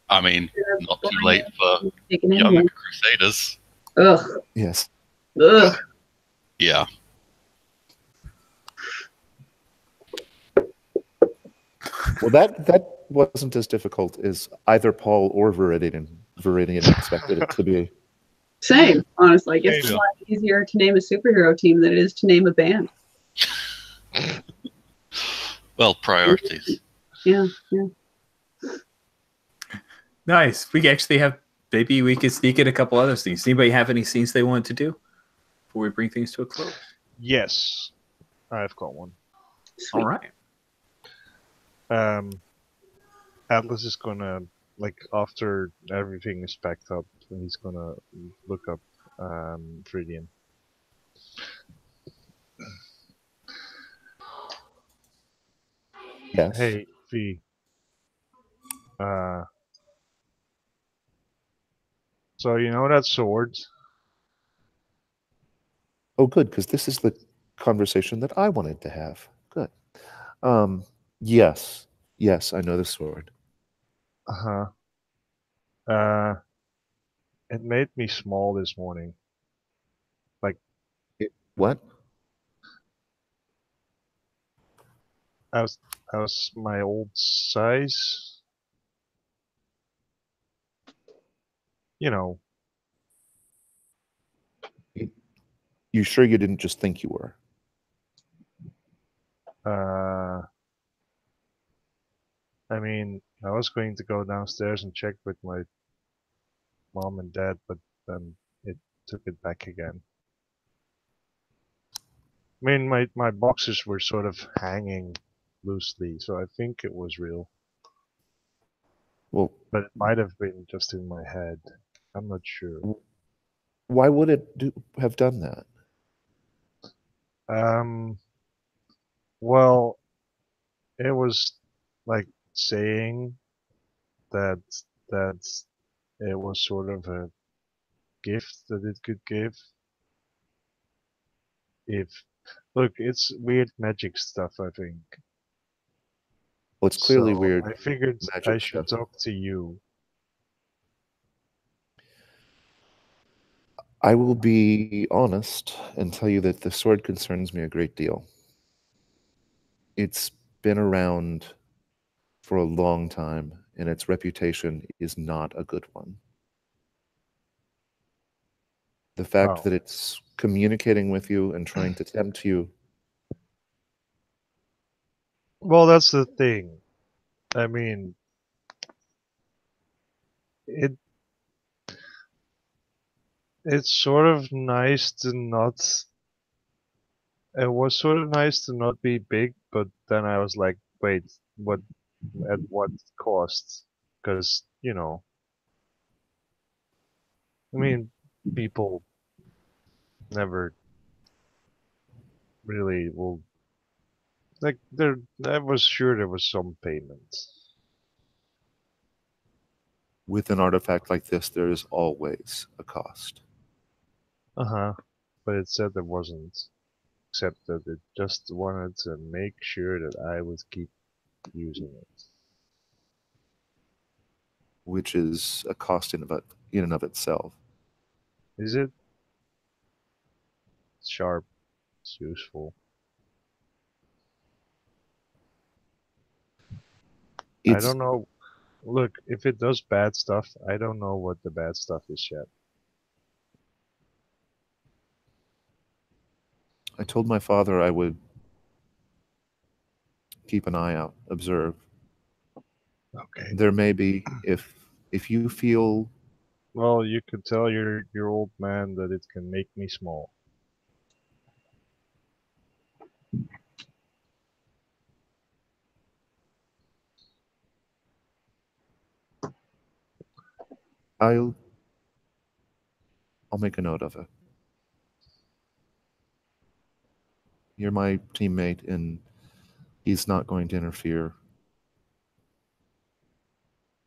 I mean, not too late for Young Crusaders. Ugh. Yes. Ugh. Yeah. Well, that wasn't as difficult as either Paul or Viridian expected it to be. Same, honestly. I guess it's a lot easier to name a superhero team than it is to name a band. Well, priorities. Yeah, yeah. Nice. We actually have, maybe we could sneak in a couple other scenes. Anybody have any scenes they want to do before we bring things to a close? Yes, I've got one. Sweet. All right. Atlas is gonna, like, after everything is packed up, he's gonna look up Viridian. Yes. Hey, V. So you know that sword? Oh, good, because this is the conversation that I wanted to have. Good. Yes. Yes, I know the sword. Uh-huh. It made me small this morning. What? I was my old size. You know. You sure you didn't just think you were? I mean, I was going to go downstairs and check with my mom and dad, but then it took it back again. I mean, my boxes were sort of hanging loosely, so I think it was real. Well, But it might have been just in my head. I'm not sure. why would it have done that? Well, it was like saying that it was sort of a gift that it could give. Look, it's weird magic stuff, I think. Well, it's clearly So weird I figured magic I should stuff. talk to you. I will be honest and tell you that the sword concerns me a great deal. It's been around for a long time, and its reputation is not a good one. The fact that it's communicating with you and trying to tempt you. Well, that's the thing. I mean, it's sort of nice to not. It was sort of nice to not be big, but then I was like, wait, what? At what cost? Because, you know, I mean, people never really will. Like, I was sure there was some payment. With an artifact like this, there is always a cost. Uh-huh. But it said there wasn't. Except that it just wanted to make sure that I would keep using it. Which is a cost in and of itself. Is it? It's sharp. It's useful. I don't know. Look, if it does bad stuff, I don't know what the bad stuff is yet. I told my father I would keep an eye out, observe. Okay. There may be, if you feel. Well, you could tell your old man that it can make me small. I'll make a note of it. You're my teammate, and he's not going to interfere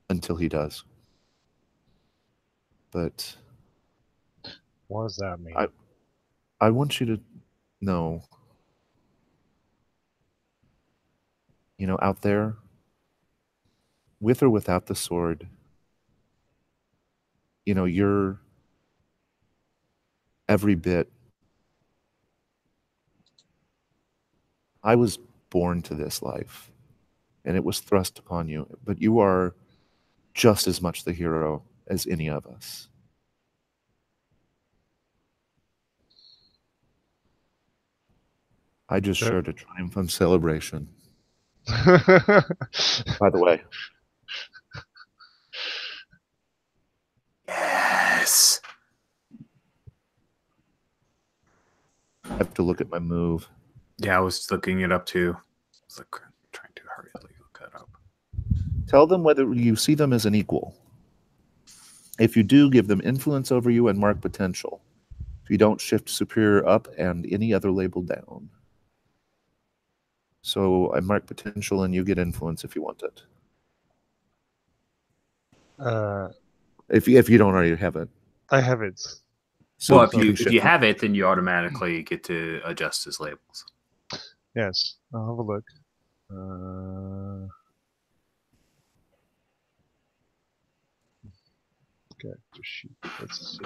until he does. But what does that mean? I want you to know out there, with or without the sword, you're every bit. I was born to this life, and it was thrust upon you, but you are just as much the hero as any of us. I just shared a triumphant celebration. By the way. Yes. I have to look at my move. Yeah, I was looking it up too. I was like trying to hurriedly look it up. Tell them whether you see them as an equal. If you do, give them influence over you and mark potential. If you don't, shift superior up and any other label down. So I mark potential and you get influence if you want it. If you don't already have it. I have it. So well, if you have it, then you automatically get to adjust his labels. Yes, I'll have a look. Character sheet. Let's see.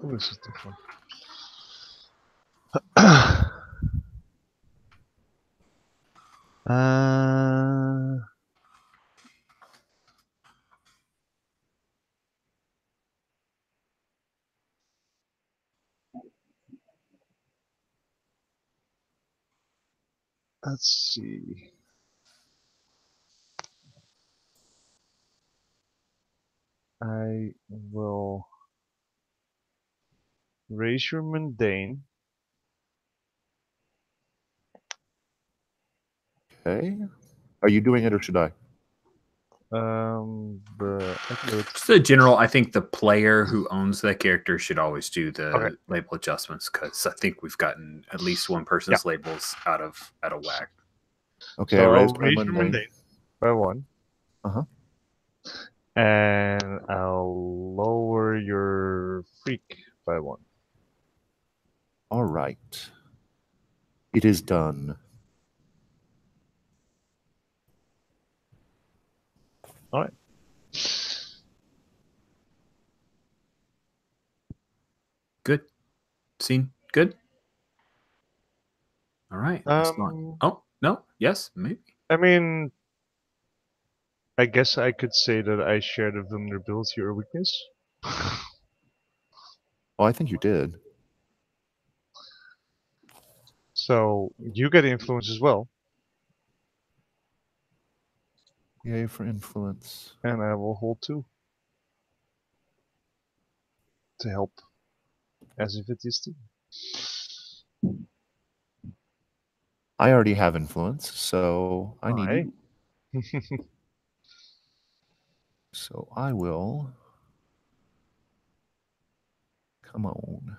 Oh, this is different. Let's see. I will raise your mundane. Okay. Are you doing it or should I? Just the general, I think the player who owns that character should always do the label adjustments, because I think we've gotten at least one person's labels out of whack. Okay, so I I'll raise your mundane by 1. And I'll lower your freak by 1. All right. It is done. All right. Good. Scene. Good. All right. Oh, no. Yes, maybe. I mean, I guess I could say that I shared a vulnerability or weakness. Oh, I think you did. So you get influence as well. Yay for influence. And I will hold 2. To help. As if it is 2. I already have influence, so I need you. So I will. Come on.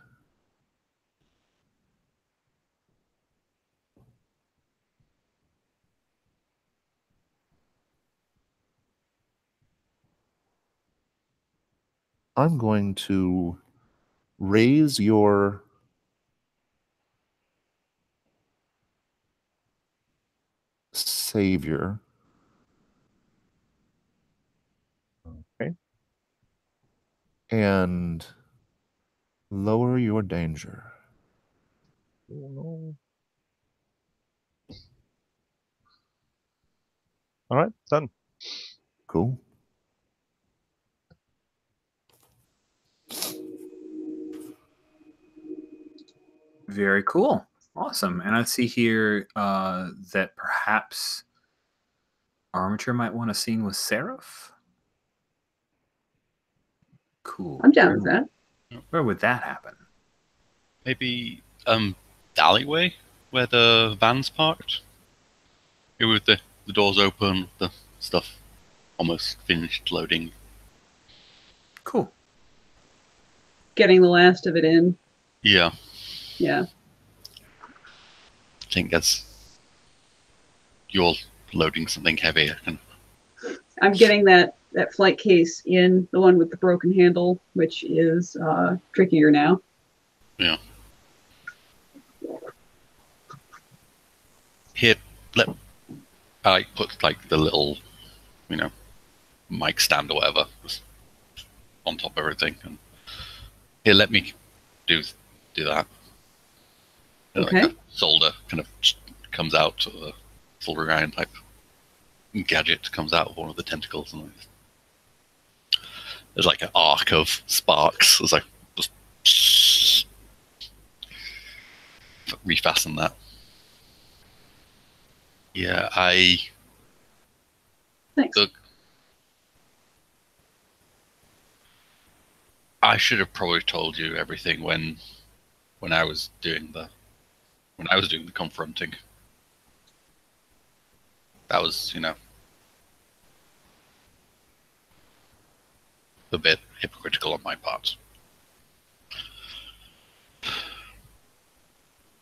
I'm going to raise your savior. Okay. And lower your danger. Oh, no. All right, done. Cool. Very cool. Awesome. And I see here that perhaps Armature might want a scene with Seraph. Cool. I'm down with that. Where would that happen? Maybe the alleyway where the van's parked. With the doors open, the stuff almost finished loading. Cool. Getting the last of it in. Yeah. Yeah. think as you're loading something heavy, I can... I'm getting that flight case in, the one with the broken handle, which is trickier now. Yeah. Here, I put like the little, mic stand or whatever on top of everything. And here, let me do that. Okay. Like a solder kind of comes out, a soldering iron type gadget comes out of one of the tentacles, and there's like an arc of sparks. It's like just refasten that. Yeah, Thanks. I should have probably told you everything when I was doing the confronting. That was, a bit hypocritical on my part.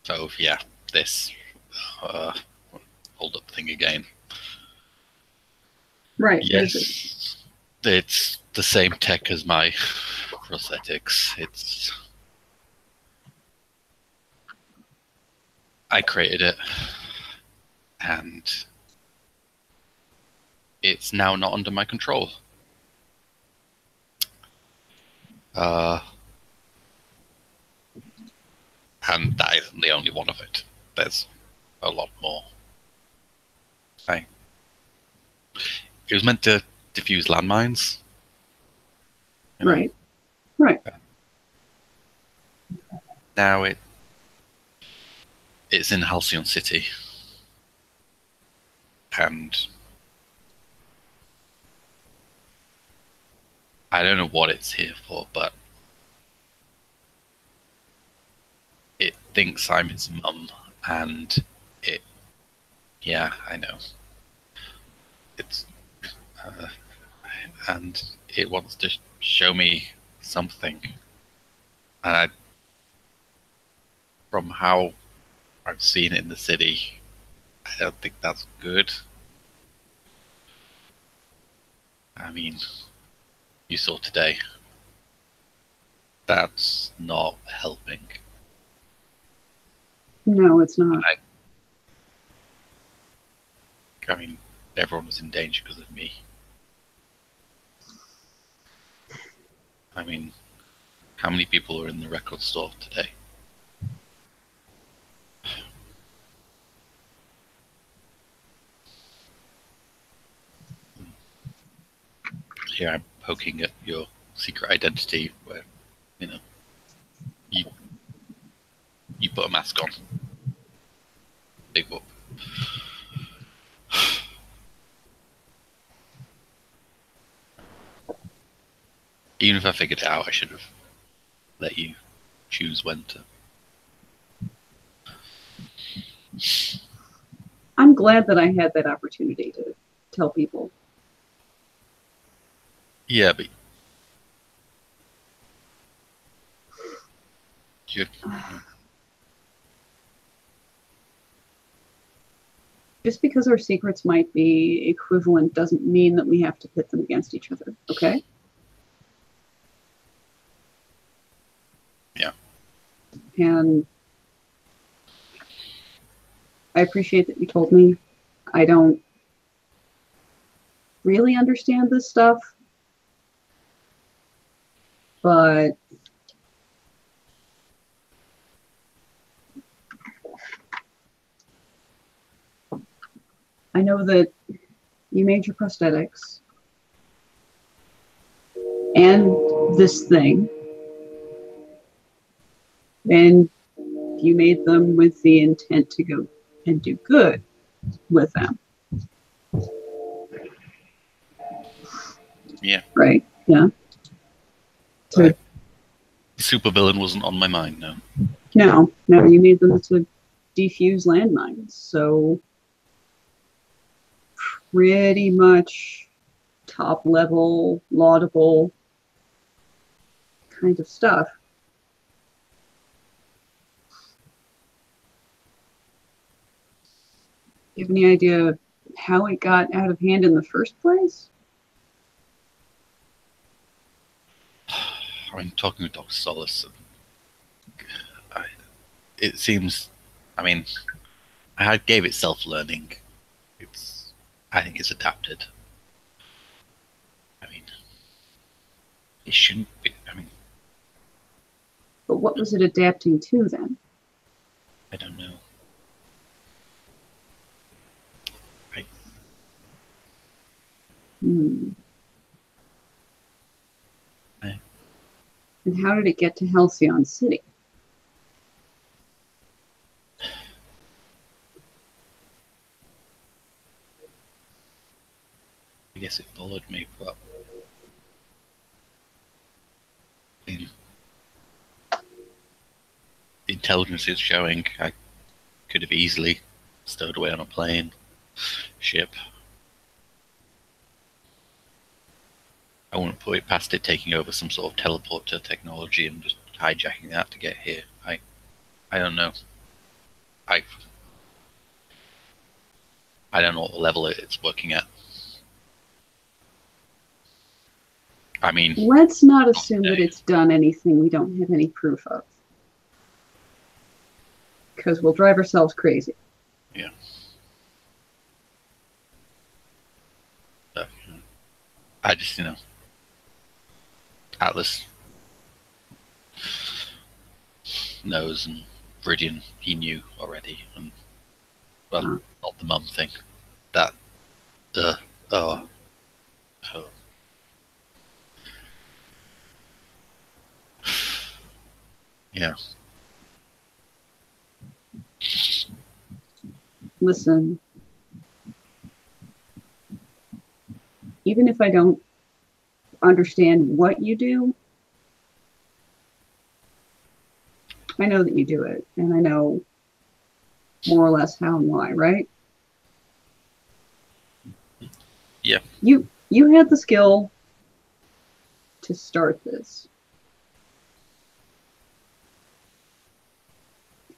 So yeah, this hold up thing again. Right. Yes, it's the same tech as my prosthetics. I created it, and it's now not under my control. And that isn't the only one of it. There's a lot more. It was meant to defuse landmines. Right. Right. Now it's in Halcyon City. And I don't know what it's here for, but it thinks I'm its mum, and yeah, I know. And it wants to show me something. And from how I've seen it in the city, I don't think that's good. I mean, you saw today. That's not helping. No, it's not. I mean, everyone was in danger because of me. I mean, how many people are in the record store today? Here I'm poking at your secret identity where, you put a mask on. Big whoop. Even if I figured it out, I should have let you choose when to. I'm glad that I had that opportunity to tell people. Yeah, but Just because our secrets might be equivalent doesn't mean that we have to pit them against each other, okay? Yeah. And I appreciate that you told me. I don't really understand this stuff, but I know that you made your prosthetics and this thing, and you made them with the intent to go and do good with them. Yeah. Right? Yeah. Supervillain wasn't on my mind, no. No, you made them to defuse landmines, so pretty much top level, laudable kind of stuff. You have any idea how it got out of hand in the first place? I mean, talking with Dr. Solace, it seems, I mean, I gave it self-learning. I think it's adapted. I mean, it shouldn't be, I mean, But what was it adapting to then? I don't know. Hmm. Right. And how did it get to Halcyon City? I guess it followed me, but the intelligence it's showing, I could have easily stowed away on a plane, ship. I wouldn't put it past it taking over some sort of teleporter technology and just hijacking that to get here. I don't know. I don't know what level it's working at. I mean, Let's not assume that it's done anything we don't have any proof of. Because we'll drive ourselves crazy. yeah. So, I just, Atlas knows, and Viridian, he knew already, and well, not the mum thing. That, oh. Yeah. Listen, even if I don't understand what you do, I know that you do it, and I know more or less how and why, right? Yeah. You had the skill to start this.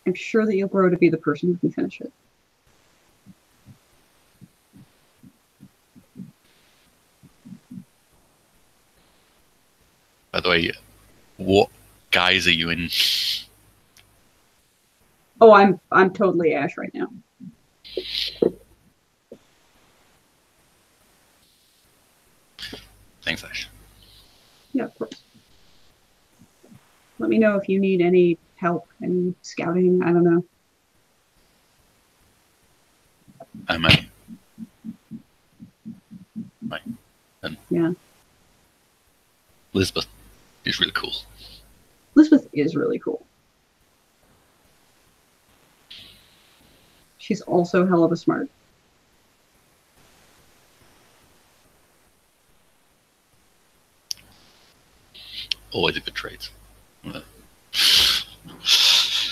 I'm sure that you'll grow to be the person who can finish it. By the way, what guise are you in? Oh, I'm totally Ash right now. Thanks, Ash. Yeah, of course. Let me know if you need any help, any scouting, I don't know. I might. And Yeah. Elizabeth is really cool. Elizabeth is really cool. She's also hell of a smart. Always a good trait.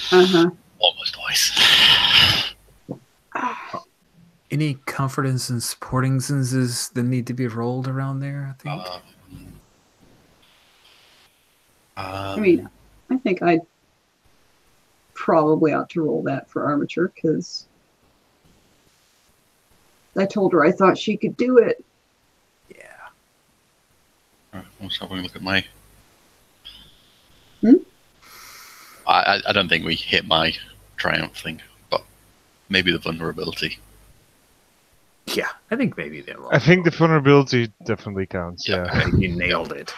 Uh-huh. Almost always. Any confidence and supporting senses that need to be rolled around there, I think? I mean, I think I probably ought to roll that for Armature, because I told her I thought she could do it. Yeah. Alright, let's have a look at my... Hmm? I don't think we hit my triumph thing, but maybe the vulnerability. Yeah, I think maybe they will. I think the vulnerability definitely counts. Yeah. I think you nailed it.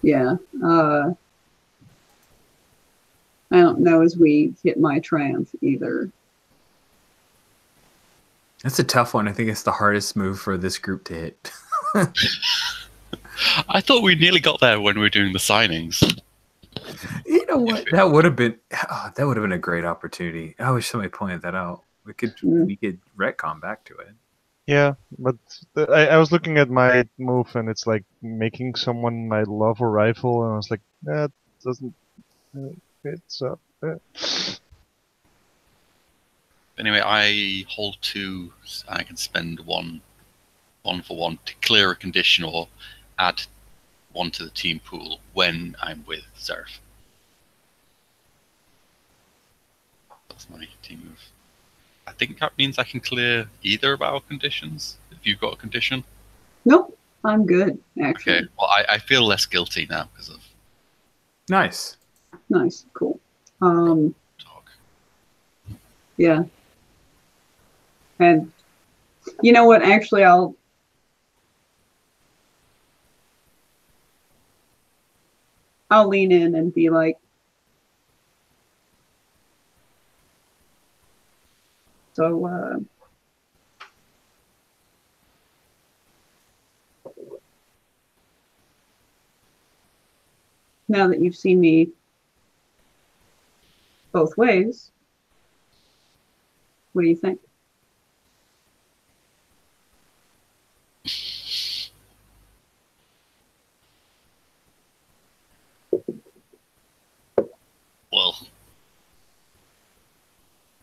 Yeah. I don't know as we hit my triumph either. That's a tough one. I think it's the hardest move for this group to hit. I thought we nearly got there when we were doing the signings. You know what? That would have been a great opportunity. I wish somebody pointed that out. We could retcon back to it. Yeah, but I was looking at my move, and it's like making someone my love or rifle, and I was like, that doesn't fit. So. Anyway, I hold 2. So I can spend one for one to clear a condition or add 1 to the team pool when I'm with Zerf. That's my team move. I think that means I can clear either of our conditions. If you've got a condition. Nope, I'm good, actually. Okay, well, I feel less guilty now because of Nice. Nice, cool. talk. Yeah. And you know what? Actually, I'll lean in and be like, so, now that you've seen me both ways, what do you think? Well,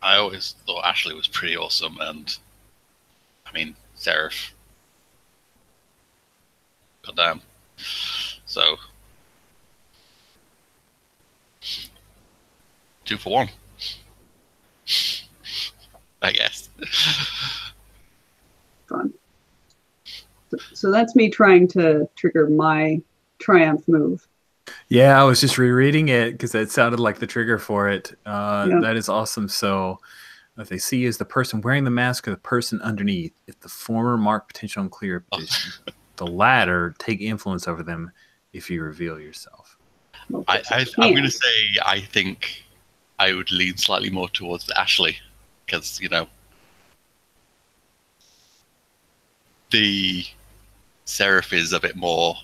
I always thought Ashley was pretty awesome, and I mean, Seraph. Goddamn. So, 2 for 1. I guess. Fun. So that's me trying to trigger my triumph move. Yeah, I was just rereading it because it sounded like the trigger for it. Yeah. That is awesome. So if they see you as the person wearing the mask or the person underneath, if the former mark potential and clear position, the latter take influence over them if you reveal yourself. I'm going to say I think I would lean slightly more towards Ashley because, you know, the Seraph is a bit more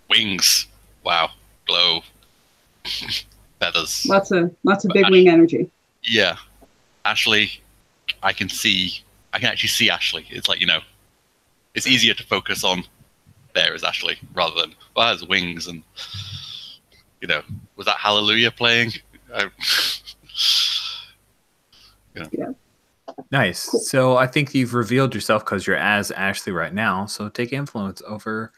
wings. Wow, glow, feathers. Lots of big wing energy. Yeah, Ashley, I can actually see Ashley. It's like, you know, it's easier to focus on there as Ashley rather than, well, it has wings and, you know, was that Hallelujah playing? Yeah. Nice. Cool. So I think you've revealed yourself because you're as Ashley right now. So take influence over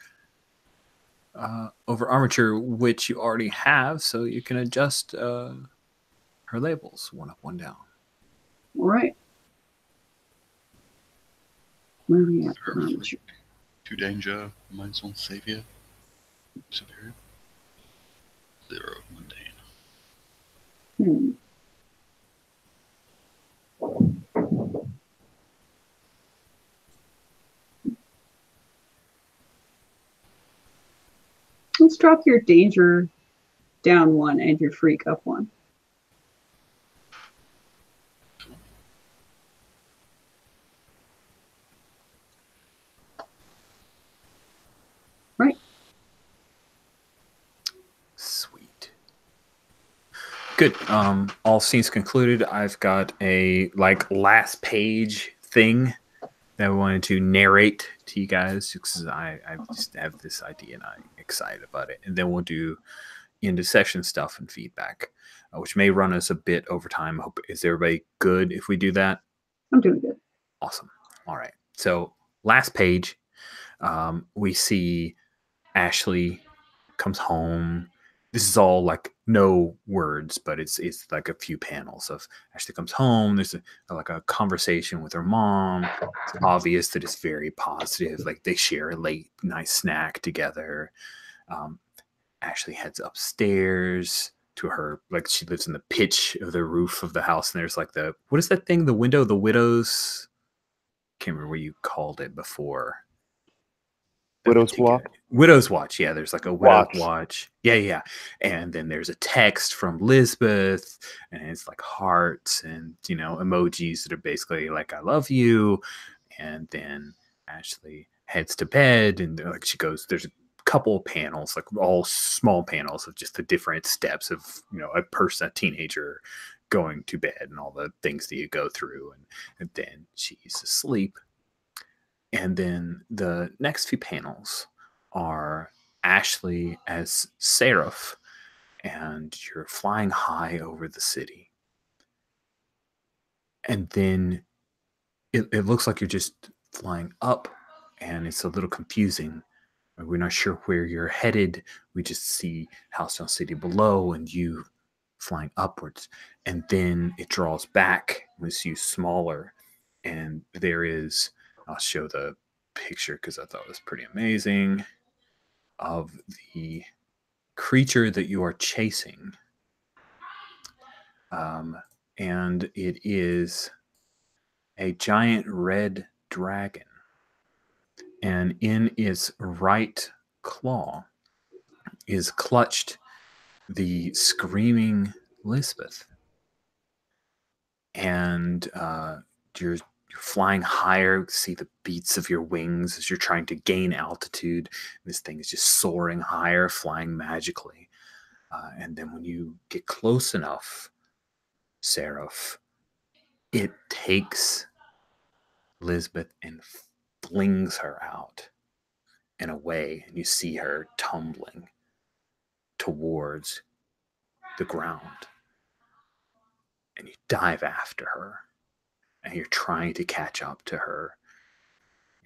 armature, which you already have, so you can adjust her labels 1 up, 1 down. All right. Where are we at for armature? 2 danger, -1 savior, superior, 0 mundane. Let's drop your danger down 1 and your freak up 1. Right. Sweet. Good. All scenes concluded. I've got a last page thing that I wanted to narrate to you guys because I just have this idea and I'm excited about it. And then we'll do into session stuff and feedback, which may run us a bit over time. Is everybody good if we do that? I'm doing good. Awesome. All right. So last page, we see Ashley comes home. This is all like no words, but it's like a few panels of Ashley comes home. There's a conversation with her mom. It's obvious that it's very positive. Like they share a late nice snack together. Ashley heads upstairs to her, like she lives in the pitch of the roof of the house, and there's like what is that thing? The window of the widows. Can't remember what you called it before. Widow's Walk? Widow's Watch. Yeah, there's like a Widow's Watch. Yeah. And then there's a text from Lisbeth, and it's like hearts and, you know, emojis that are basically like, I love you. And then Ashley heads to bed, and like she goes, there's a couple of panels, like all small panels of just the different steps of, you know, a teenager going to bed and all the things that you go through. And then she's asleep. And then the next few panels are Ashley as Seraph, and you're flying high over the city. And then it looks like you're just flying up, and it's a little confusing. We're not sure where you're headed. We just see Halcyon City below, and you flying upwards, and then it draws back and is used smaller. And there is, I'll show the picture because I thought it was pretty amazing, of the creature that you are chasing. And it is a giant red dragon. And in its right claw is clutched the screaming Lisbeth. And you're flying higher, see the beats of your wings as you're trying to gain altitude. This thing is just soaring higher, flying magically. And then when you get close enough, Seraph, it takes Lisbeth and flings her out and away, and you see her tumbling towards the ground. And you dive after her, and you're trying to catch up to her.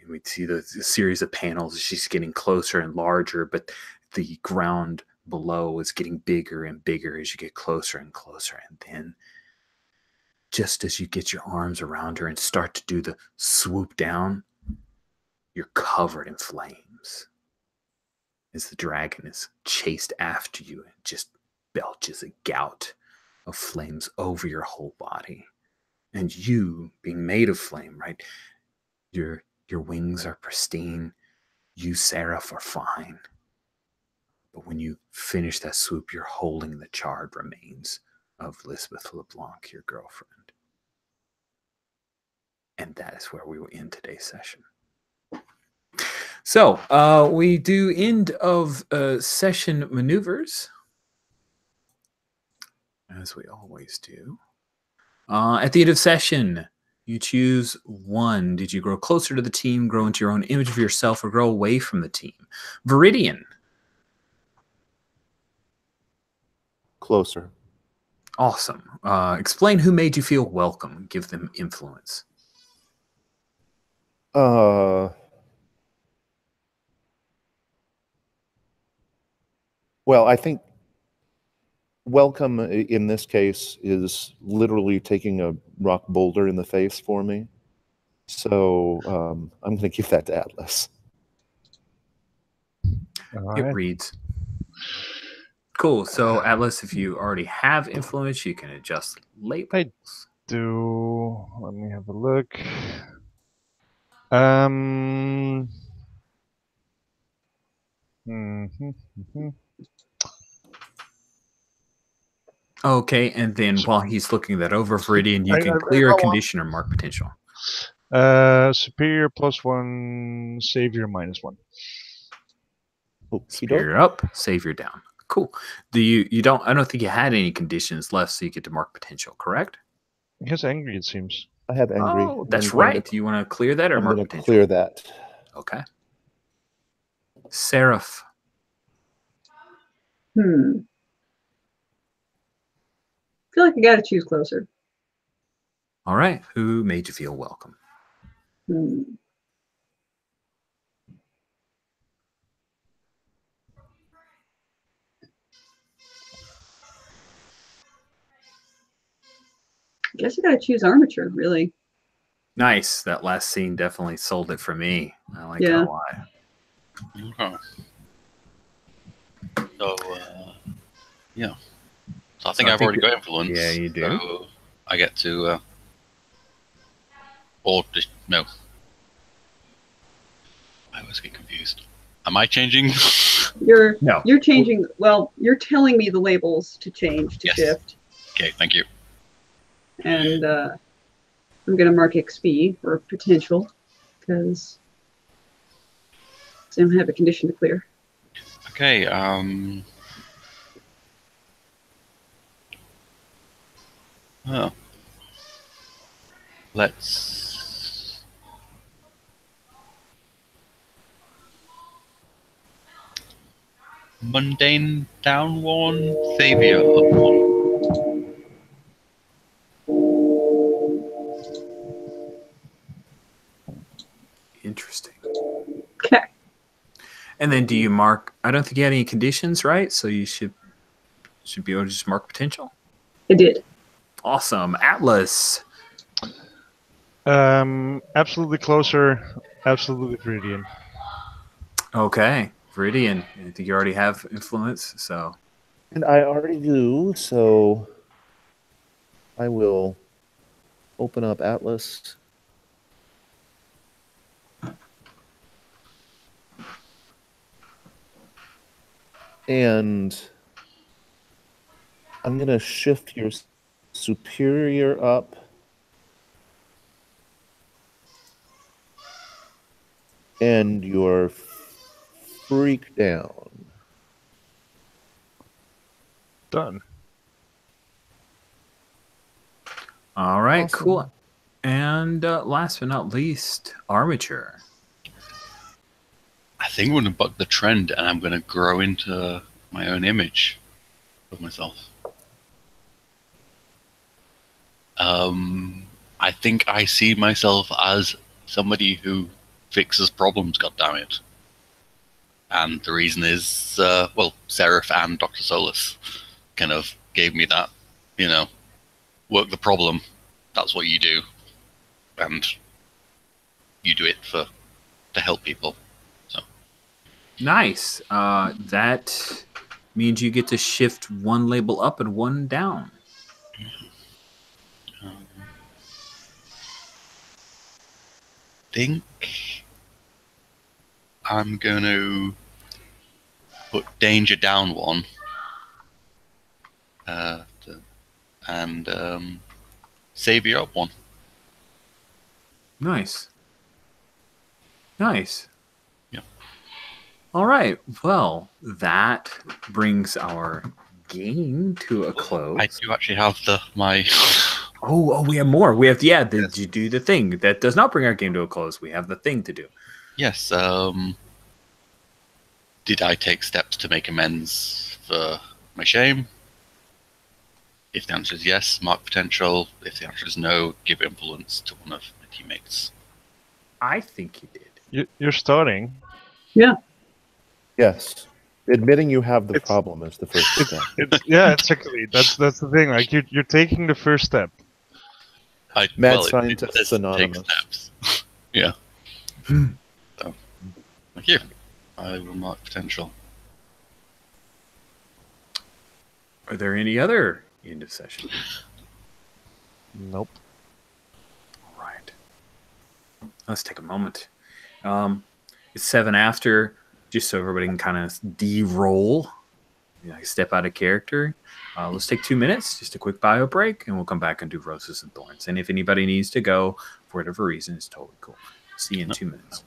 And we see the series of panels as she's getting closer and larger, but the ground below is getting bigger and bigger as you get closer and closer. And then just as you get your arms around her and start to do the swoop down, you're covered in flames as the dragon is chased after you and just belches a gout of flames over your whole body. And you, being made of flame, right? Your wings are pristine. You, Seraph, are fine. But when you finish that swoop, you're holding the charred remains of Lisbeth LeBlanc, your girlfriend. And that is where we will end today's session. So we do end of session maneuvers, as we always do. At the end of session, you choose one. Did you grow closer to the team, grow into your own image of yourself, or grow away from the team? Viridian. Closer. Awesome. Explain who made you feel welcome. Give them influence. Well, I think welcome in this case is literally taking a rock boulder in the face for me. So I'm going to give that to Atlas. It reads. Cool. So, Atlas, if you already have influence, you can adjust labels. I do. Let me have a look. Okay, and then while he's looking that over, Viridian, you can clear a condition or mark potential. Superior +1, Savior -1. Superior up, Savior down. Cool. You don't? I don't think you had any conditions left, so you get to mark potential. Correct? He has angry, it seems. I have angry. Oh, that's right. Do you want to clear that or I'm mark going to potential? clear that. Okay. Seraph. I feel like I got to choose closer. All right. Who made you feel welcome? I guess I got to choose armature, really. Nice. That last scene definitely sold it for me. I like it a lot. Okay. So, yeah. So I think I've already got influence. Yeah, you do. So I get to, or just, no. I always get confused. Am I changing? You're No. You're changing. Well, you're telling me the labels to change, to shift. Okay, thank you. And I'm going to mark XP for potential because I don't have a condition to clear. Okay, oh. Let's mundane down 1, Savior up 1. Interesting. Okay. And then do you mark? I don't think you had any conditions, right? So you should be able to just mark potential. I did. Awesome. Atlas. Absolutely closer. Absolutely Viridian. Okay. Viridian. I think you already have influence, so. And I already do, so I will open up Atlas. And I'm going to shift your superior up. And your freak down. Done. All right, Awesome. cool. And last but not least, Armature. I think I'm going to buck the trend and I'm going to grow into my own image of myself. I think I see myself as somebody who fixes problems, goddammit. And the reason is, well, Seraph and Dr. Solus kind of gave me that, work the problem, that's what you do. And you do it to help people. So Nice. That means you get to shift one label up and one down. think I'm going to put danger down one. And savior up one. Nice. Nice. Yeah. All right. Well, that brings our game to a close. I do actually have my. Oh, we have more. We have Did you do the thing that does not bring our game to a close? We have the thing to do. Yes. Did I take steps to make amends for my shame? If the answer is yes, mark potential. If the answer is no, give influence to one of my teammates. I think you did. You're starting. Yeah. Yes. Admitting you have the problem is the first step. Yeah, exactly. That's the thing. Like you're taking the first step. Mad Scientists Anonymous. Take steps. Yeah. So, thank you. I will mark potential. Are there any other end of session? Nope. All right. Let's take a moment. It's 7 after, just so everybody can kind of de-roll, step out of character. Let's take 2 minutes, just a quick bio break, and we'll come back and do Roses and Thorns. And if anybody needs to go for whatever reason, it's totally cool. See you in 2 minutes.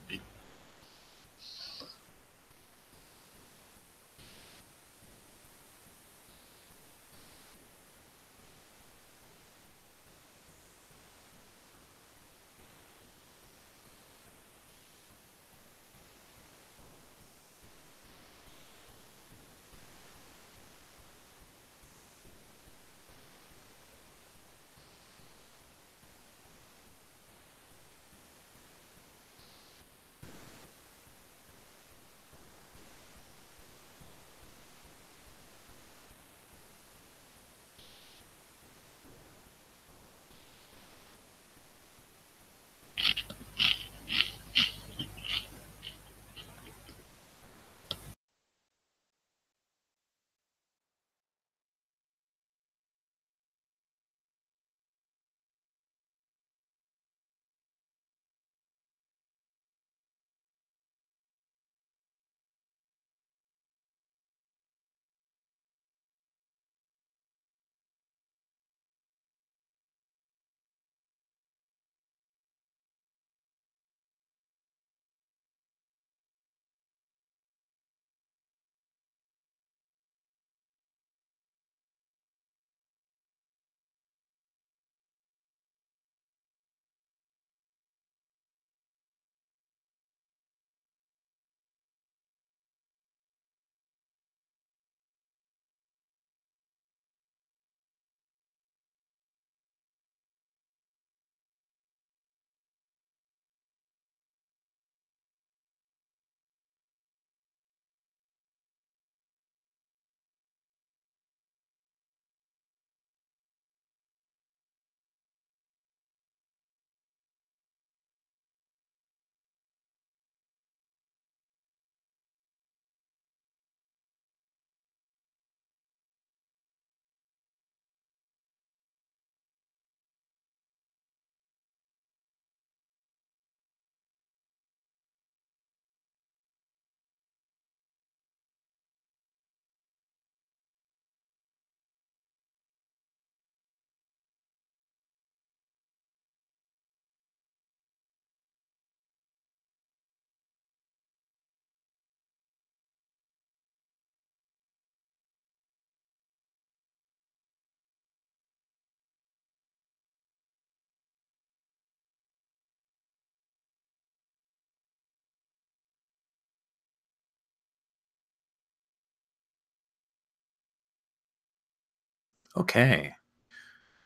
Okay.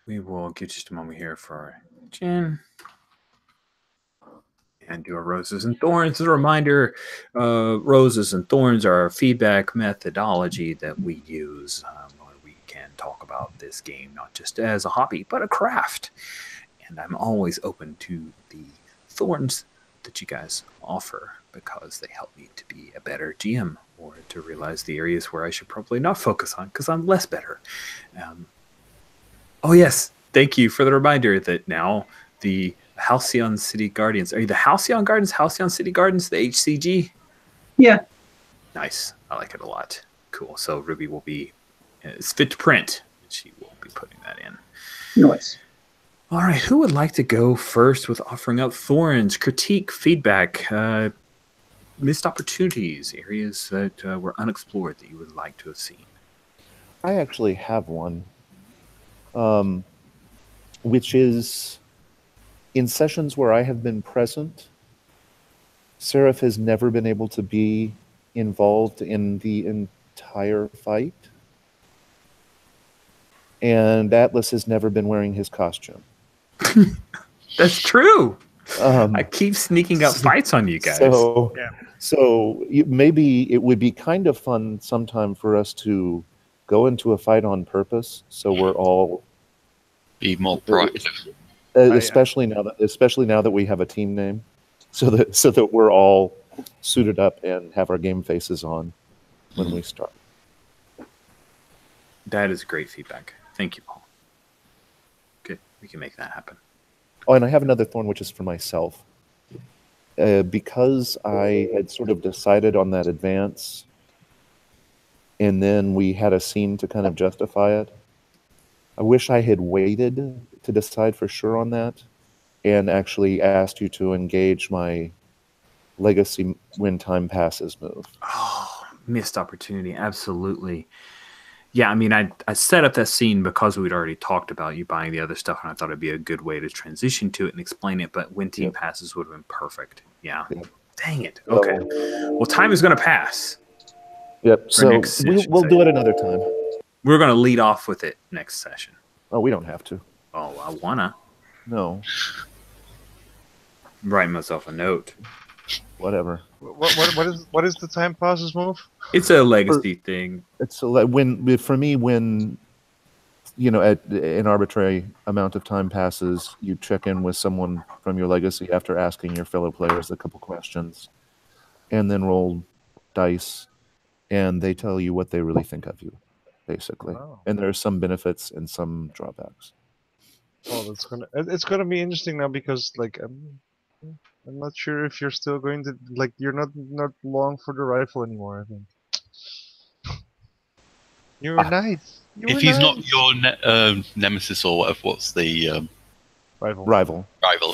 We will give just a moment here for Jen. And do our roses and thorns. As a reminder, roses and thorns are our feedback methodology that we use when we can talk about this game, not just as a hobby, but a craft. And I'm always open to the thorns that you guys offer because they help me to be a better GM or to realize the areas where I should probably not focus on because I'm less better. Oh, yes. Thank you for the reminder that now the Halcyon City Guardians. Are you the Halcyon Gardens? Halcyon City Gardens, the HCG? Yeah. Nice. I like it a lot. Cool. So Ruby will be it's fit to print. She will be putting that in. Nice. All right. Who would like to go first with offering up thorns, critique, feedback, missed opportunities, areas that were unexplored that you would like to have seen? I actually have one, which is in sessions where I have been present, Seraph has never been able to be involved in the entire fight. And Atlas has never been wearing his costume. That's true. I keep sneaking up fights on you guys. So maybe it would be kind of fun sometime for us to go into a fight on purpose, so we're all be more proactive. Especially now that we have a team name, so that we're all suited up and have our game faces on when we start. That is great feedback. Thank you, Paul. Good. We can make that happen. Oh, and I have another thorn, which is for myself. Because I had sort of decided on that advance, and then we had a scene to kind of justify it. I wish I had waited to decide for sure on that and actually asked you to engage my legacy when time passes move. Oh, missed opportunity. Absolutely. Yeah, I mean, I set up that scene because we'd already talked about you buying the other stuff, and I thought it'd be a good way to transition to it and explain it, but when team passes would have been perfect. Yeah. Dang it. Okay. Well, time is going to pass. Yep. So we'll do it another time. We're going to lead off with it next session. Oh, we don't have to. Oh, I wanna. No. I'm writing myself a note. Whatever. What is the time passes move? It's a legacy thing. It's when you know, at an arbitrary amount of time passes, you check in with someone from your legacy after asking your fellow players a couple questions, and then roll dice, and they tell you what they really think of you, basically. Oh. And there are some benefits and some drawbacks. Oh, it's gonna be interesting now because like I'm not sure if you're still going to you're not long for the rifle anymore. I think you're nice. If he's not your nemesis or whatever, what's the rival?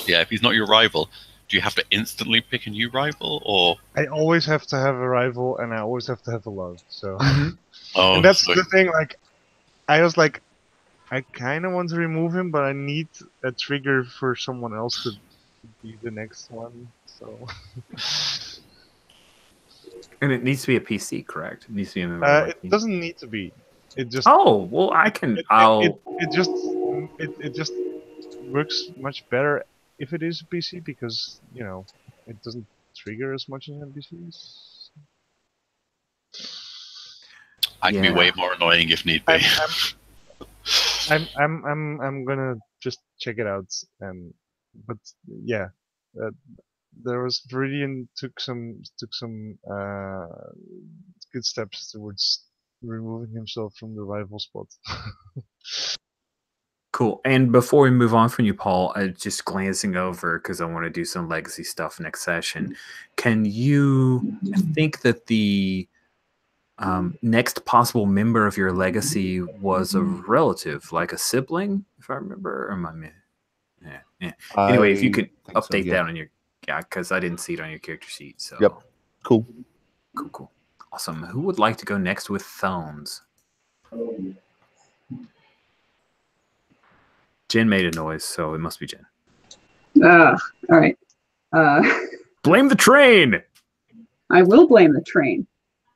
Yeah, if he's not your rival, do you have to instantly pick a new rival, or? I always have to have a rival, and I always have to have a love. So, oh, and that's the thing. Like, I was like, I kind of want to remove him, but I need a trigger for someone else to be the next one. So. And it needs to be a PC, correct? It needs to be a member. It doesn't need to be. It just. Oh well, I can. It just works much better if it is a PC because you know it doesn't trigger as much as NPCs. I can be way more annoying if need be. I'm gonna just check it out. But yeah, there was Viridian took some good steps towards removing himself from the rival spot. Cool. And before we move on from you, Paul, just glancing over because I want to do some legacy stuff next session. Can you think that the next possible member of your legacy was a relative, like a sibling, if I remember? Or am I? Anyway, if you could update that on your, because I didn't see it on your character sheet. So yep, cool. Awesome. Who would like to go next with Thones? Jen made a noise, so it must be Jen. All right. Blame the train. I will blame the train.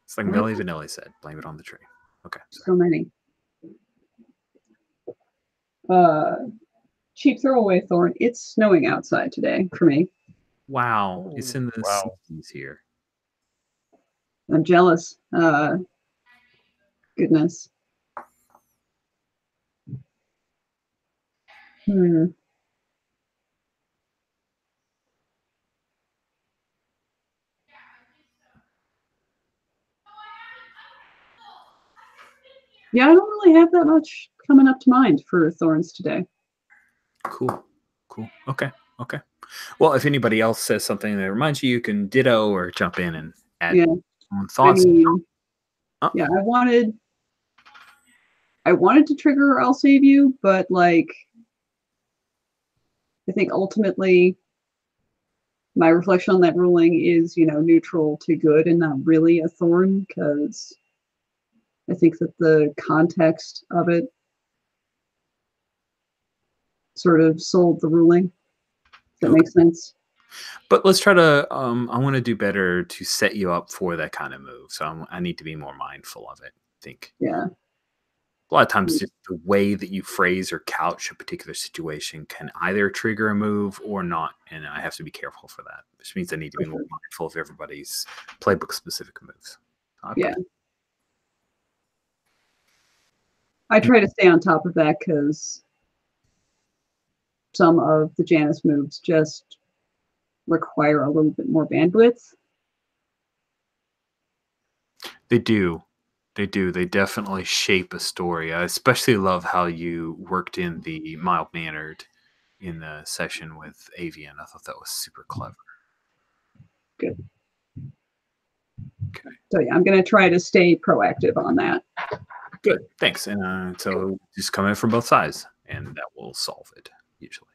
It's like Milli Vanilli said. Blame it on the train. Okay. So many. Cheap throwaway thorn. It's snowing outside today for me. Wow, it's in the Wow. 60s here. I'm jealous. Goodness. Yeah, I don't really have that much coming up to mind for thorns today. Cool. Okay. Well, if anybody else says something that reminds you, you can ditto or jump in and add Yeah. own thoughts. Yeah, I wanted to trigger I'll save you, but like I think ultimately my reflection on that ruling is, neutral to good and not really a thorn, because I think that the context of it sort of sold the ruling. Does that make sense? But let's try to, I want to do better to set you up for that kind of move. So I need to be more mindful of it, I think. Yeah. A lot of times just the way that you phrase or couch a particular situation can either trigger a move or not. And I have to be careful for that, which means I need to be more mindful of everybody's playbook specific moves. Yeah. I try to stay on top of that because some of the Janus moves just require a little bit more bandwidth. They do. They definitely shape a story. I especially love how you worked in the mild-mannered in the session with Avian. I thought that was super clever. Good. Okay. So yeah, I'm going to try to stay proactive on that. Good. Thanks. And so just come in from both sides, and that will solve it usually.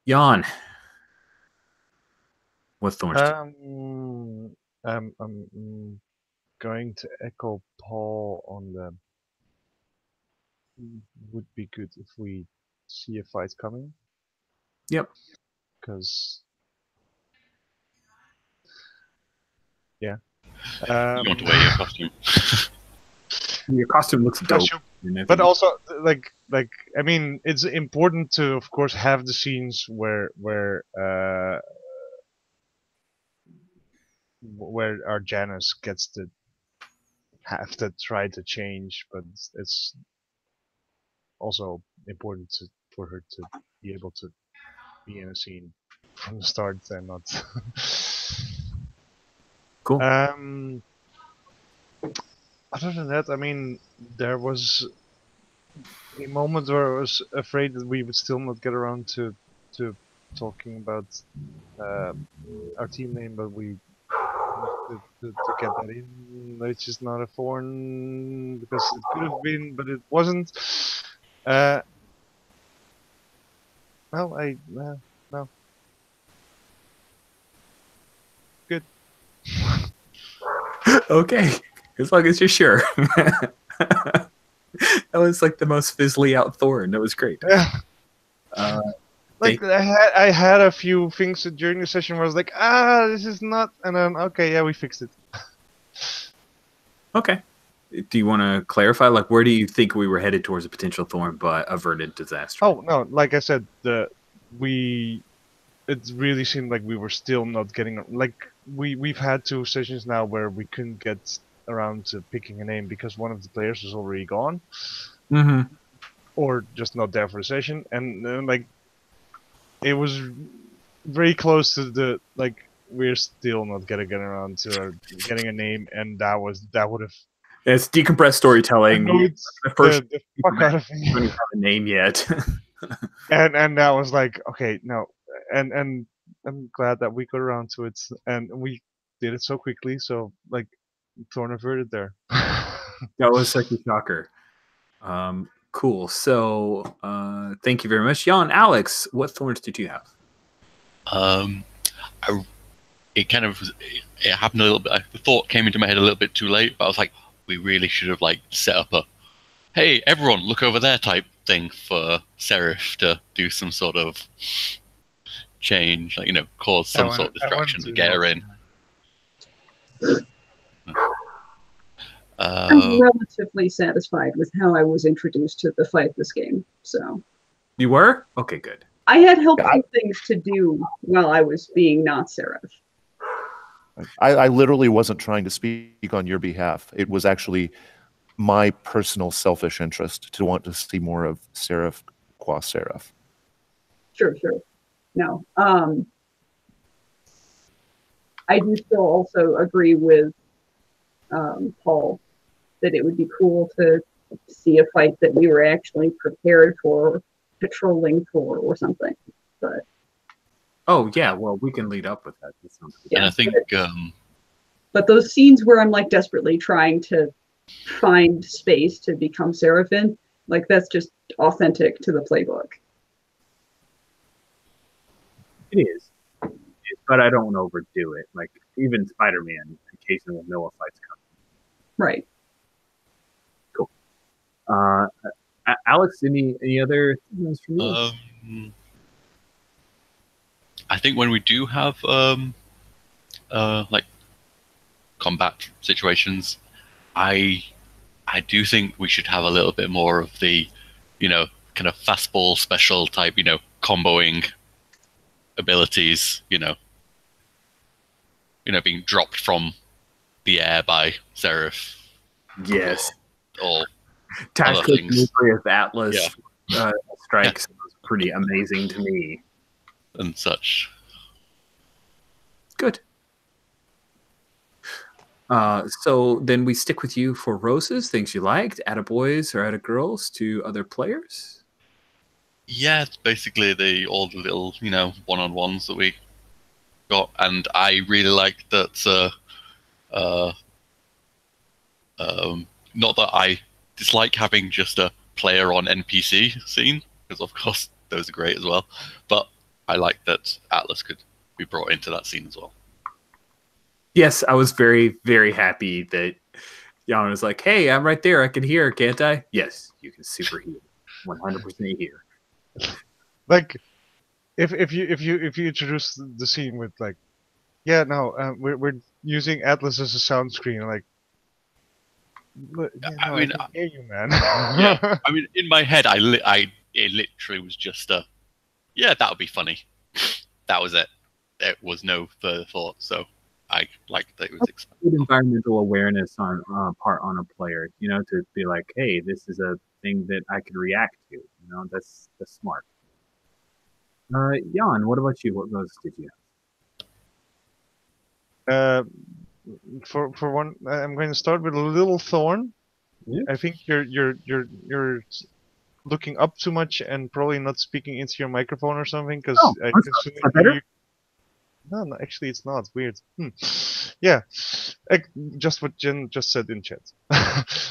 Jan, what thorns? I'm going to echo Paul on the. Would be good if we see a fight coming. Yep. Because. Yeah. You want to wear your costume. Your costume looks dope. But also, like I mean, it's important to, of course, have the scenes where our Janus gets to have to try to change, but it's also important for her to be able to be in a scene from the start and not. Cool. Other than that, I mean, there was a moment where I was afraid that we would still not get around to talking about our team name, but we to get that in, which is not a thorn because it could have been, but it wasn't. No. Good. Okay, as long as you're sure. That was like the most fizzly out thorn. That was great. Yeah. I had a few things during the session where I was like, this is not, and then okay, yeah, we fixed it. Okay. Do you want to clarify? Like, where do you think we were headed towards a potential thorn but averted disaster? Oh no, like I said, it really seemed like we were still not getting, like we've had 2 sessions now where we couldn't get around to picking a name because one of the players was already gone, or just not there for the session, and like it was very close to the like we're still not getting around to getting a name, and that would have. It's decompressed storytelling. The fuck out of me. We don't have a name yet. and that was like, okay, no, and I'm glad that we got around to it, and we did it so quickly. So like, thorn averted there. That was such a shocker. Cool. So thank you very much, Jan. Alex, what thorns did you have? It happened a little bit. The thought came into my head a little bit too late, but I was like, we really should have like set up a, hey, everyone, look over there type thing for Seraph to do some sort of change, like, cause some sort of distraction to get her in. I'm relatively satisfied with how I was introduced to the fight this game. So You were? Okay, good. I had helpful things to do while I was being not Seraph. I literally wasn't trying to speak on your behalf. It was actually my personal selfish interest to want to see more of Seraph qua Seraph. Sure. No. I do still also agree with Paul that it would be cool to see a fight that we were actually prepared for, patrolling for, or something. But oh yeah, well we can lead up with that. That sounds good. Yeah, and I think. But those scenes where I'm like desperately trying to find space to become Seraphim, like that's just authentic to the playbook. It is. But I don't want to overdo it. Like even Spider-Man, occasionally when Noah fights come. Right. Cool. Alex, any other things from you? I think when we do have like combat situations, I do think we should have a little bit more of the, kind of fastball special type, comboing abilities, being dropped from the air by Seraph. Yes. Or Tactical other things. Nucleus Atlas strikes was pretty amazing to me. And such. Good. So then we stick with you for roses, things you liked, attaboys or attagirls to other players? Yeah, it's basically all the little, one-on-ones that we got. And I really liked that, not that I dislike having just a player on NPC scene, because of course those are great as well. But I like that Atlas could be brought into that scene as well. Yes, I was very, very happy that Jan was like, "Hey, I'm right there. I can hear, can't I?" Yes, you can super hear, 100% hear. Like, if you introduce the scene with like, yeah, no, we're using Atlas as a sound screen, like. But, yeah, no, I can hear you, man. Yeah, I mean, in my head, it literally was just yeah, that would be funny. That was it. There was no further thought, so I liked that it was good environmental awareness on a player, to be like, hey, this is a thing that I could react to. That's smart. Jan, what about you? What roses did you have? For one, I'm going to start with a little thorn. Yeah. I think you're looking up too much and probably not speaking into your microphone or something, because I can hear you. No, actually, it's not. Weird. Yeah, just what Jen just said in chat.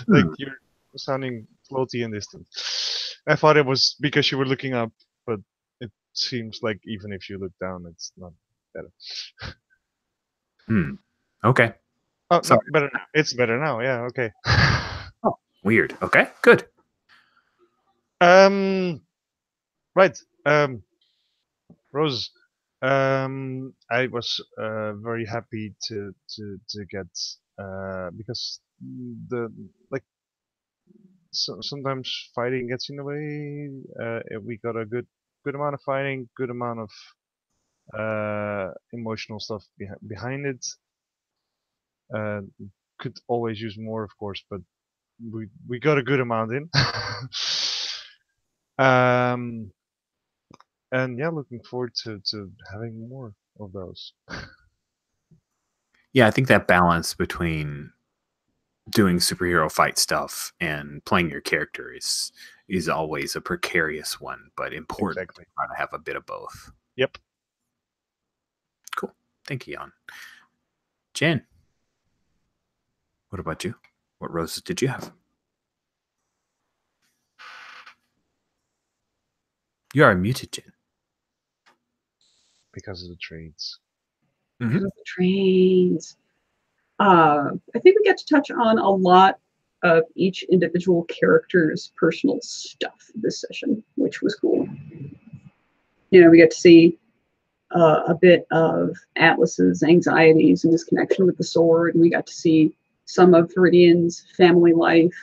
Like you're sounding floaty and distant. I thought it was because you were looking up, but it seems like even if you look down, it's not better. Okay. Oh, no, better now. It's better now. Yeah. Okay. Oh, weird. Okay. Good. Right. Rose. I was very happy to get because sometimes fighting gets in the way. We got a good amount of fighting, good amount of emotional stuff behind it. Could always use more, of course, but we got a good amount in. And yeah, looking forward to having more of those. Yeah, I think that balance between doing superhero fight stuff and playing your character is always a precarious one, but important to try to have a bit of both. Yep. Cool. Thank you, Jan. Jen, what about you? What roses did you have? You are muted, Jen. Because of the trades. Because of the trades. I think we get to touch on a lot of each individual character's personal stuff this session, which was cool. We get to see a bit of Atlas's anxieties and his connection with the sword, and we got to see some of Viridian's family life.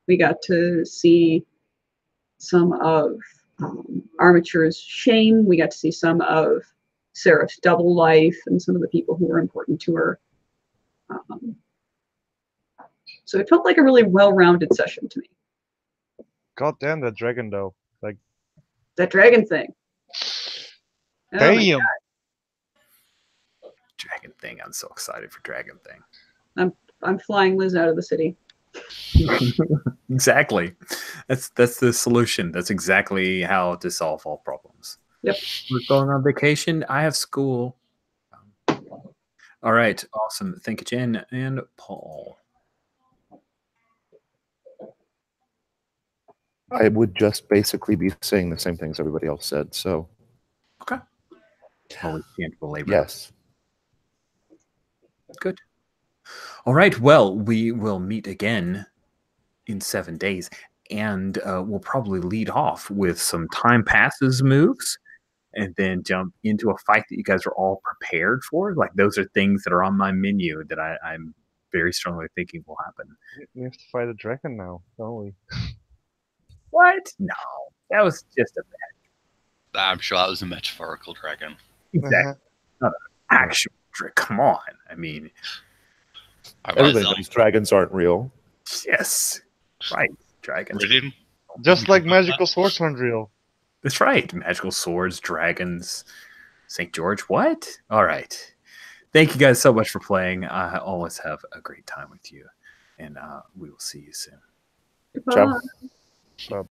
We got to see some of Armature's shame. We got to see some of Seraph's double life and some of the people who were important to her. So it felt like a really well-rounded session to me. God damn that dragon though. Like That dragon thing. Oh my damn. God. Dragon thing. I'm so excited for Dragon thing. I'm flying Liz out of the city. Exactly. That's the solution. That's exactly how to solve all problems. Yep. We're going on vacation. I have school. All right. Awesome. Thank you, Jen and Paul. I would just basically be saying the same things everybody else said. So, Okay. Always can't belabor. yes. Good. All right. Well, we will meet again in 7 days, and we'll probably lead off with some time passes moves, and then jump into a fight that you guys are all prepared for. Like those are things that are on my menu that I'm very strongly thinking will happen. We have to fight a dragon now, don't we? What? No, that was just a I'm sure that was a metaphorical dragon. exactly not an actual trick. Come on. I mean, Everybody knows dragons aren't real. yes, right. Dragons. Really? Just like magical swords aren't real. That's right. Magical swords, dragons, St. George. What? All right. Thank you guys so much for playing. I always have a great time with you, and we will see you soon. Ciao. But